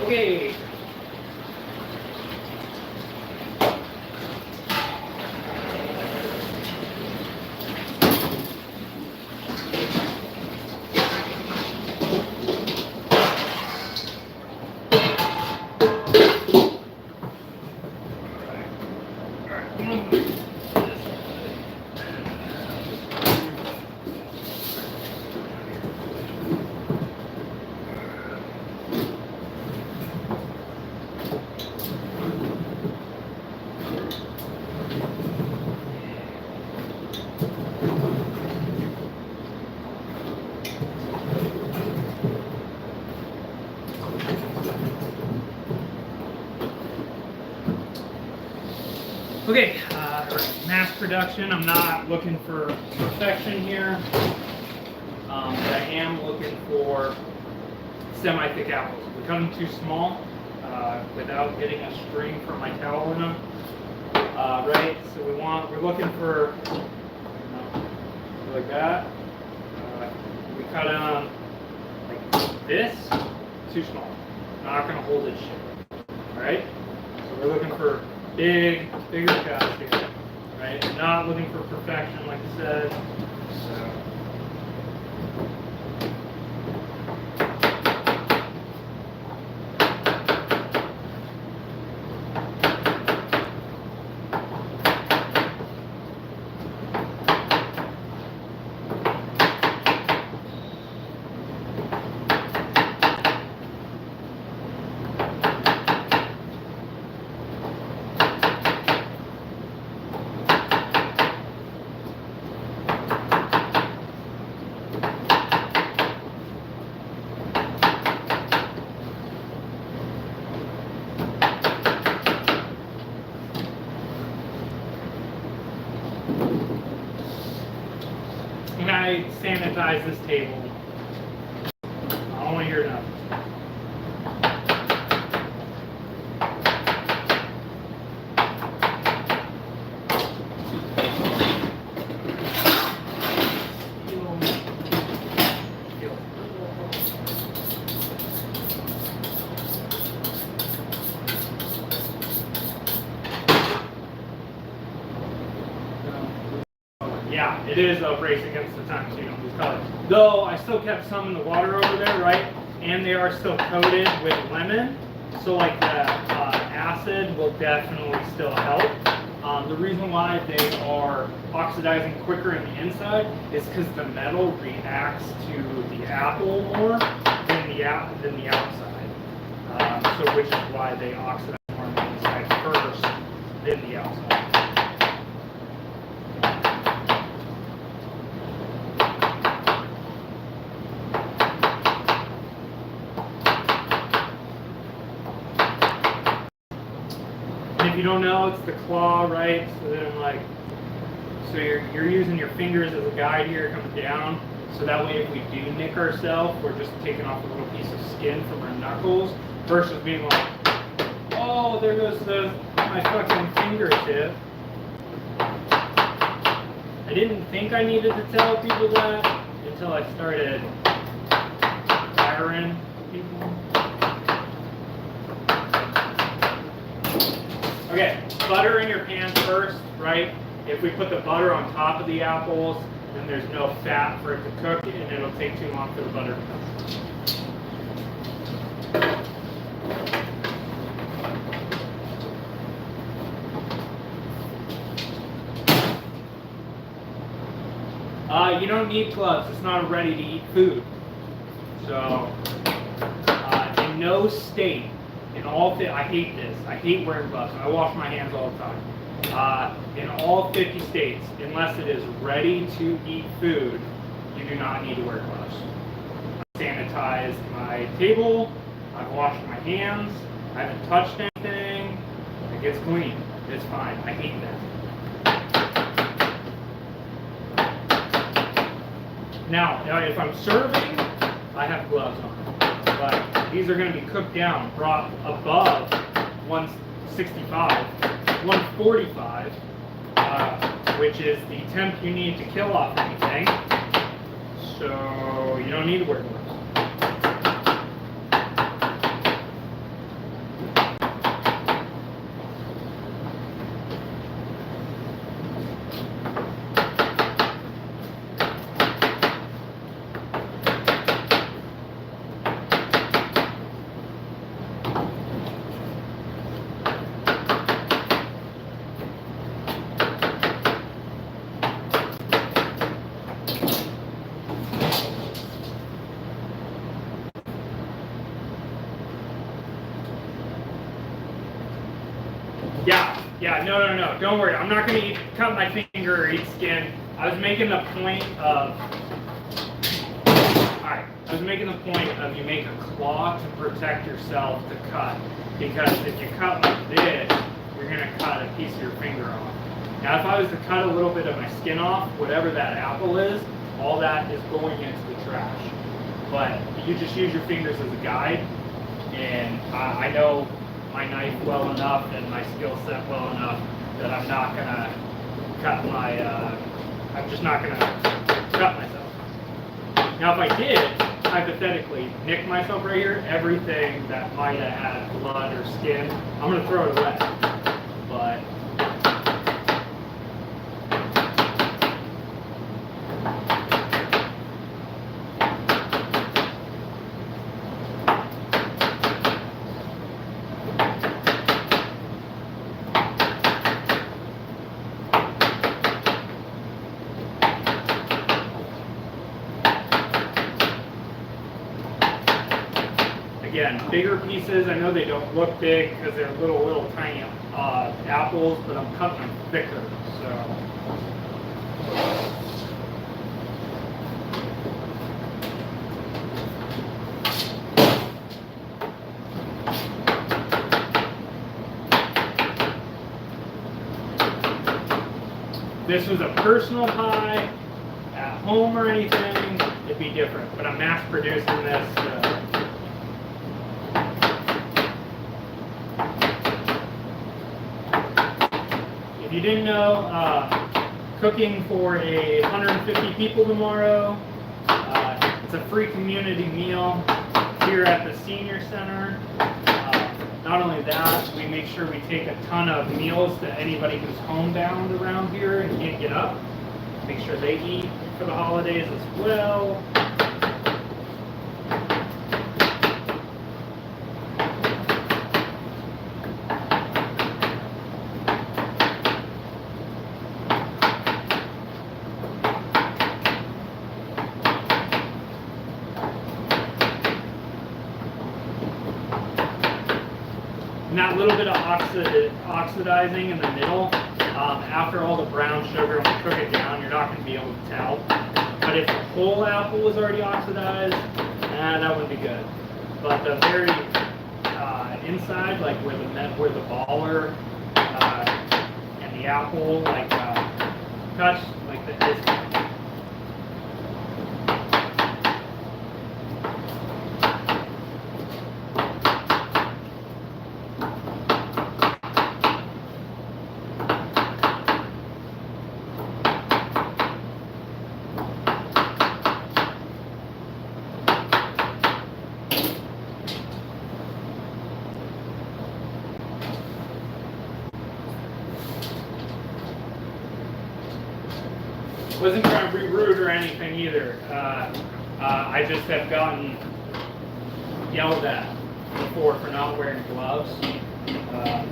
Okay. Okay, mass production. I'm not looking for perfection here, but I am looking for semi-thick apples. We cut them too small without getting a string from my towel in them, right? So we're looking for like that. We cut them like this, too small. Not gonna hold this shit, right? So we're looking for bigger cuts here, right? Not looking for perfection, like I said. So. sanitize this table. I don't want to hear nothing. Yeah, it is a race against the time, so you don't lose color. Though I still kept some in the water over there, right? And they are still coated with lemon, so like the acid will definitely still help. The reason why they are oxidizing quicker in the inside is because the metal reacts to the apple more than the outside. So which is why they oxidize more on the inside first than the outside. If you don't know, it's the claw, right? So then so you're using your fingers as a guide here, coming down. So that way if we do nick ourselves, we're just taking off a little piece of skin from our knuckles versus being like, oh, there goes my fucking fingertip. I didn't think I needed to tell people that until I started firing people. Okay, butter in your pan first, right? If we put the butter on top of the apples, then there's no fat for it to cook, and it'll take too long for the butter to cook. You don't need gloves. It's not a ready-to-eat food. So, in no state, I hate this. I hate wearing gloves. I wash my hands all the time. In all 50 states, unless it is ready to eat food, you do not need to wear gloves. I sanitized my table. I've washed my hands. I haven't touched anything. It gets clean. It's fine. I hate that. Now, if I'm serving, I have gloves on. But these are going to be cooked down, brought above 165, 145, which is the temp you need to kill off anything. So you don't need to wear gloves. Yeah, no, don't worry. I'm not going to cut my finger or eat skin. I was making the point of you make a claw to protect yourself to cut. Because if you cut like this, you're going to cut a piece of your finger off. Now, if I was to cut a little bit of my skin off, whatever that apple is, all that is going into the trash. But you just use your fingers as a guide. And I know my knife well enough and my skill set well enough that I'm not gonna cut I'm just not gonna cut myself. Now if I did, hypothetically, nick myself right here, everything that might have had blood or skin, I'm gonna throw it away. But again, bigger pieces, I know they don't look big because they're little tiny apples, but I'm cutting them thicker, so. If this was a personal pie, at home or anything, would be different, but I'm mass producing this. If you didn't know, cooking for 150 people tomorrow. It's a free community meal here at the Senior Center. Not only that, we make sure we take a ton of meals to anybody who's homebound around here and can't get up. Make sure they eat for the holidays as well. And that little bit of oxidizing in the middle, after all the brown sugar, when you cook it down, you're not going to be able to tell. But if the whole apple was already oxidized, that wouldn't be good. But the very inside, like where the baller and the apple, like touch, like this. Wasn't trying to be rude or anything either. I just have gotten yelled at before for not wearing gloves. And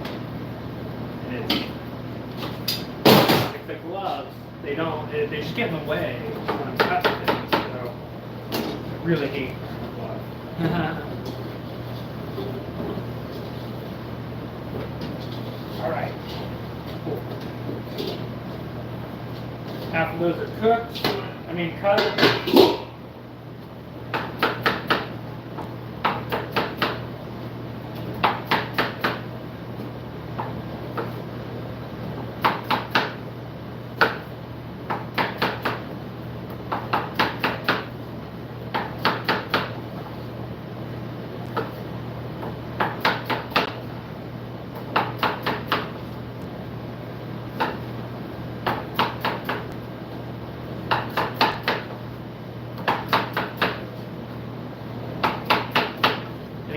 it's like the gloves, they just get in the way when I'm cutting things. So I really hate gloves. All right. Cool. Half of those are cooked. Cut.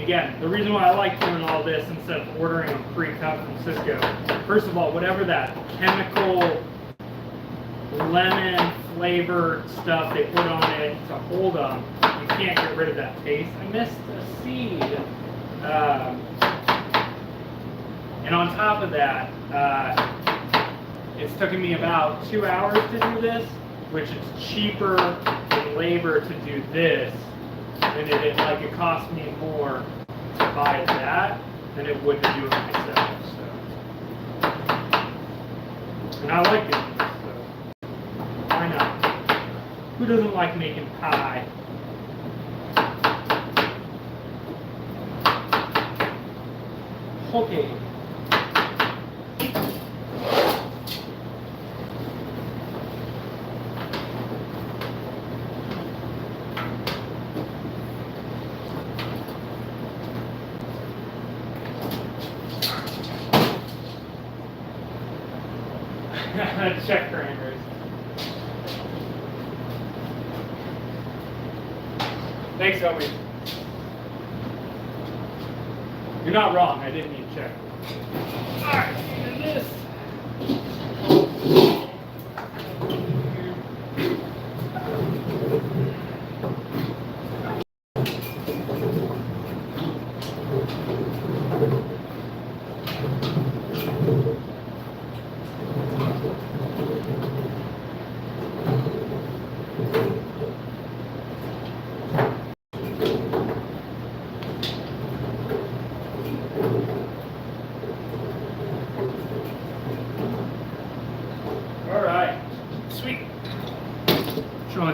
Again, the reason why I like doing all this instead of ordering them pre-cut from Cisco, first of all, whatever that chemical lemon flavored stuff they put on it to hold them, you can't get rid of that taste. I missed a seed. And on top of that, it's taken me about 2 hours to do this, which is cheaper in labor to do this than it cost me more to buy that than it would to do it myself. So. And I like doing this, so why not? Who doesn't like making pie? Okay. Check cranberries. Thanks, homie. You're not wrong. I didn't need to check. All right, and this.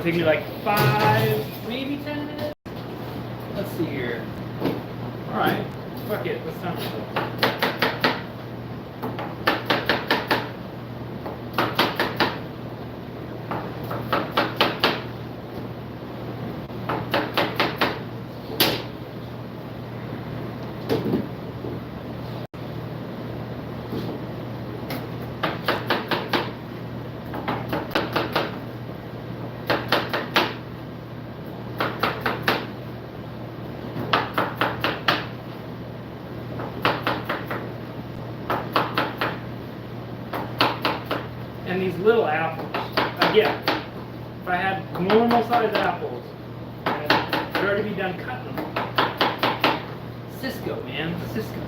Take me like 5, maybe 10 minutes. Let's see here. All right, fuck it. Let's time it. little apples. Again, if I had normal sized apples, I'd already be done cutting them. Cisco, man, Cisco.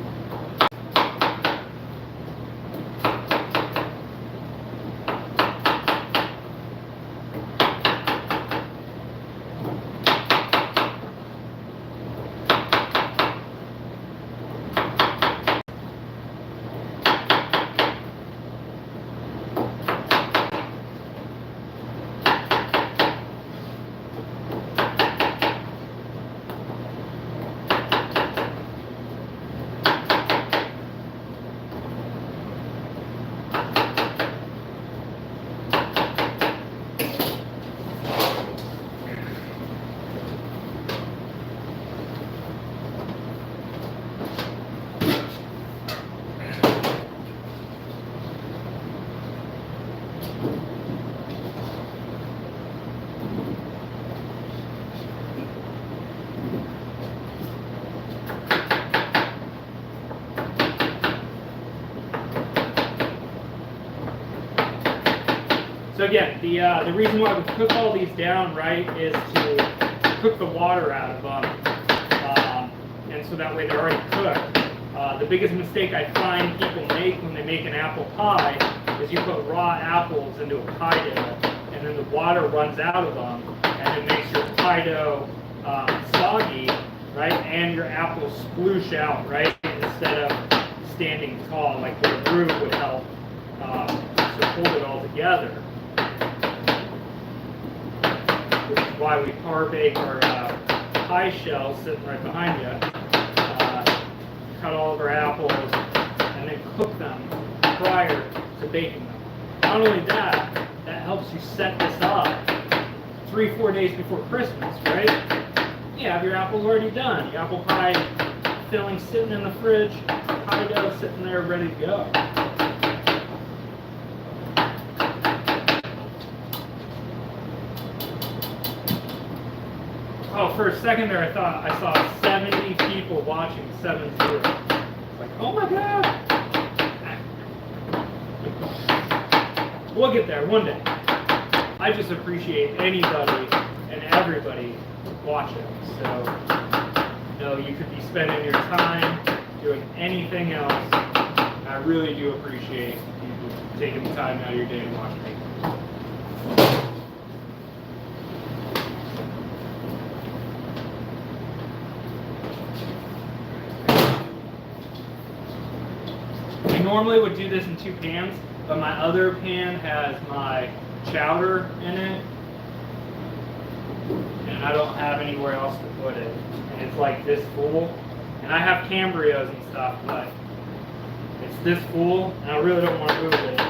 So again, the reason why we cook all these down, right, is to cook the water out of them, and so that way they're already cooked. The biggest mistake I find people make when they make an apple pie is you put raw apples into a pie dough, and then the water runs out of them, and it makes your pie dough soggy, right, and your apples sploosh out, right, instead of standing tall, like where a groove would help to hold it all together. Which is why we par bake our pie shells sitting right behind you. Cut all of our apples and then cook them prior to baking them. Not only that, that helps you set this up 3-4 days before Christmas, right? You have your apples already done. Your apple pie filling sitting in the fridge, pie dough sitting there ready to go. Oh, for a second there, I thought I saw 70 people watching 7-0. Like, oh my God! We'll get there one day. I just appreciate anybody and everybody watching. So, you know, you could be spending your time doing anything else. I really do appreciate you taking the time out of your day to watch me. I normally would do this in 2 pans, but my other pan has my chowder in it, and I don't have anywhere else to put it. And it's like this full, and I have Cambrios and stuff, but it's this full, and I really don't want to move it.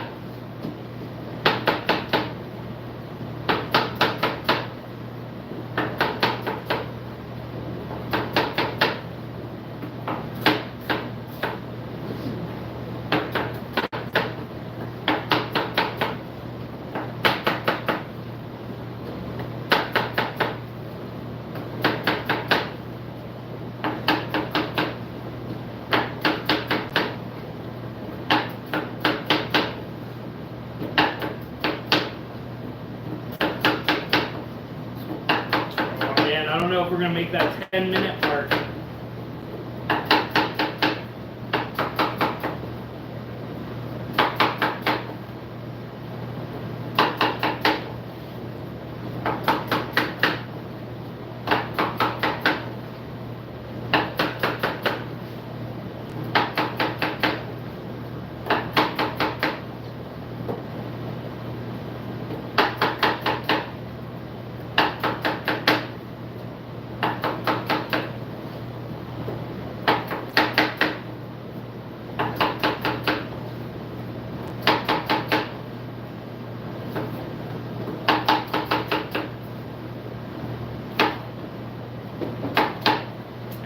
I don't know if we're going to make that 10-minute mark.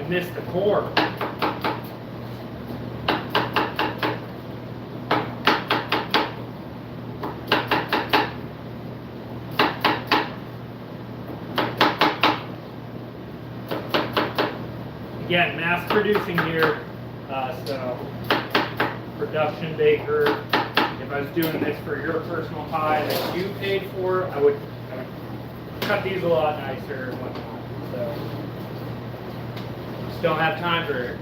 Missed the core. Again, mass producing here, so production baker, if if I was doing this for your personal pie that you paid for, I would cut these a lot nicer and whatnot. So, just don't have time for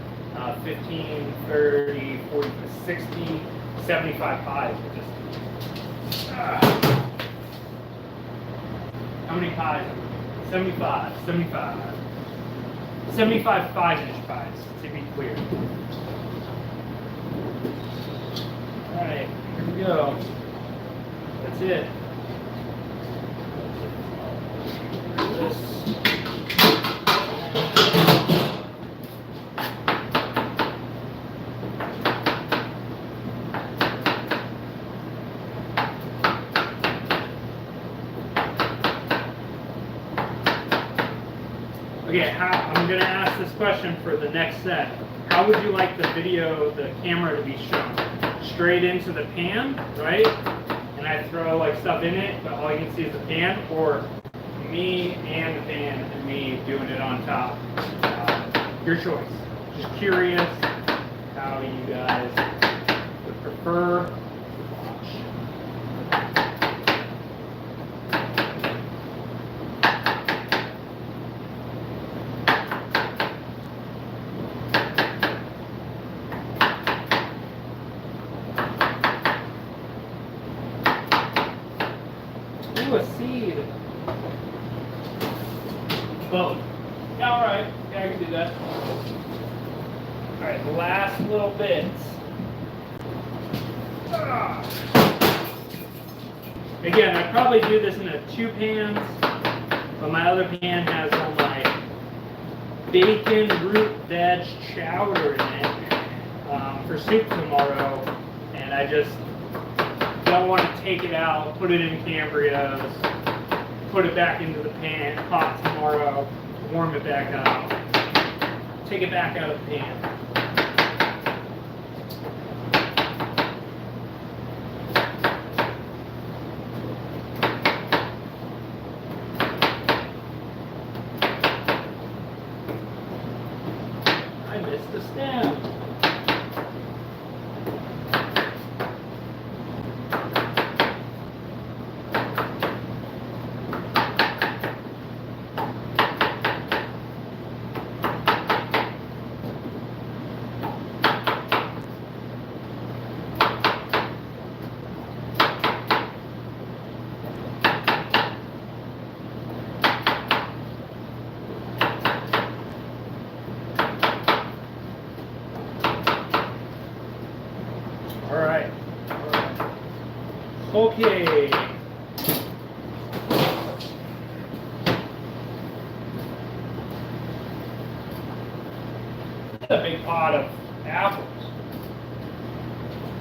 15, 30, 40, 60, 75 pies. How many pies? 75, 75. 75 5-inch pies, to be clear. Alright, here we go. That's it. This. Okay, I'm going to ask this question for the next set. How would you like the video, the camera to be shown? Straight into the pan, right? And I throw like stuff in it, but all you can see is the pan, or me and the pan and me doing it on top. Your choice. Just curious how you guys would prefer to watch. Ooh, a seed. Both. Yeah, alright. Yeah, I can do that. Alright, the last little bits. Again, I'd probably do this in 2 pans, but my other pan has all my bacon root veg chowder in it for soup tomorrow, and I just don't want to take it out, put it in Cambrios, put it back into the pot tomorrow, warm it back up, take it back out of the pan. I missed the stem. Alright. Okay. A big pot of apples.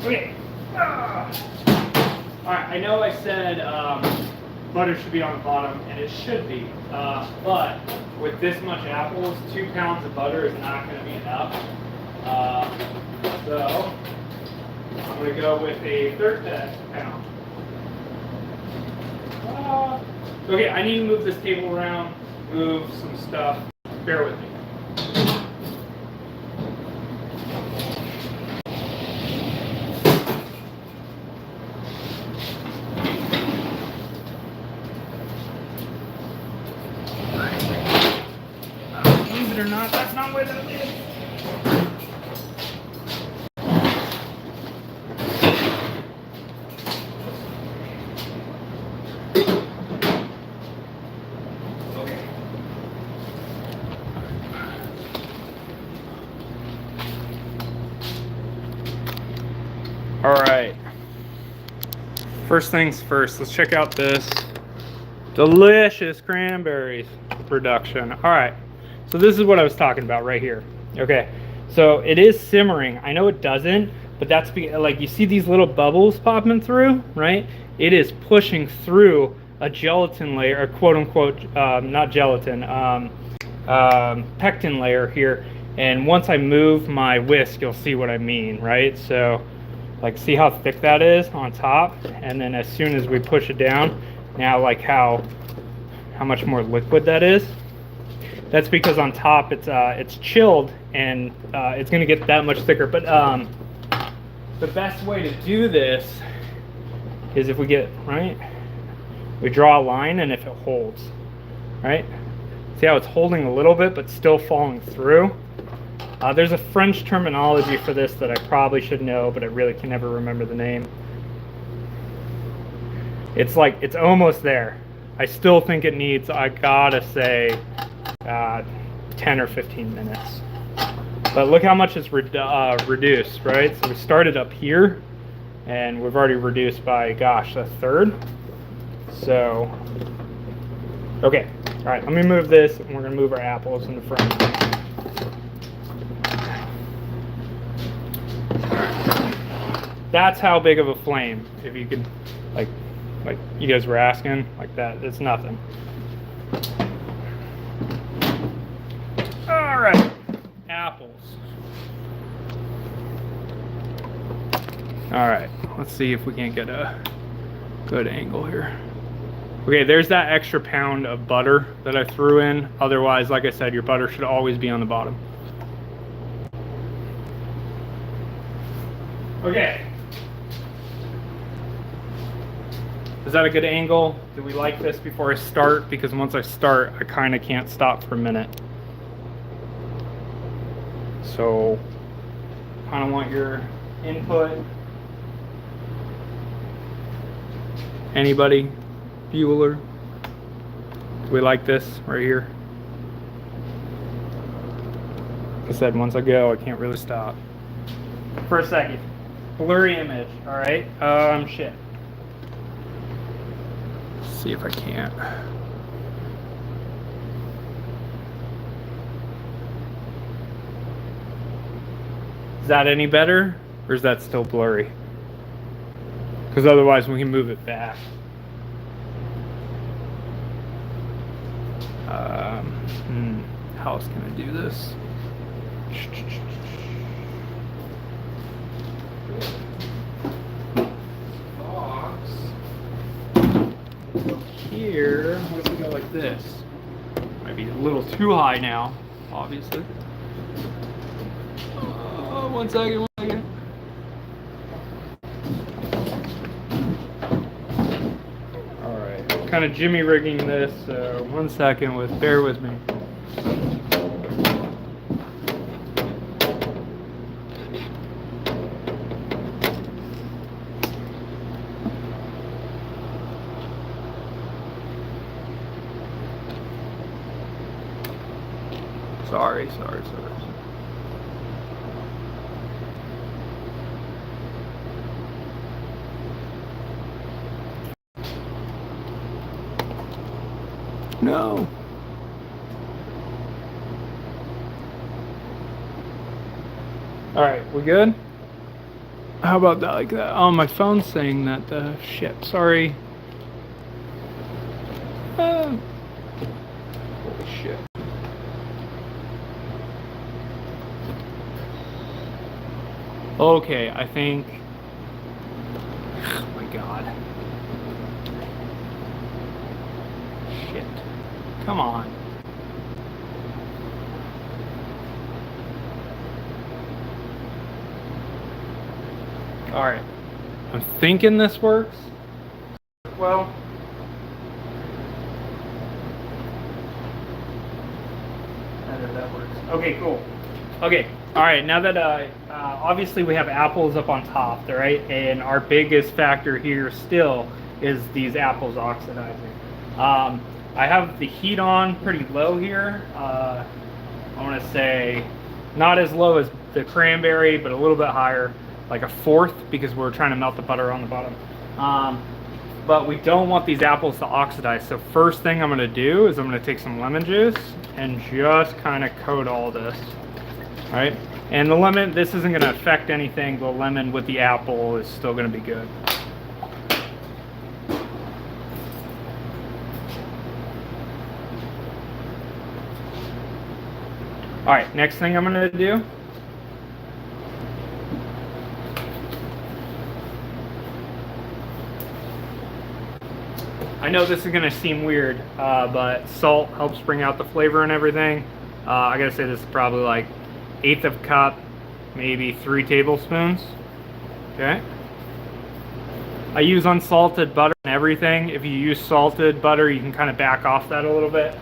Okay. Alright, I know I said butter should be on the bottom, and it should be. But with this much apples, 2 pounds of butter is not going to be enough. So I'm going to go with a 1/3 pound. Okay, I need to move this table around, move some stuff. Bear with me. Believe it or not, that's not where that is. All right, first things first, let's check out this delicious cranberries production. All right, so this is what I was talking about right here. Okay, so it is simmering. I know it doesn't, but that's like you see these little bubbles popping through, right? It is pushing through a gelatin layer, or quote unquote, not gelatin, pectin layer here. And once I move my whisk, you'll see what I mean, right? So like, see how thick that is on top, and then as soon as we push it down, now like how much more liquid that is. That's because on top it's chilled, and it's going to get that much thicker. But the best way to do this is if we get, right, we draw a line and if it holds, right? See how it's holding a little bit but still falling through? There's a French terminology for this that I probably should know, but I really can never remember the name. It's like, it's almost there. I still think it needs, I gotta say, 10 or 15 minutes. But look how much it's reduced, right? So we started up here, and we've already reduced by, gosh, a third. So, okay. All right, let me move this, and we're gonna move our apples in the front. That's how big of a flame, if you could, like you guys were asking, like that, it's nothing. All right, apples. All right, let's see if we can't get a good angle here. Okay, there's that extra pound of butter that I threw in. Otherwise, like I said, your butter should always be on the bottom. Okay. Is that a good angle? Do we like this before I start? Because once I start, I kind of can't stop for a minute. So, kind of want your input. Anybody? Bueller? Do we like this right here? Like I said, once I go, I can't really stop. For a second. Blurry image, alright? Shit. Let's see if I can't. Is that any better? Or is that still blurry? Because otherwise we can move it back. How else can I do this? Box. Here, what if we go like this? Might be a little too high now, obviously. One second, one second. Alright, kind of jimmy rigging this, so 1 second, bear with me. Sorry. No. All right, we good? How about that, like that? Oh, my phone's saying that. Shit, sorry. Holy shit. Okay, I think. Oh my god. Shit. Come on. Alright. I'm thinking this works. Well. That works. Okay, cool. Okay. Alright, now that obviously we have apples up on top, right? And our biggest factor here still is these apples oxidizing. I have the heat on pretty low here. I want to say not as low as the cranberry, but a little bit higher, like a fourth, because we're trying to melt the butter on the bottom. But we don't want these apples to oxidize. So first thing I'm going to do is I'm going to take some lemon juice and just kind of coat all this. All right, and the lemon, this isn't going to affect anything. The lemon with the apple is still going to be good. All right, next thing I'm going to do . I know this is going to seem weird, but salt helps bring out the flavor and everything. I gotta say this is probably like 1/8 of a cup, maybe 3 tablespoons. Okay. I use unsalted butter and everything. If you use salted butter, you can kind of back off that a little bit.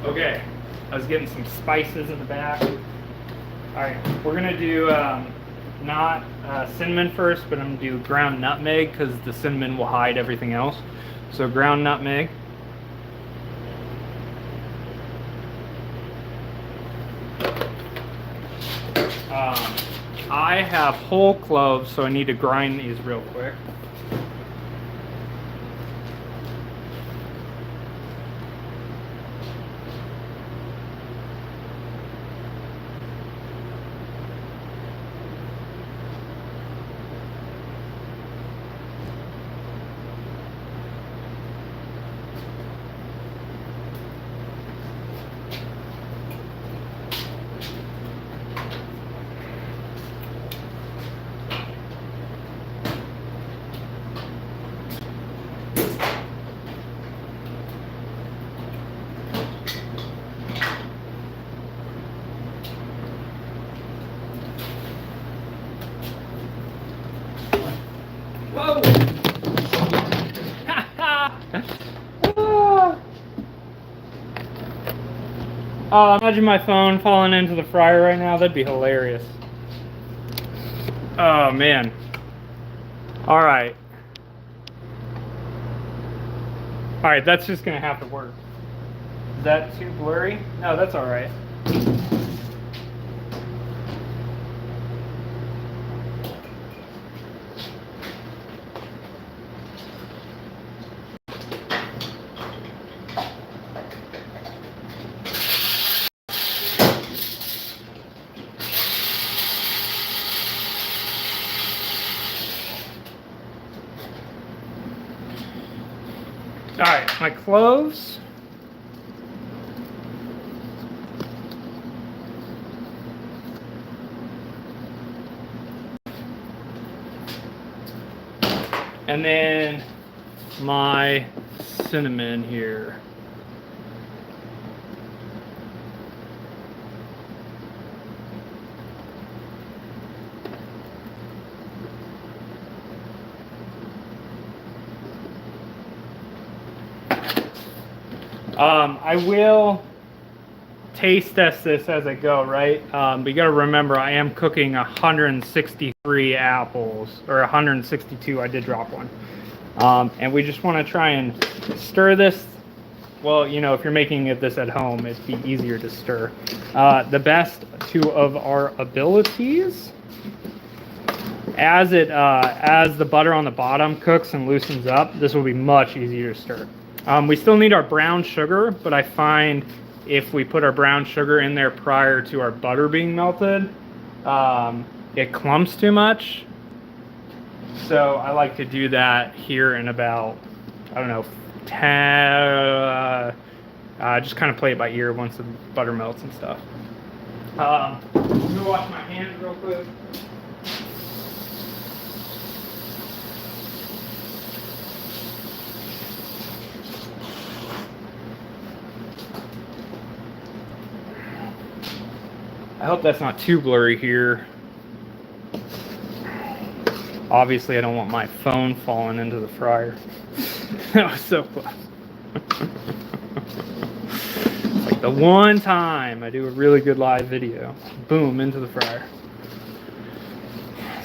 Okay, I was getting some spices in the back. All right, we're gonna do not cinnamon first, but I'm gonna do ground nutmeg because the cinnamon will hide everything else. So ground nutmeg. I have whole cloves, so I need to grind these real quick. Whoa! Imagine my phone falling into the fryer right now. That'd be hilarious. Oh, man. All right. All right, that's just going to have to work. Is that too blurry? No, that's all right. All right, my cloves. And then my cinnamon here. I will taste test this as I go, right? But you got to remember, I am cooking 163 apples, or 162. I did drop one. And we just want to try and stir this. Well, you know, if you're making this at home, it'd be easier to stir. The best two of our abilities. As the butter on the bottom cooks and loosens up, this will be much easier to stir. We still need our brown sugar, but I find if we put our brown sugar in there prior to our butter being melted, it clumps too much. So I like to do that here in about, I don't know, 10, just kind of play it by ear once the butter melts and stuff. I'm gonna wash my hands real quick. I hope that's not too blurry here. Obviously, I don't want my phone falling into the fryer. That was so close. It's like the one time I do a really good live video. Boom, into the fryer.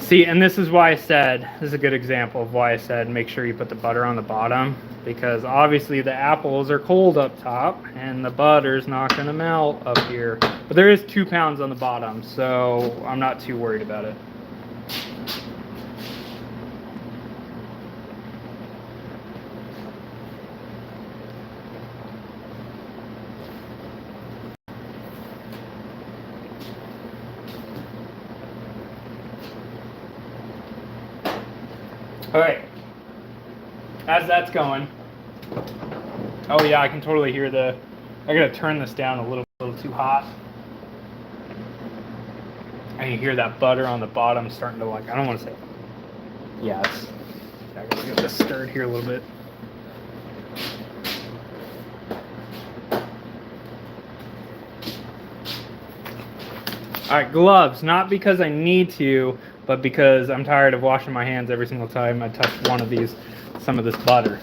See, and this is why I said, this is a good example of why I said make sure you put the butter on the bottom, because obviously the apples are cold up top and the butter's not going to melt up here. But there is 2 pounds on the bottom, so I'm not too worried about it. All right, as that's going. Oh yeah, I can totally hear I gotta turn this down a little too hot. I can hear that butter on the bottom starting to I don't want to say. Yeah, I gotta get this stirred here a little bit. All right, gloves, not because I need to, but because I'm tired of washing my hands every single time I touch some of this butter.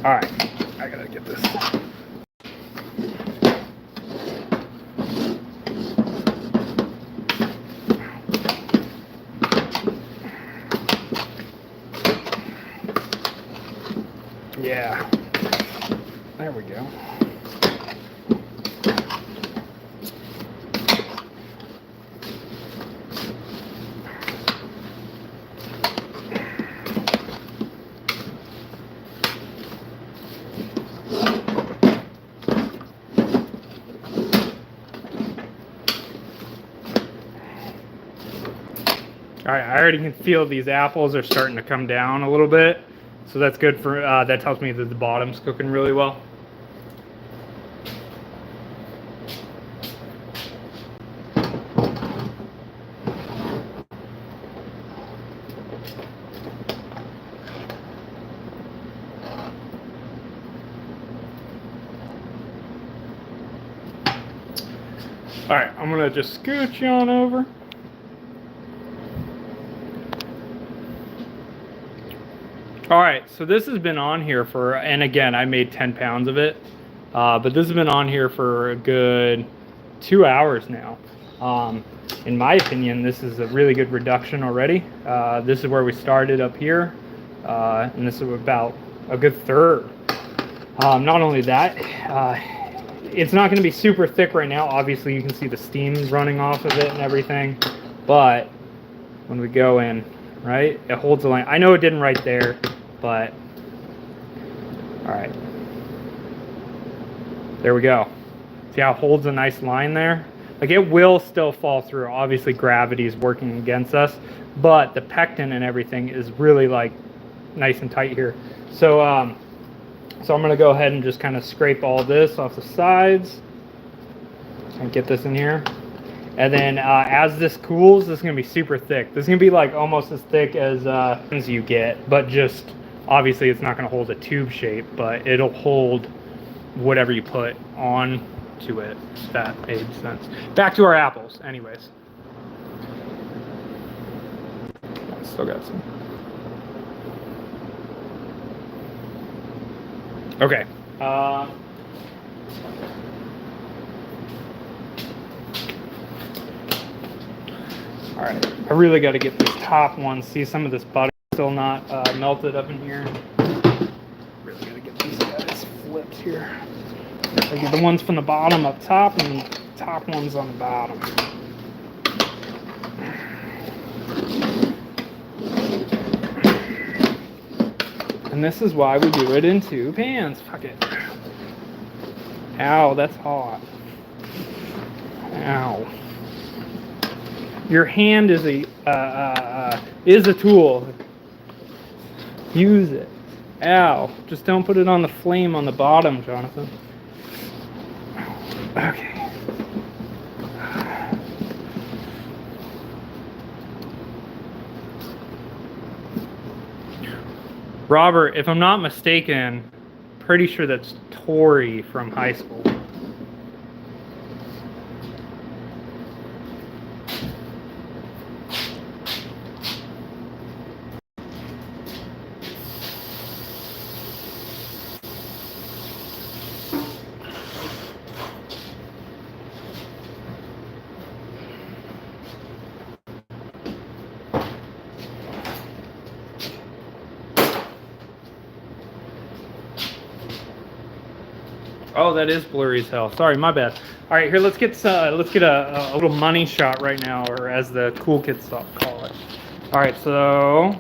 All right, I gotta get this. Yeah, there we go. All right, I already can feel these apples are starting to come down a little bit, so that's good for, that tells me that the bottom's cooking really well. All right, I'm gonna just scooch you on over. All right, so this has been on here for, and again, I made 10 pounds of it, but this has been on here for a good 2 hours now. In my opinion, this is a really good reduction already. This is where we started up here, and this is about a good third. Not only that, it's not going to be super thick right now. Obviously, you can see the steam running off of it and everything, but when we go in, right, it holds the line. I know it didn't right there, but all right, there we go. See how it holds a nice line there? Like, it will still fall through. Obviously gravity is working against us, but the pectin and everything is really like nice and tight here. So so I'm gonna go ahead and just kind of scrape all this off the sides and get this in here. And then as this cools, this is going to be super thick. This is going to be like almost as thick as you get, but just obviously it's not going to hold a tube shape, but it'll hold whatever you put on to it, if that made sense. Back to our apples, anyways. Still got some. Okay. All right, I really got to get these top ones. See, some of this butter still not melted up in here. Really got to get these guys flipped here. I get the ones from the bottom up top and the top ones on the bottom. And this is why we do it in 2 pans. Fuck it. Ow, that's hot. Ow. Your hand is a tool. Use it. Ow. Just don't put it on the flame on the bottom, Jonathan. Okay. Robert, if I'm not mistaken, pretty sure that's Tori from high school. Oh, that is blurry as hell. Sorry, my bad. All right, here, let's get a little money shot right now, or as the cool kids call it. All right, so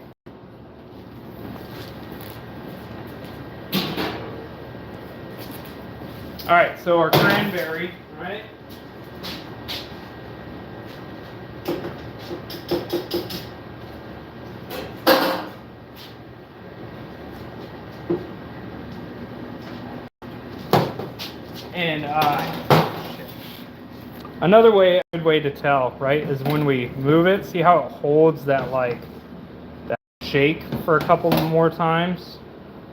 our cranberry, right? Another good way to tell, right, is when we move it. See how it holds that that shake for a couple more times,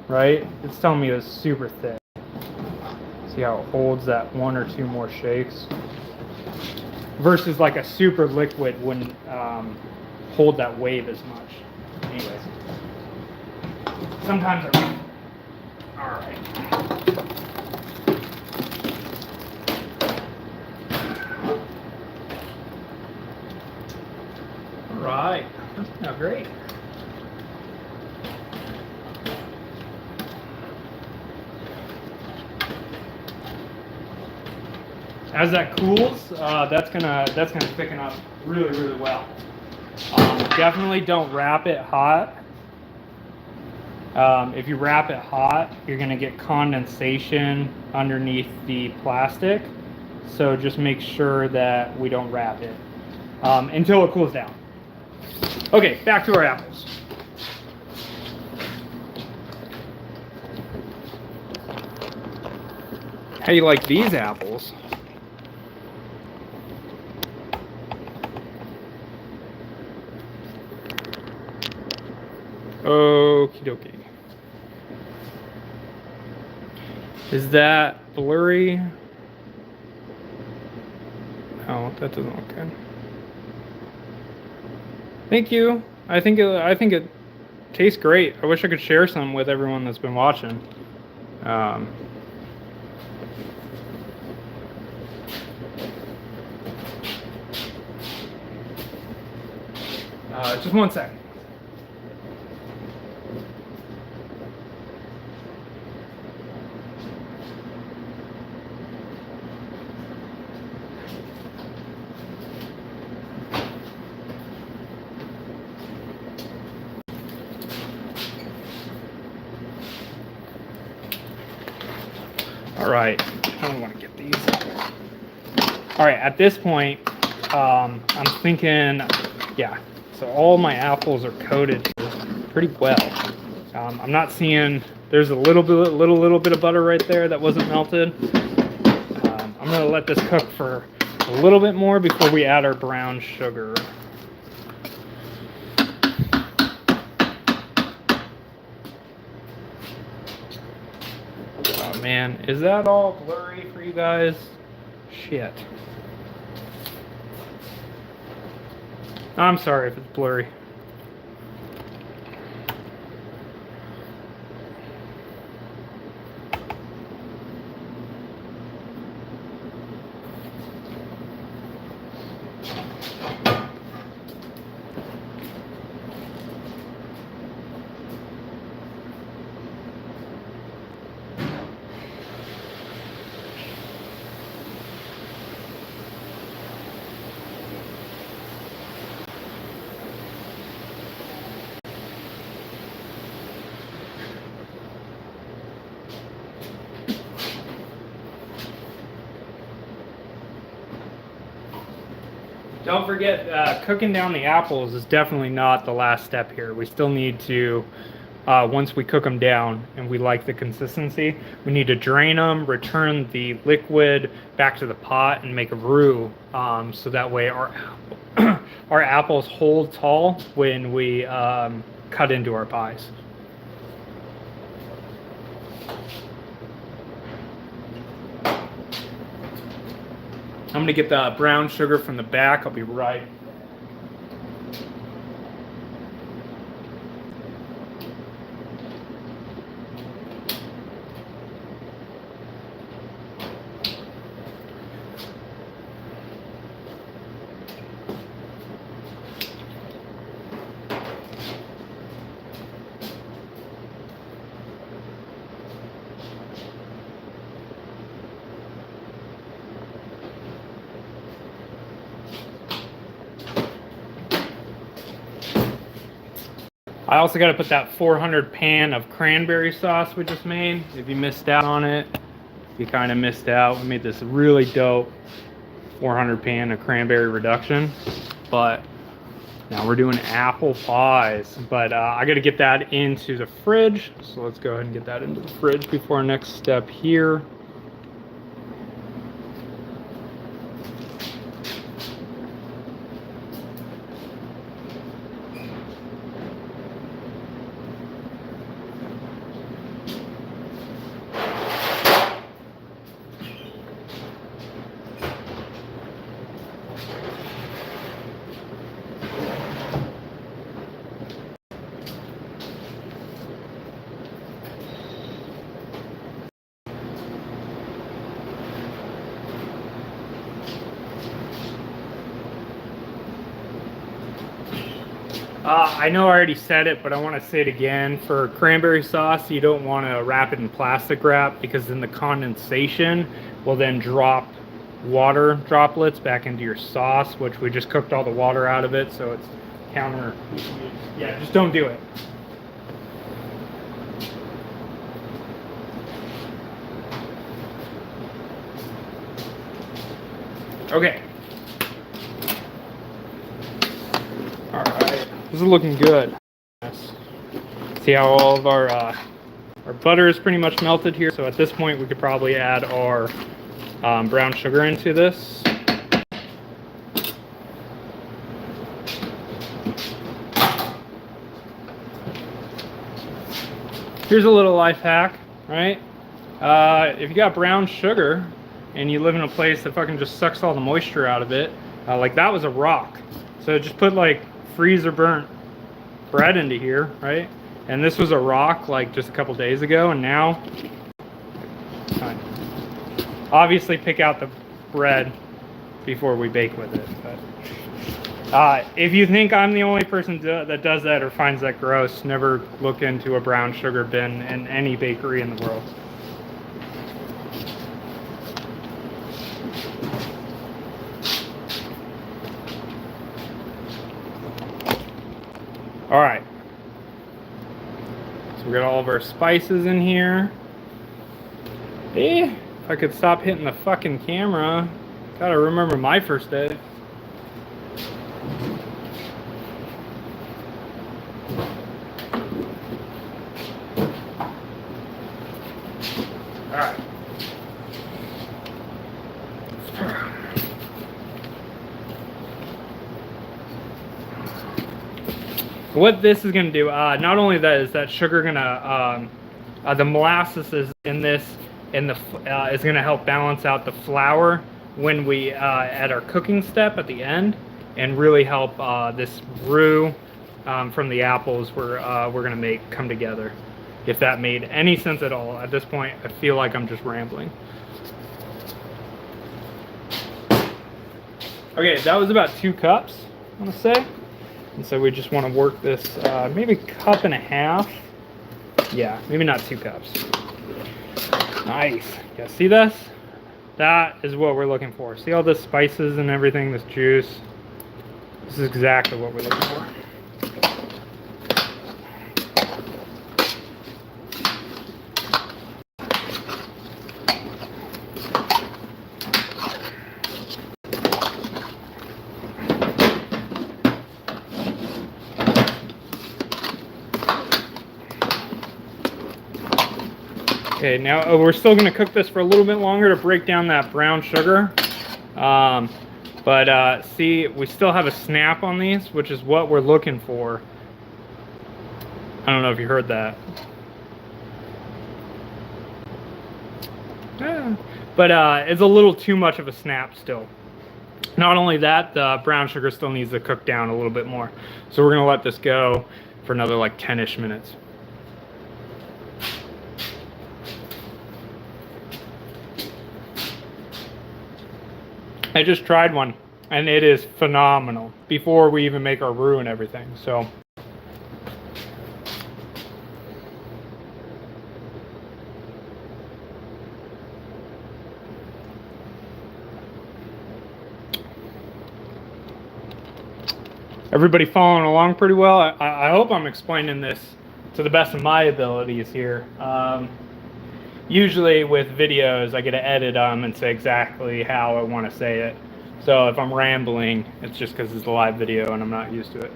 right? It's telling me it's super thick. See how it holds that 1 or 2 more shakes, versus like a super liquid wouldn't hold that wave as much. Anyways, sometimes all right. Right. Now, great. As that cools, that's gonna thicken up really well. Definitely don't wrap it hot. If you wrap it hot, you're gonna get condensation underneath the plastic. So just make sure that we don't wrap it until it cools down. Okay, back to our apples. How you like these apples? Okie dokie. Is that blurry? No, that doesn't look good. Thank you. I think it tastes great. I wish I could share some with everyone that's been watching. Just 1 second. All right, I don't want to get these. All right, at this point, I'm thinking, yeah, so all my apples are coated pretty well. I'm not seeing, there's a little bit of butter right there that wasn't melted. I'm gonna let this cook for a little bit more before we add our brown sugar. Oh man, is that all blurry for you guys? Shit. I'm sorry if it's blurry. Don't forget, cooking down the apples is definitely not the last step here. We still need to, once we cook them down and we like the consistency, we need to drain them, return the liquid back to the pot, and make a roux, so that way our apples hold tall when we cut into our pies. I'm gonna get the brown sugar from the back. I'll be right. I also got to put that 400 pan of cranberry sauce we just made. If you missed out on it, you kind of missed out. We made this really dope 400 pan of cranberry reduction. But now we're doing apple pies. But I got to get that into the fridge. So let's go ahead and get that into the fridge before our next step here. I know I already said it, but I want to say it again. For cranberry sauce, you don't want to wrap it in plastic wrap because then the condensation will then drop water droplets back into your sauce, which we just cooked all the water out of it, so it's counter. Yeah, just don't do it. Okay. All right. This is looking good. See how all of our butter is pretty much melted here. So at this point, we could probably add our brown sugar into this. Here's a little life hack, right? If you got brown sugar and you live in a place that fucking just sucks all the moisture out of it, like that was a rock. So just put like freezer burnt bread into here, right? And this was a rock like just a couple days ago, and now obviously pick out the bread before we bake with it. But if you think I'm the only person that does that or finds that gross, never look into a brown sugar bin in any bakery in the world. All right, so we got all of our spices in here. If I could stop hitting the fucking camera. Gotta remember my first day. All right. What this is going to do, not only that is that sugar going to, the molasses is in this, and is going to help balance out the flour when we at our cooking step at the end, and really help this roux from the apples we're going to make come together. If that made any sense at all. At this point, I feel like I'm just rambling. Okay, that was about 2 cups, I want to say. And so we just want to work this maybe 1.5 cups. Yeah, maybe not 2 cups. Nice. Yeah, see this? That is what we're looking for. See all the spices and everything, this juice? This is exactly what we're looking for. Okay, now we're still going to cook this for a little bit longer to break down that brown sugar. See, we still have a snap on these, which is what we're looking for. I don't know if you heard that. Yeah. But it's a little too much of a snap still. Not only that, the brown sugar still needs to cook down a little bit more. So we're going to let this go for another like 10-ish minutes. I just tried one, and it is phenomenal before we even make our roux and everything. So everybody following along pretty well? I hope I'm explaining this to the best of my abilities here. Usually with videos, I get to edit them and say exactly how I want to say it. So if I'm rambling, it's just because it's a live video and I'm not used to it.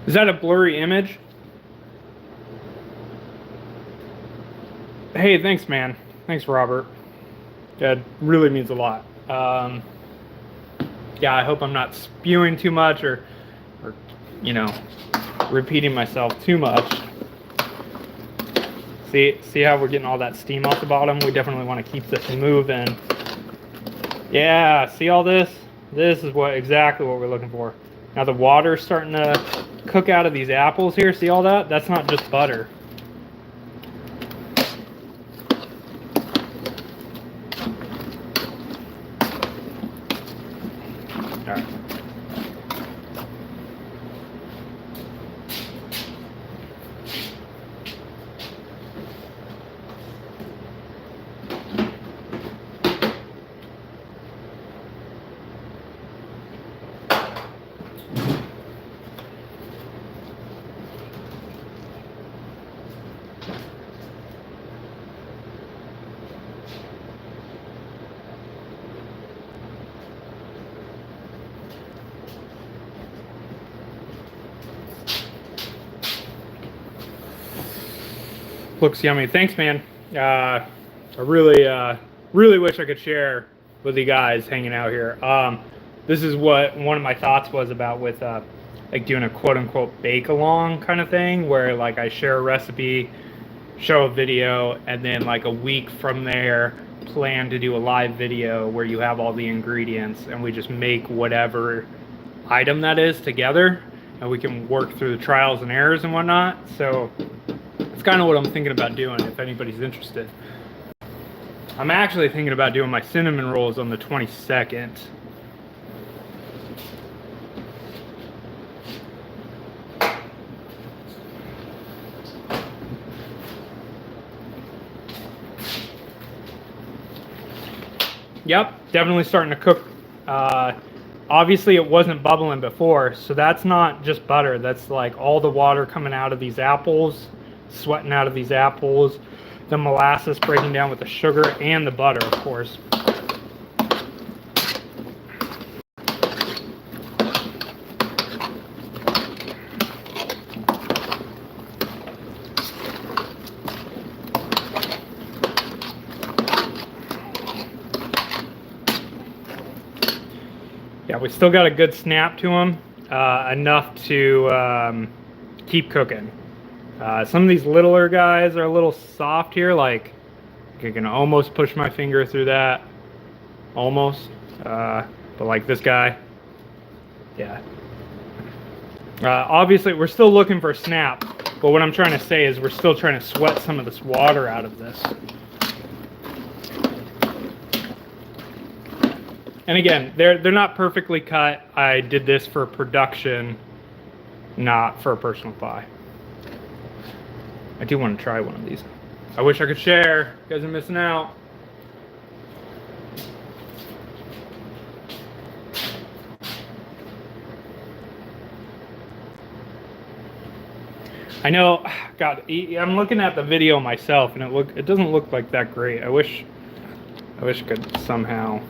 Is that a blurry image? Hey, thanks, man. Thanks, Robert. That really means a lot. Yeah, I hope I'm not spewing too much or you know, repeating myself too much. See how we're getting all that steam off the bottom? We definitely want to keep this moving. Yeah, see all this? This is exactly what we're looking for. Now the water's starting to cook out of these apples here. See all that? That's not just butter. All right. Looks yummy. Thanks, man. I really wish I could share with you guys hanging out here. This is what one of my thoughts was about with like doing a quote unquote bake along kind of thing, where like I share a recipe, show a video, and then like a week from there plan to do a live video where you have all the ingredients and we just make whatever item that is together, and we can work through the trials and errors and whatnot. So it's kind of what I'm thinking about doing if anybody's interested. I'm actually thinking about doing my cinnamon rolls on the 22nd. Yep, definitely starting to cook. Obviously it wasn't bubbling before, so that's not just butter. That's like all the water coming out of these apples, sweating out of these apples, the molasses breaking down with the sugar and the butter, of course. Yeah, we still got a good snap to them, enough to keep cooking. Some of these littler guys are a little soft here, like I can almost push my finger through that, almost, but like this guy, yeah. Obviously we're still looking for a snap, but what I'm trying to say is we're still trying to sweat some of this water out of this. And again, they're not perfectly cut. I did this for production, not for a personal pie. I do want to try one of these. I wish I could share. You guys are missing out. I know, God, I'm looking at the video myself, and it doesn't look like that great. I wish I could somehow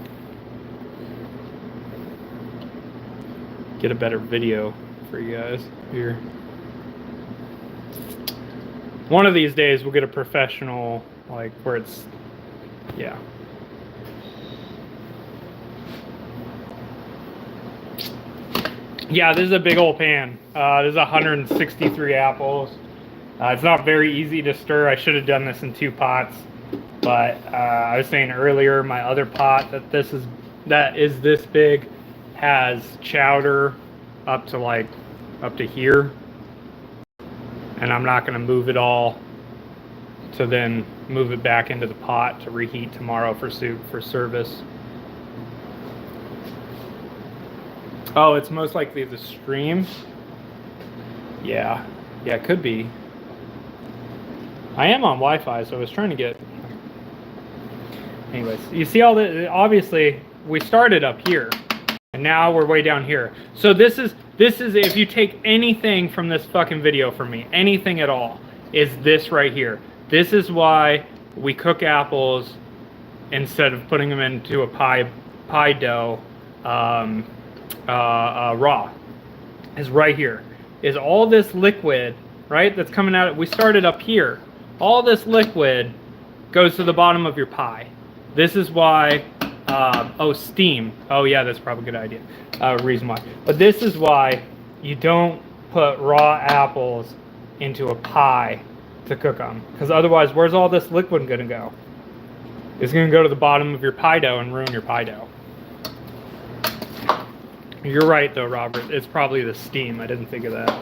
get a better video for you guys here. One of these days we'll get a professional, like where it's, yeah. Yeah, this is a big old pan. This is 163 apples. It's not very easy to stir. I should have done this in 2 pots, but I was saying earlier, my other pot that is this big has chowder up to here, and I'm not going to move it all to then move it back into the pot to reheat tomorrow for service. Oh, it's most likely the stream. Yeah, it could be. I am on Wi-Fi, so I was trying to get. Anyways, you see all the, obviously we started up here and now we're way down here. So this is if you take anything from this fucking video from me, anything at all, is this right here. This is why we cook apples instead of putting them into a pie dough raw. Is right here. Is all this liquid, right, that's coming out. We started up here. All this liquid goes to the bottom of your pie. This is why, steam. Oh yeah, that's probably a good idea. Reason why. But this is why you don't put raw apples into a pie to cook them. Because otherwise, where's all this liquid gonna go? It's gonna go to the bottom of your pie dough and ruin your pie dough. You're right though, Robert. It's probably the steam. I didn't think of that.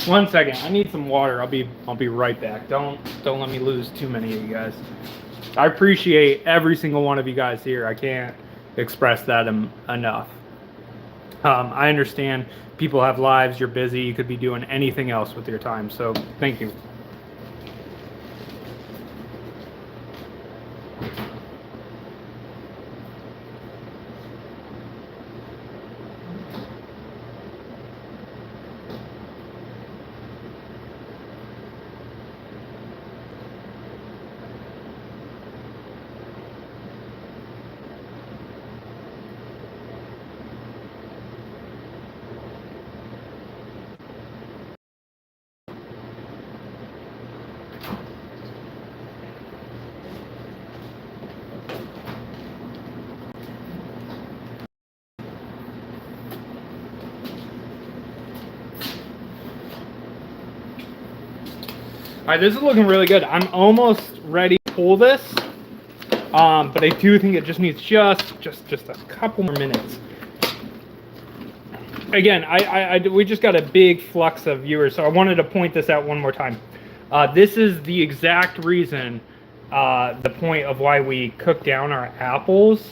1 second. I need some water. I'll be right back. Don't let me lose too many of you guys. I appreciate every single one of you guys here. I can't express that enough. I understand people have lives. You're busy. You could be doing anything else with your time. So thank you. All right, this is looking really good. I'm almost ready to pull this, but I do think it just needs just a couple more minutes. Again, we just got a big flux of viewers, so I wanted to point this out one more time. This is the exact reason, the point of why we cook down our apples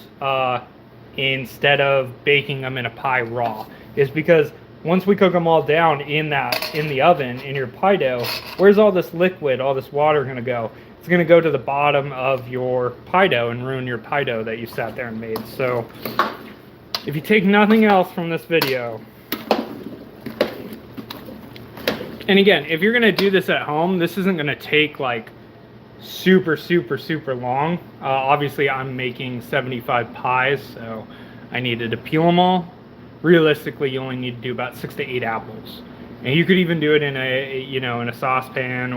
instead of baking them in a pie raw, is because once we cook them all down in the oven, in your pie dough, where's all this liquid, all this water going to go? It's going to go to the bottom of your pie dough and ruin your pie dough that you sat there and made. So if you take nothing else from this video, and again, if you're going to do this at home, this isn't going to take like super long. Obviously, I'm making 75 pies, so I needed to peel them all. Realistically, you only need to do about 6 to 8 apples, and you could even do it in a saucepan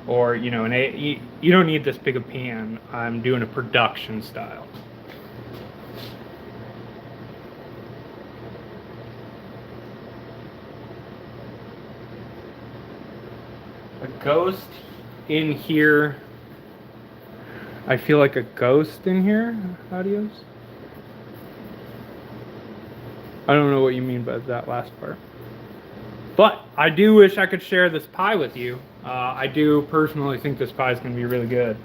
or you don't need this big a pan. I'm doing a production style. A ghost in here. I feel like a ghost in here. Audios. I don't know what you mean by that last part. But I do wish I could share this pie with you. I do personally think this pie is going to be really good.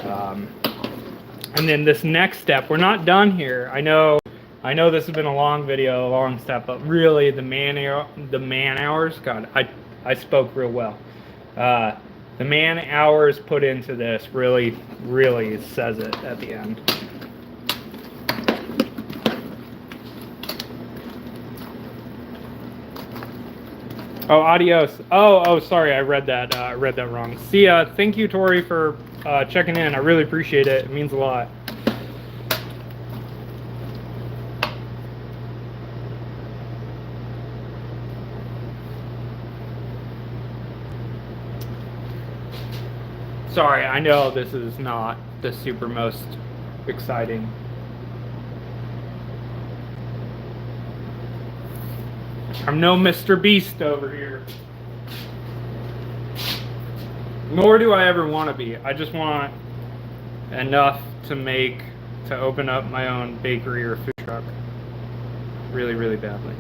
And then this next step, we're not done here. I know this has been a long video, a long step, but really the man hours, God, I spoke real well. The man hours put into this really says it at the end. Oh, adios. Oh, sorry, I read that wrong. See ya. Thank you, Tori, for checking in. I really appreciate it. It means a lot. Sorry, I know this is not the super most exciting. I'm no Mr. Beast over here. Nor do I ever want to be. I just want enough to open up my own bakery or food truck. Really badly.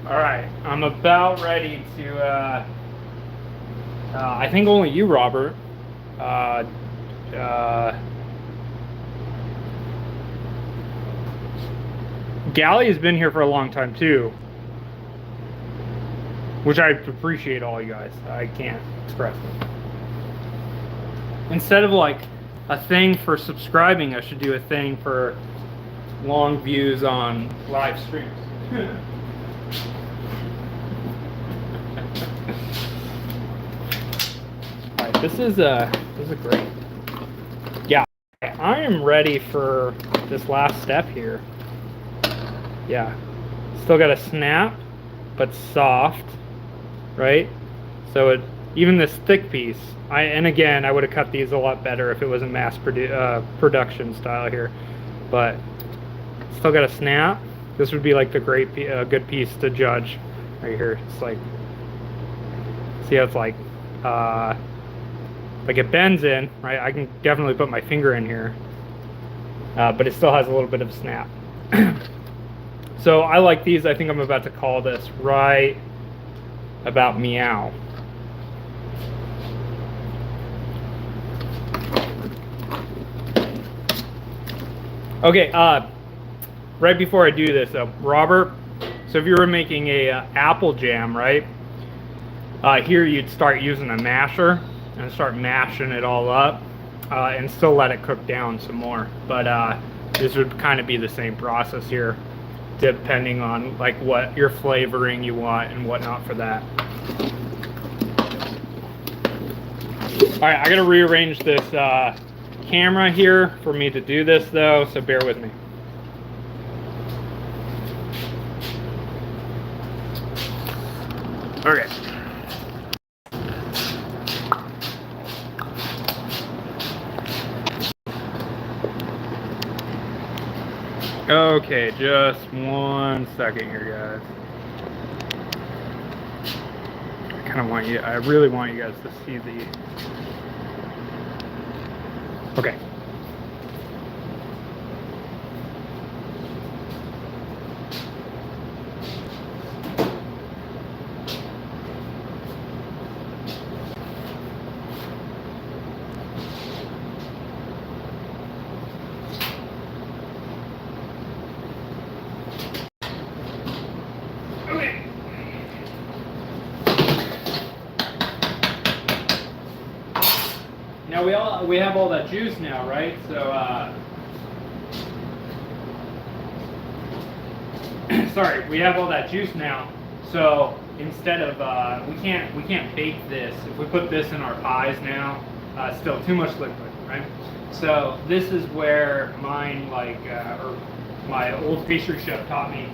Alright, I'm about ready to, I think only you, Robert. Gally has been here for a long time too, which I appreciate all you guys. I can't express it. Instead of like a thing for subscribing, I should do a thing for long views on live streams. This is great. Yeah, I am ready for this last step here. Yeah, still got a snap, but soft, right? So even this thick piece, and again, I would have cut these a lot better if it was a mass production style here, but still got a snap. This would be like the good piece to judge right here. It's like, see how it's like it bends in, right? I can definitely put my finger in here, but it still has a little bit of snap. So I like these. I think I'm about to call this right about meow. Okay, right before I do this though, Robert, so if you were making a apple jam, right, here you'd start using a masher and start mashing it all up and still let it cook down some more. But this would kind of be the same process here, depending on like what your flavoring you want and whatnot for that. All right, I gotta rearrange this camera here for me to do this though, so bear with me. Okay. Okay, just 1 second here, guys. I really want you guys to see the. Okay. Now we have all that juice now, right? So sorry, we have all that juice now. So instead of we can't bake this. If we put this in our pies now, still too much liquid, right? So this is where mine, or my old pastry chef taught me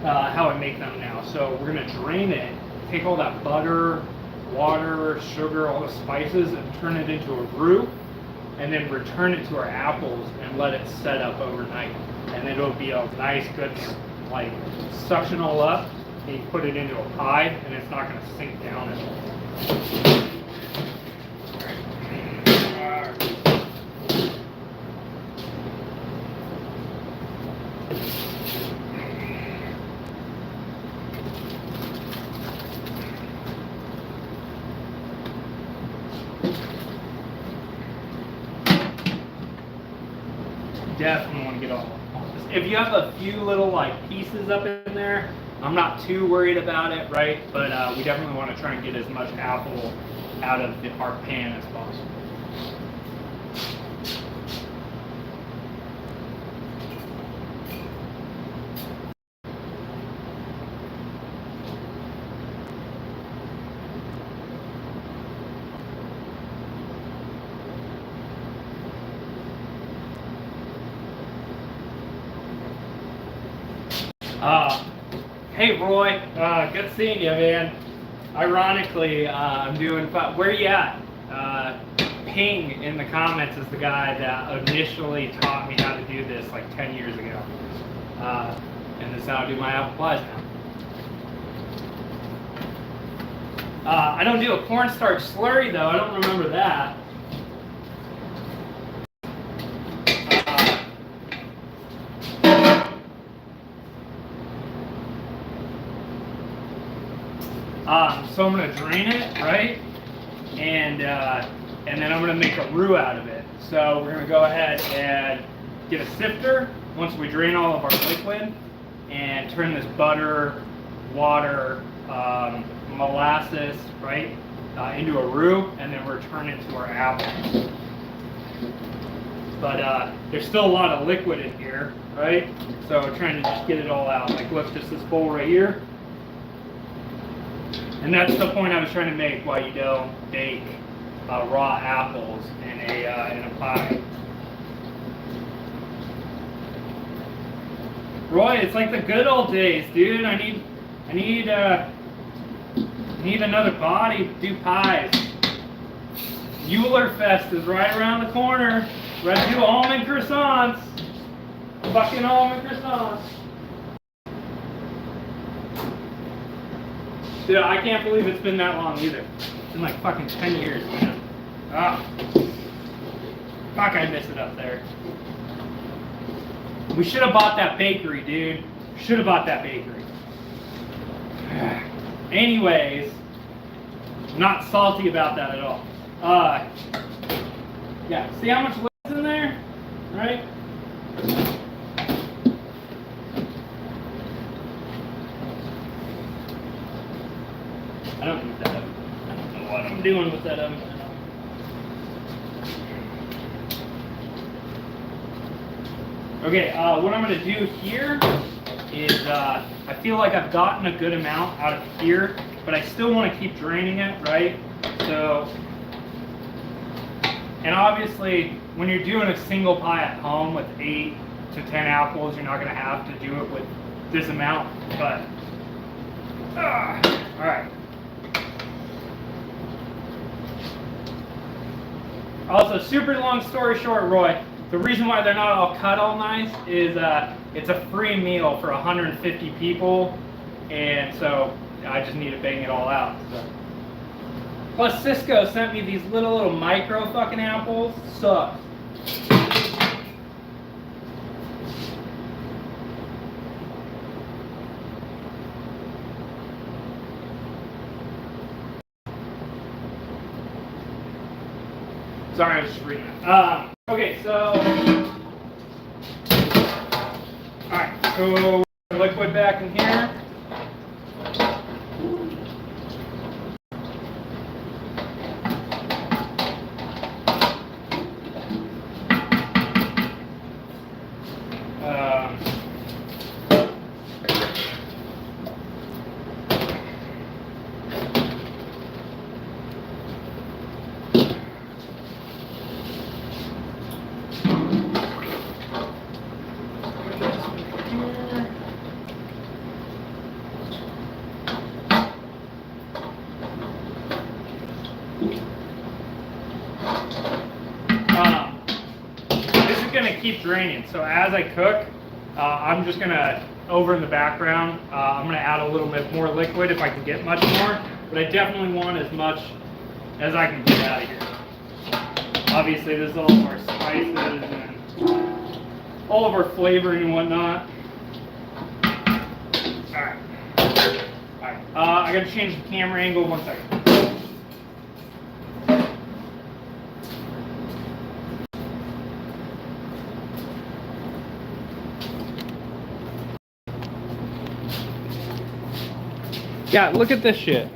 how I make them now. So we're gonna drain it, take all that butter, water, sugar, all the spices, and turn it into a roux, and then return it to our apples and let it set up overnight. And then it'll be a nice, good, like, suction all up, and you put it into a pie, and it's not going to sink down at all. Definitely want to get all this. If you have a few little like pieces up in there, I'm not too worried about it, right? But we definitely want to try and get as much apple out of our pan as possible. Hey Roy, good seeing you, man. Ironically, I'm doing where you at? Ping in the comments is the guy that initially taught me how to do this like 10 years ago. And this is how I do my apple pies now. I don't do a cornstarch slurry though, I don't remember that. So I'm going to drain it, right? And then I'm going to make a roux out of it. So we're going to go ahead and get a sifter once we drain all of our liquid and turn this butter, water, molasses, right, into a roux, and then return it to our apple. But there's still a lot of liquid in here, right? So we're trying to just get it all out. Like, look, just this bowl right here. And that's the point I was trying to make, why you don't bake raw apples in a pie. Roy, it's like the good old days, dude. I need another body to do pies. Euler Fest is right around the corner. We're gonna do almond croissants. Fucking almond croissants. Dude, I can't believe it's been that long either. It's been like fucking 10 years, man. Ah. Fuck, I miss it up there. We should have bought that bakery, dude. Should have bought that bakery. Anyways, not salty about that at all. Yeah, see how much liquid's in there? Right? I don't need that oven. I don't know what I'm doing with that oven. Okay, what I'm going to do here is I feel like I've gotten a good amount out of here, but I still want to keep draining it, right? So, and obviously, when you're doing a single pie at home with 8 to 10 apples, you're not going to have to do it with this amount, but, all right. Also, super long story short, Roy, the reason why they're not all cut all nice is it's a free meal for 150 people, and so I just need to bang it all out. So. Plus, Cisco sent me these little micro fucking apples. Sucks. Sorry, I was just reading it. Okay, so, alright, so liquid back in here. This is going to keep draining, so as I cook, I'm just going to, over in the background, I'm going to add a little bit more liquid if I can get much more, but I definitely want as much as I can get out of here. Obviously, this is all of our spices and all of our flavoring and whatnot. Alright. Alright. I got to change the camera angle 1 second. Yeah, look at this shit.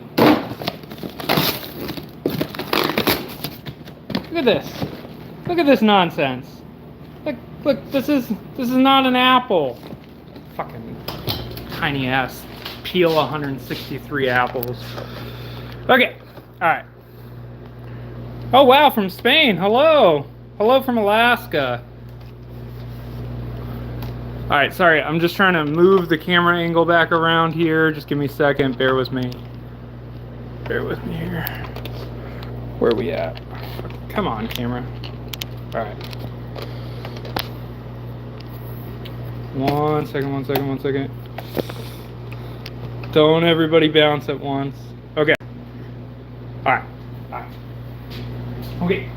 Look at this. Look at this nonsense. Look, this is not an apple. Fucking tiny ass peel 163 apples. Okay, alright. Oh wow, from Spain. Hello. Hello from Alaska. Alright, sorry, I'm just trying to move the camera angle back around here. Just give me a second, bear with me. Bear with me here. Where are we at? Come on, camera. Alright. 1 second, 1 second, 1 second. Don't everybody bounce at once. Okay. Alright. Alright. Okay.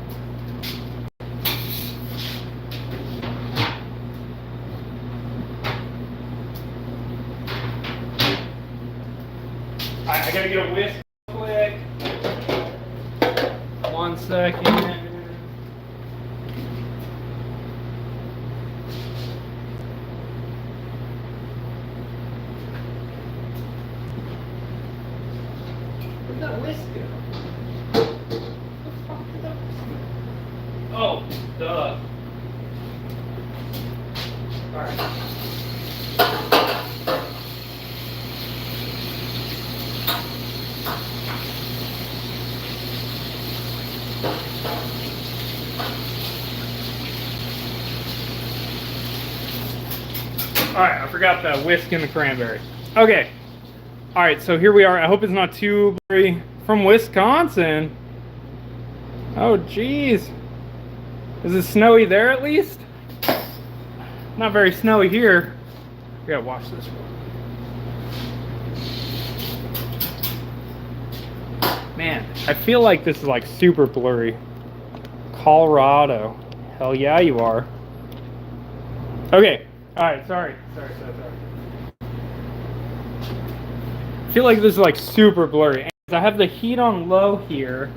I gotta get a whisk real quick. 1 second. Where'd that whisk go? Oh, duh. Alright. Alright, I forgot the whisk and the cranberry. Okay. Alright, so here we are. I hope it's not too blurry. From Wisconsin. Oh, jeez. Is it snowy there at least? Not very snowy here. We gotta watch this one. Man, I feel like this is like super blurry. Colorado. Hell yeah, you are. Okay. Alright, sorry. I feel like this is like super blurry. I have the heat on low here.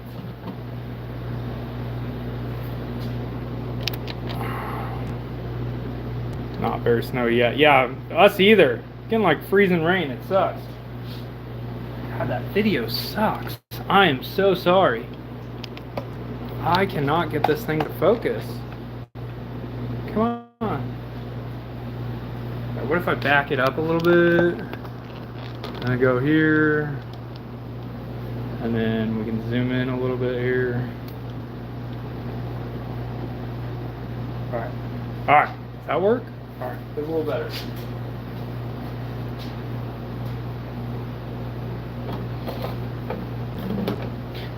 Not very snowy yet. Yeah, us either. Getting like freezing rain. It sucks. God, that video sucks. I am so sorry. I cannot get this thing to focus. Come on. What if I back it up a little bit? And I go here. And then we can zoom in a little bit here. Alright. Alright. Does that work? Alright. It's a little better.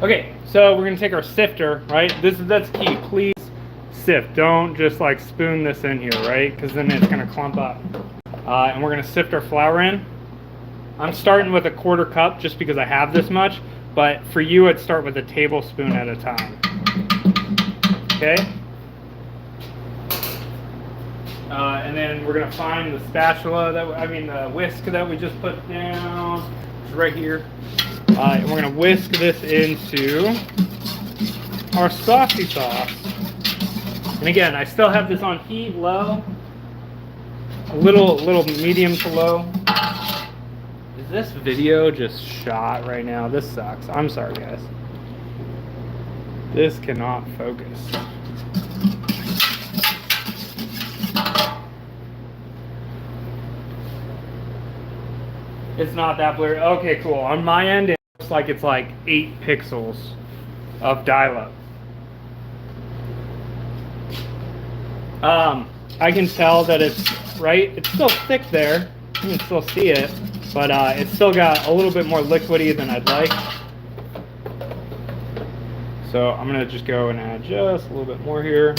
Okay, so we're gonna take our sifter, right? That's key. Please sift. Don't just like spoon this in here, right? Because then it's gonna clump up. And we're gonna sift our flour in. I'm starting with a 1/4 cup just because I have this much, but for you, I'd start with a tablespoon at a time. Okay. And then we're gonna find the spatula the whisk that we just put down. It's right here. And we're gonna whisk this into our saucy sauce. And again, I still have this on heat low, a little medium to low. Is this video just shot right now? This sucks. I'm sorry, guys. This cannot focus. It's not that blurry. Okay, cool. On my end, it looks like it's like 8 pixels of dial-up. I can tell that it's right. It's still thick there. You can still see it, but it's still got a little bit more liquidy than I'd like. So I'm gonna just go and add just a little bit more here.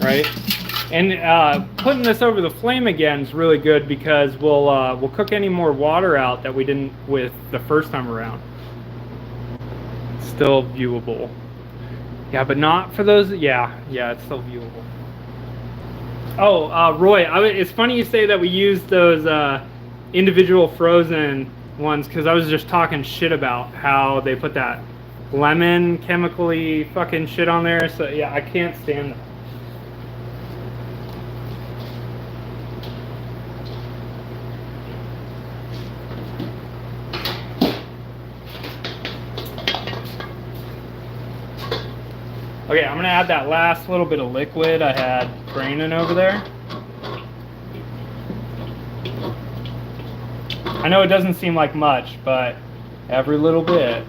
Right, and putting this over the flame again is really good because we'll cook any more water out that we didn't with the first time around. Still viewable. Yeah, but not for those. Yeah, it's still viewable. Oh, Roy, it's funny you say that we used those individual frozen ones because I was just talking shit about how they put that lemon chemically fucking shit on there. So yeah, I can't stand that. Okay, I'm gonna add that last little bit of liquid I had draining over there. I know it doesn't seem like much, but every little bit.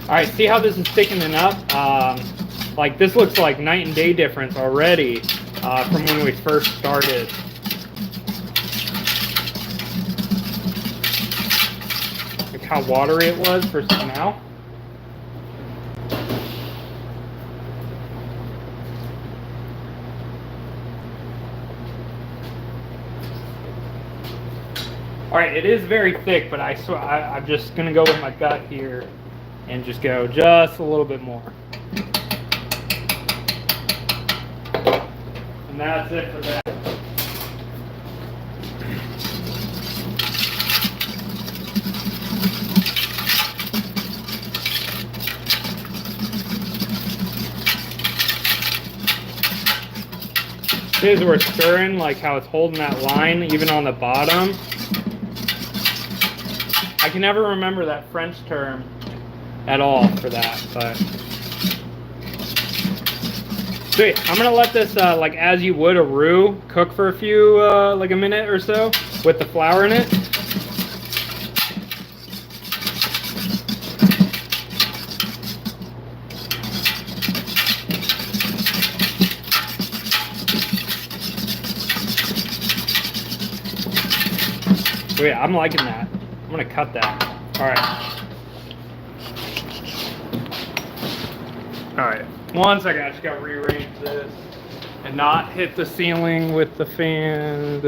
Alright, see how this is thickening up? Like this looks like night and day difference already from when we first started. Like how watery it was versus now. Alright, it is very thick, but I'm just going to go with my gut here and just go just a little bit more. And that's it for that. See as we're stirring, like how it's holding that line even on the bottom. I can never remember that French term at all for that, but sweet. I'm gonna let this like as you would a roux cook for a few like a minute or so with the flour in it. So yeah, I'm liking that. I'm gonna cut that. All right. All right. 1 second. I just gotta rearrange this and not hit the ceiling with the fan.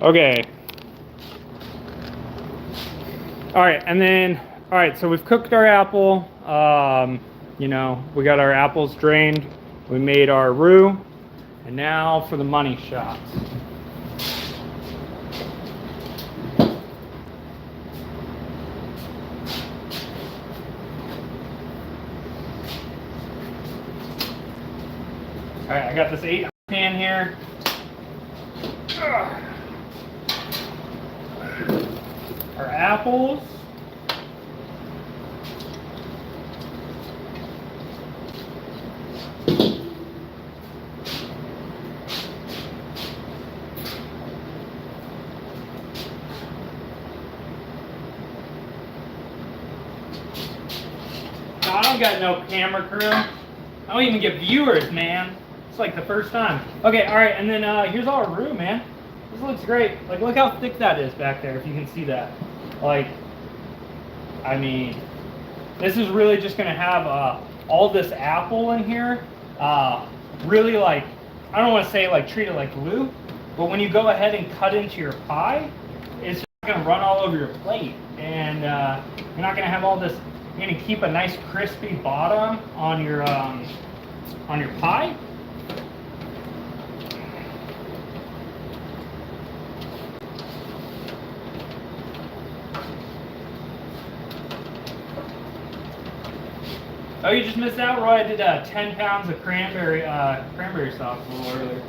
Okay. All right, and then all right. So we've cooked our apple. You know, we got our apples drained. We made our roux, and now for the money shots. All right, I got this 8 pan here. Our apples. I don't got no camera crew. I don't even get viewers, man. It's like the first time. Okay, all right, and then here's all our roux, man. This looks great. Like, look how thick that is back there, if you can see that. Like, I mean, this is really just gonna have all this apple in here. Really, like, I don't want to say like treat it like glue, but when you go ahead and cut into your pie, it's just gonna run all over your plate, and you're not gonna have all this. You're gonna keep a nice crispy bottom on your pie. Oh, you just missed out, Roy. I did 10 pounds of cranberry sauce a little earlier.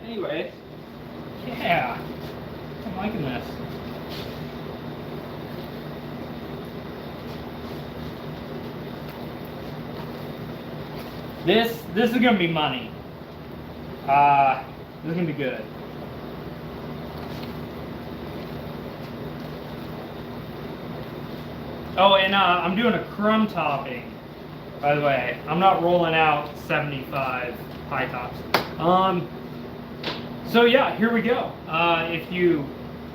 Anyway, yeah, I'm liking this. This is gonna be money. This is gonna be good. Oh, and I'm doing a crumb topping. By the way, I'm not rolling out 75 pie tops. So yeah, here we go. If you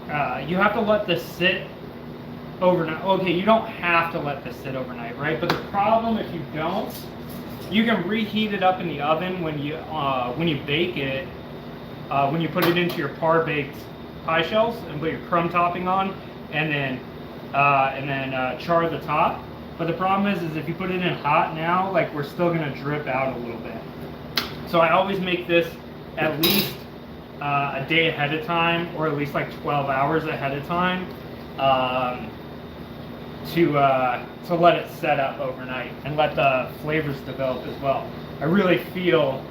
have to let this sit overnight. Okay, you don't have to let this sit overnight, right? But the problem if you don't, you can reheat it up in the oven when you bake it. When you put it into your par baked pie shells and put your crumb topping on, and then char the top. But the problem is if you put it in hot now, like we're still gonna drip out a little bit. So I always make this at least a day ahead of time, or at least like 12 hours ahead of time, to let it set up overnight and let the flavors develop as well. I really feel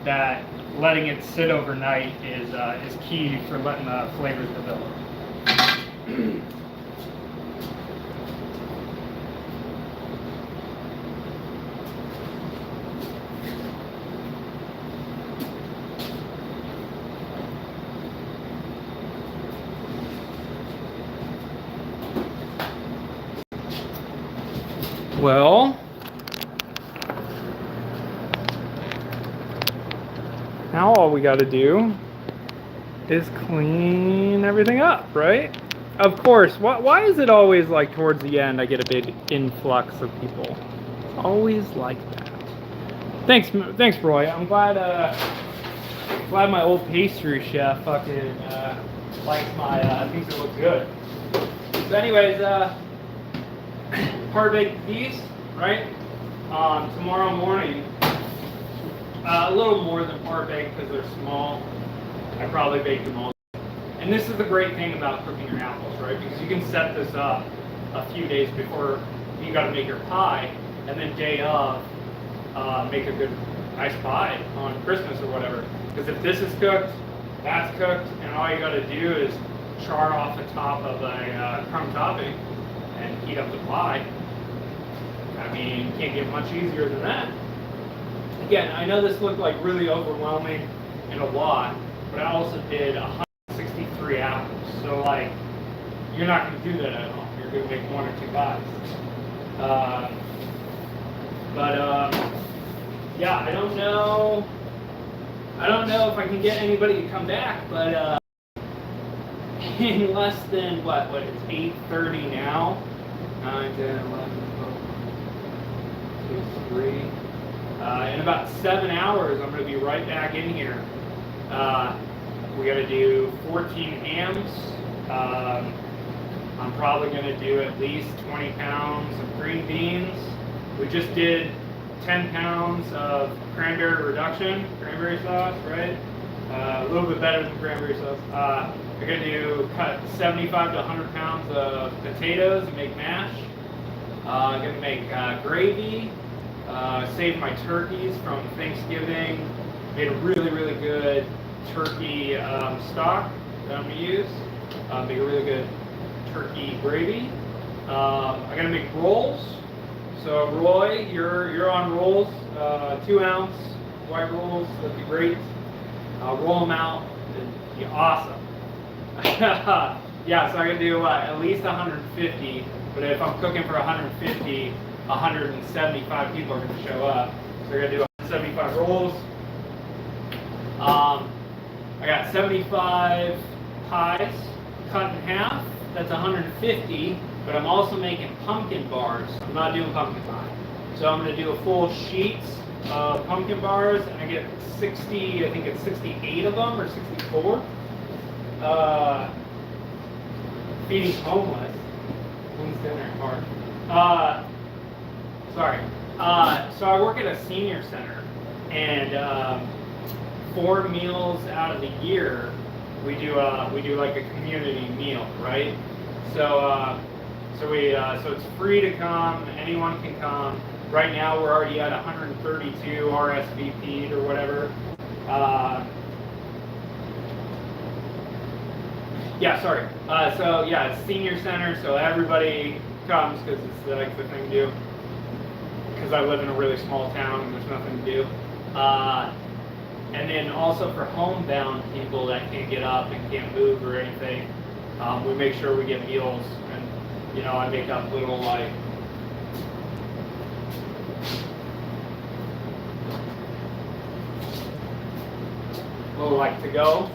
that letting it sit overnight is key for letting the flavors develop. Well, now all we got to do is clean everything up, right? Of course. Why is it always like towards the end I get a big influx of people? It's always like that. Thanks, Roy. I'm glad my old pastry chef fucking likes my thinks it looks good. So, anyways, par baked these, right? Tomorrow morning, a little more than par baked because they're small. I probably baked them all. And this is the great thing about cooking your apples, right? Because you can set this up a few days before you got to make your pie, and then day of, make a good nice pie on Christmas or whatever. Because if this is cooked, that's cooked, and all you got to do is char off the top of a crumb topping and heat up the pie. I mean, can't get much easier than that. Again, I know this looked like really overwhelming and a lot, but I also did 163 apples. So like, you're not going to do that at home. You're going to make 1 or 2 pies. Yeah, I don't know if I can get anybody to come back, but in less than what it's 8:30 now. 9, 10, 11, 12, 2, 3. In about 7 hours, I'm going to be right back in here. We got to do 14 hams. I'm probably going to do at least 20 pounds of green beans. We just did 10 pounds of cranberry sauce, right? A little bit better than cranberry sauce. We're going to cut 75 to 100 pounds of potatoes and make mash. I'm going to make gravy. Save my turkeys from Thanksgiving. Made a really, really good turkey stock that I'm going to use. Make a really good turkey gravy. I'm going to make rolls. So Roy, you're on rolls. 2 ounce white rolls, that'd be great. Roll them out, it'd be awesome. Yeah, so I'm going to do at least 150, but if I'm cooking for 150, 175 people are going to show up. So we're going to do 175 rolls. I got 75 pies cut in half. That's 150, but I'm also making pumpkin bars. I'm not doing pumpkin pie. So I'm going to do a full sheet of pumpkin bars, and I get 60, I think it's 68 of them, or 64. Feeding homeless. When's dinner? March. Sorry. So I work at a senior center, and 4 meals out of the year, we do like a community meal, right? So so it's free to come. Anyone can come. Right now we're already at 132 RSVP'd or whatever. Yeah, sorry. So yeah, it's senior center, so everybody comes because it's like the thing to do. Because I live in a really small town and there's nothing to do. And then also for homebound people that can't get up and can't move or anything, we make sure we get meals. And you know, I make up little like to go,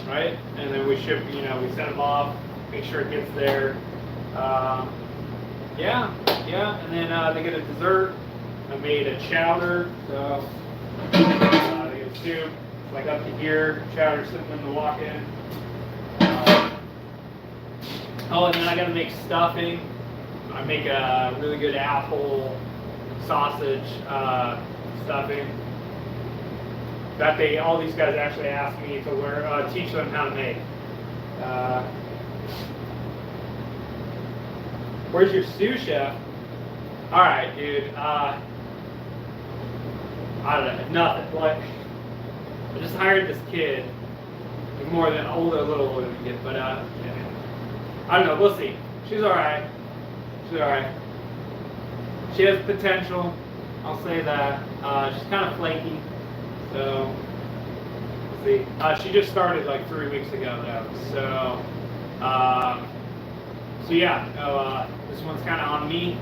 right? And then we ship, you know, we send them off, make sure it gets there. Yeah, and then they get a dessert. I made a chowder, so they get a soup, like up to here, chowder sitting in the walk-in. Oh, and then I gotta make stuffing. I make a really good apple sausage stuffing. That all these guys actually asked me to learn, teach them how to make. Where's your sous chef? All right, dude. I don't know, nothing. Like, I just hired this kid, more than a little older than kid, but yeah. I don't know. We'll see. She's all right. She's all right. She has potential. I'll say that. She's kind of flaky. So, we'll see. She just started like 3 weeks ago, though. So yeah, this one's kind of on me.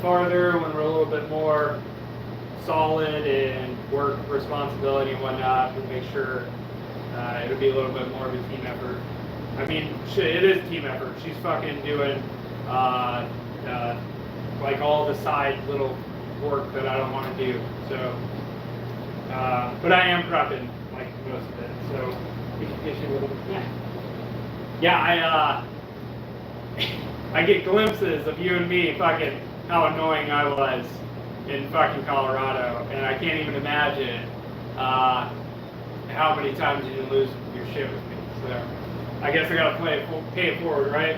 Farther, when we're a little bit more solid in work responsibility and whatnot, we'll make sure it'll be a little bit more of a team effort. I mean, it is a team effort. She's fucking doing like all the side little work that I don't want to do. So. But I am prepping like most of it, so we can get you a little bit. Yeah, I get glimpses of you and me fucking how annoying I was in fucking Colorado, and I can't even imagine how many times you didn't lose your shit with me. So I guess I gotta pay it forward, right?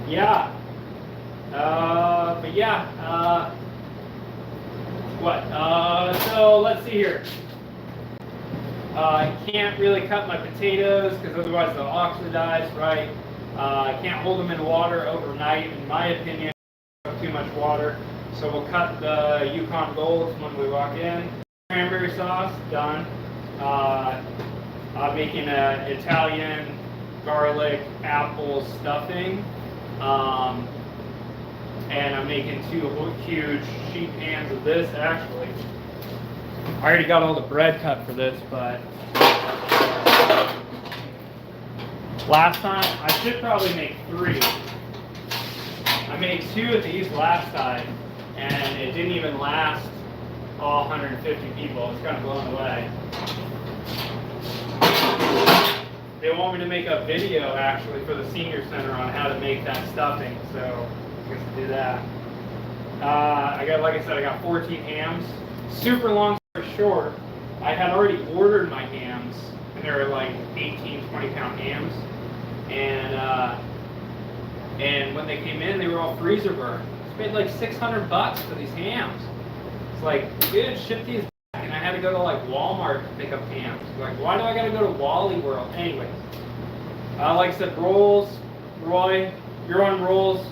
Yeah. yeah, so let's see here. I can't really cut my potatoes because otherwise they'll oxidize, right? I can't hold them in water overnight, in my opinion. Too much water. So we'll cut the Yukon Golds when we walk in. Cranberry sauce, done. I'm making an Italian garlic apple stuffing. And I'm making 2 huge sheet pans of this, actually. I already got all the bread cut for this, but last time, I should probably make 3. I made 2 of these last time, and it didn't even last all 150 people. I was kind of blown away. They want me to make a video, actually, for the senior center on how to make that stuffing, so I guess I'll do that. Like I said, I got 14 hams. Super long story short, I had already ordered my hams, and they were like 18, 20-pound hams, and when they came in, they were all freezer burned. I paid like $600 for these hams. It's like, dude, ship these back. And I had to go to like Walmart to pick up hams. Like, why do I gotta go to Wally World? Anyways, like I said, rolls. Roy, you're on rolls.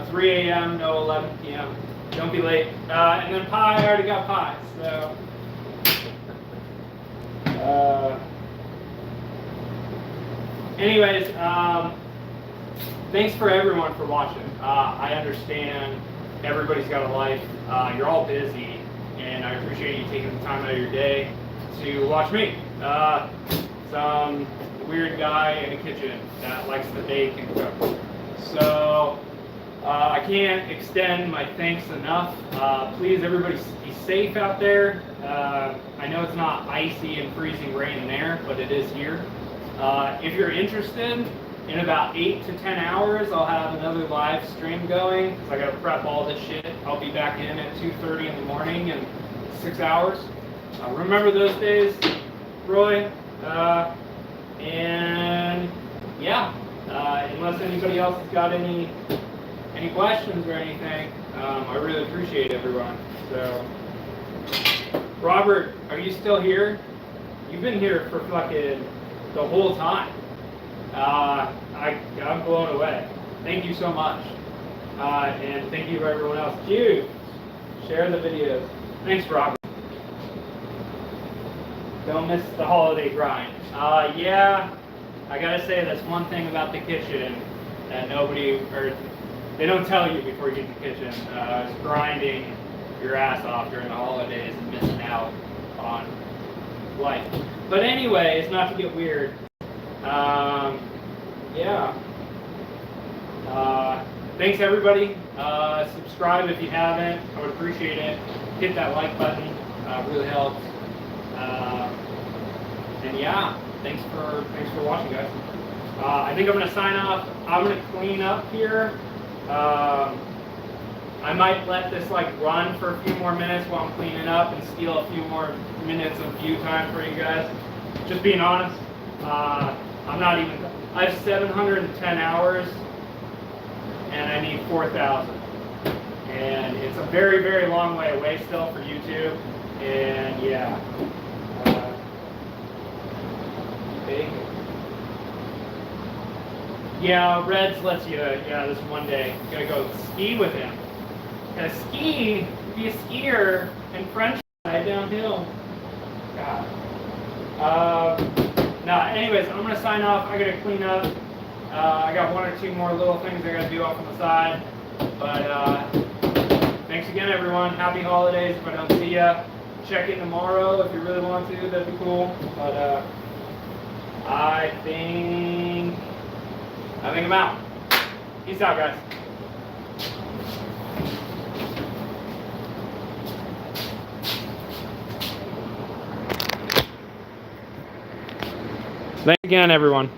3 a.m. no 11 p.m. Don't be late. And then pie, I already got pie. So, anyways, thanks for everyone for watching. I understand everybody's got a life. You're all busy, and I appreciate you taking the time out of your day to watch me. Some weird guy in a kitchen that likes to bake and cook. So I can't extend my thanks enough. Please, everybody, be safe out there. I know it's not icy and freezing rain there, but it is here. If you're interested, in about 8 to 10 hours, I'll have another live stream going, because I got to prep all this shit. I'll be back in at 2:30 in the morning in 6 hours. Remember those days, Roy? And yeah, unless anybody else has got any questions or anything, I really appreciate everyone. So, Robert, are you still here? You've been here for fucking the whole time. I'm blown away. Thank you so much. And thank you to everyone else. Jude, share the videos. Thanks, Robert. Don't miss the holiday grind. Yeah, I gotta say that's one thing about the kitchen that they don't tell you before you get to the kitchen. Is grinding your ass off during the holidays and missing out on life. But anyways, not to get weird. Yeah. Thanks everybody. Subscribe if you haven't. I would appreciate it. Hit that like button. Really helps. And yeah, thanks for watching, guys. I think I'm gonna sign off. I'm gonna clean up here. I might let this like run for a few more minutes while I'm cleaning up and steal a few more minutes of view time for you guys. Just being honest. I have 710 hours and I need 4,000. And it's a very, very long way away still for YouTube. And yeah. Yeah, Reds lets you, this one day, you gotta go ski with him. Gotta ski, be a skier in French downhill. God. Anyways, I'm gonna sign off. I gotta clean up. I got 1 or 2 more little things I gotta do off on the side. But thanks again, everyone. Happy holidays. If I don't see ya, check in tomorrow if you really want to. That'd be cool. But I think I'm out. Peace out, guys. Thanks again, everyone.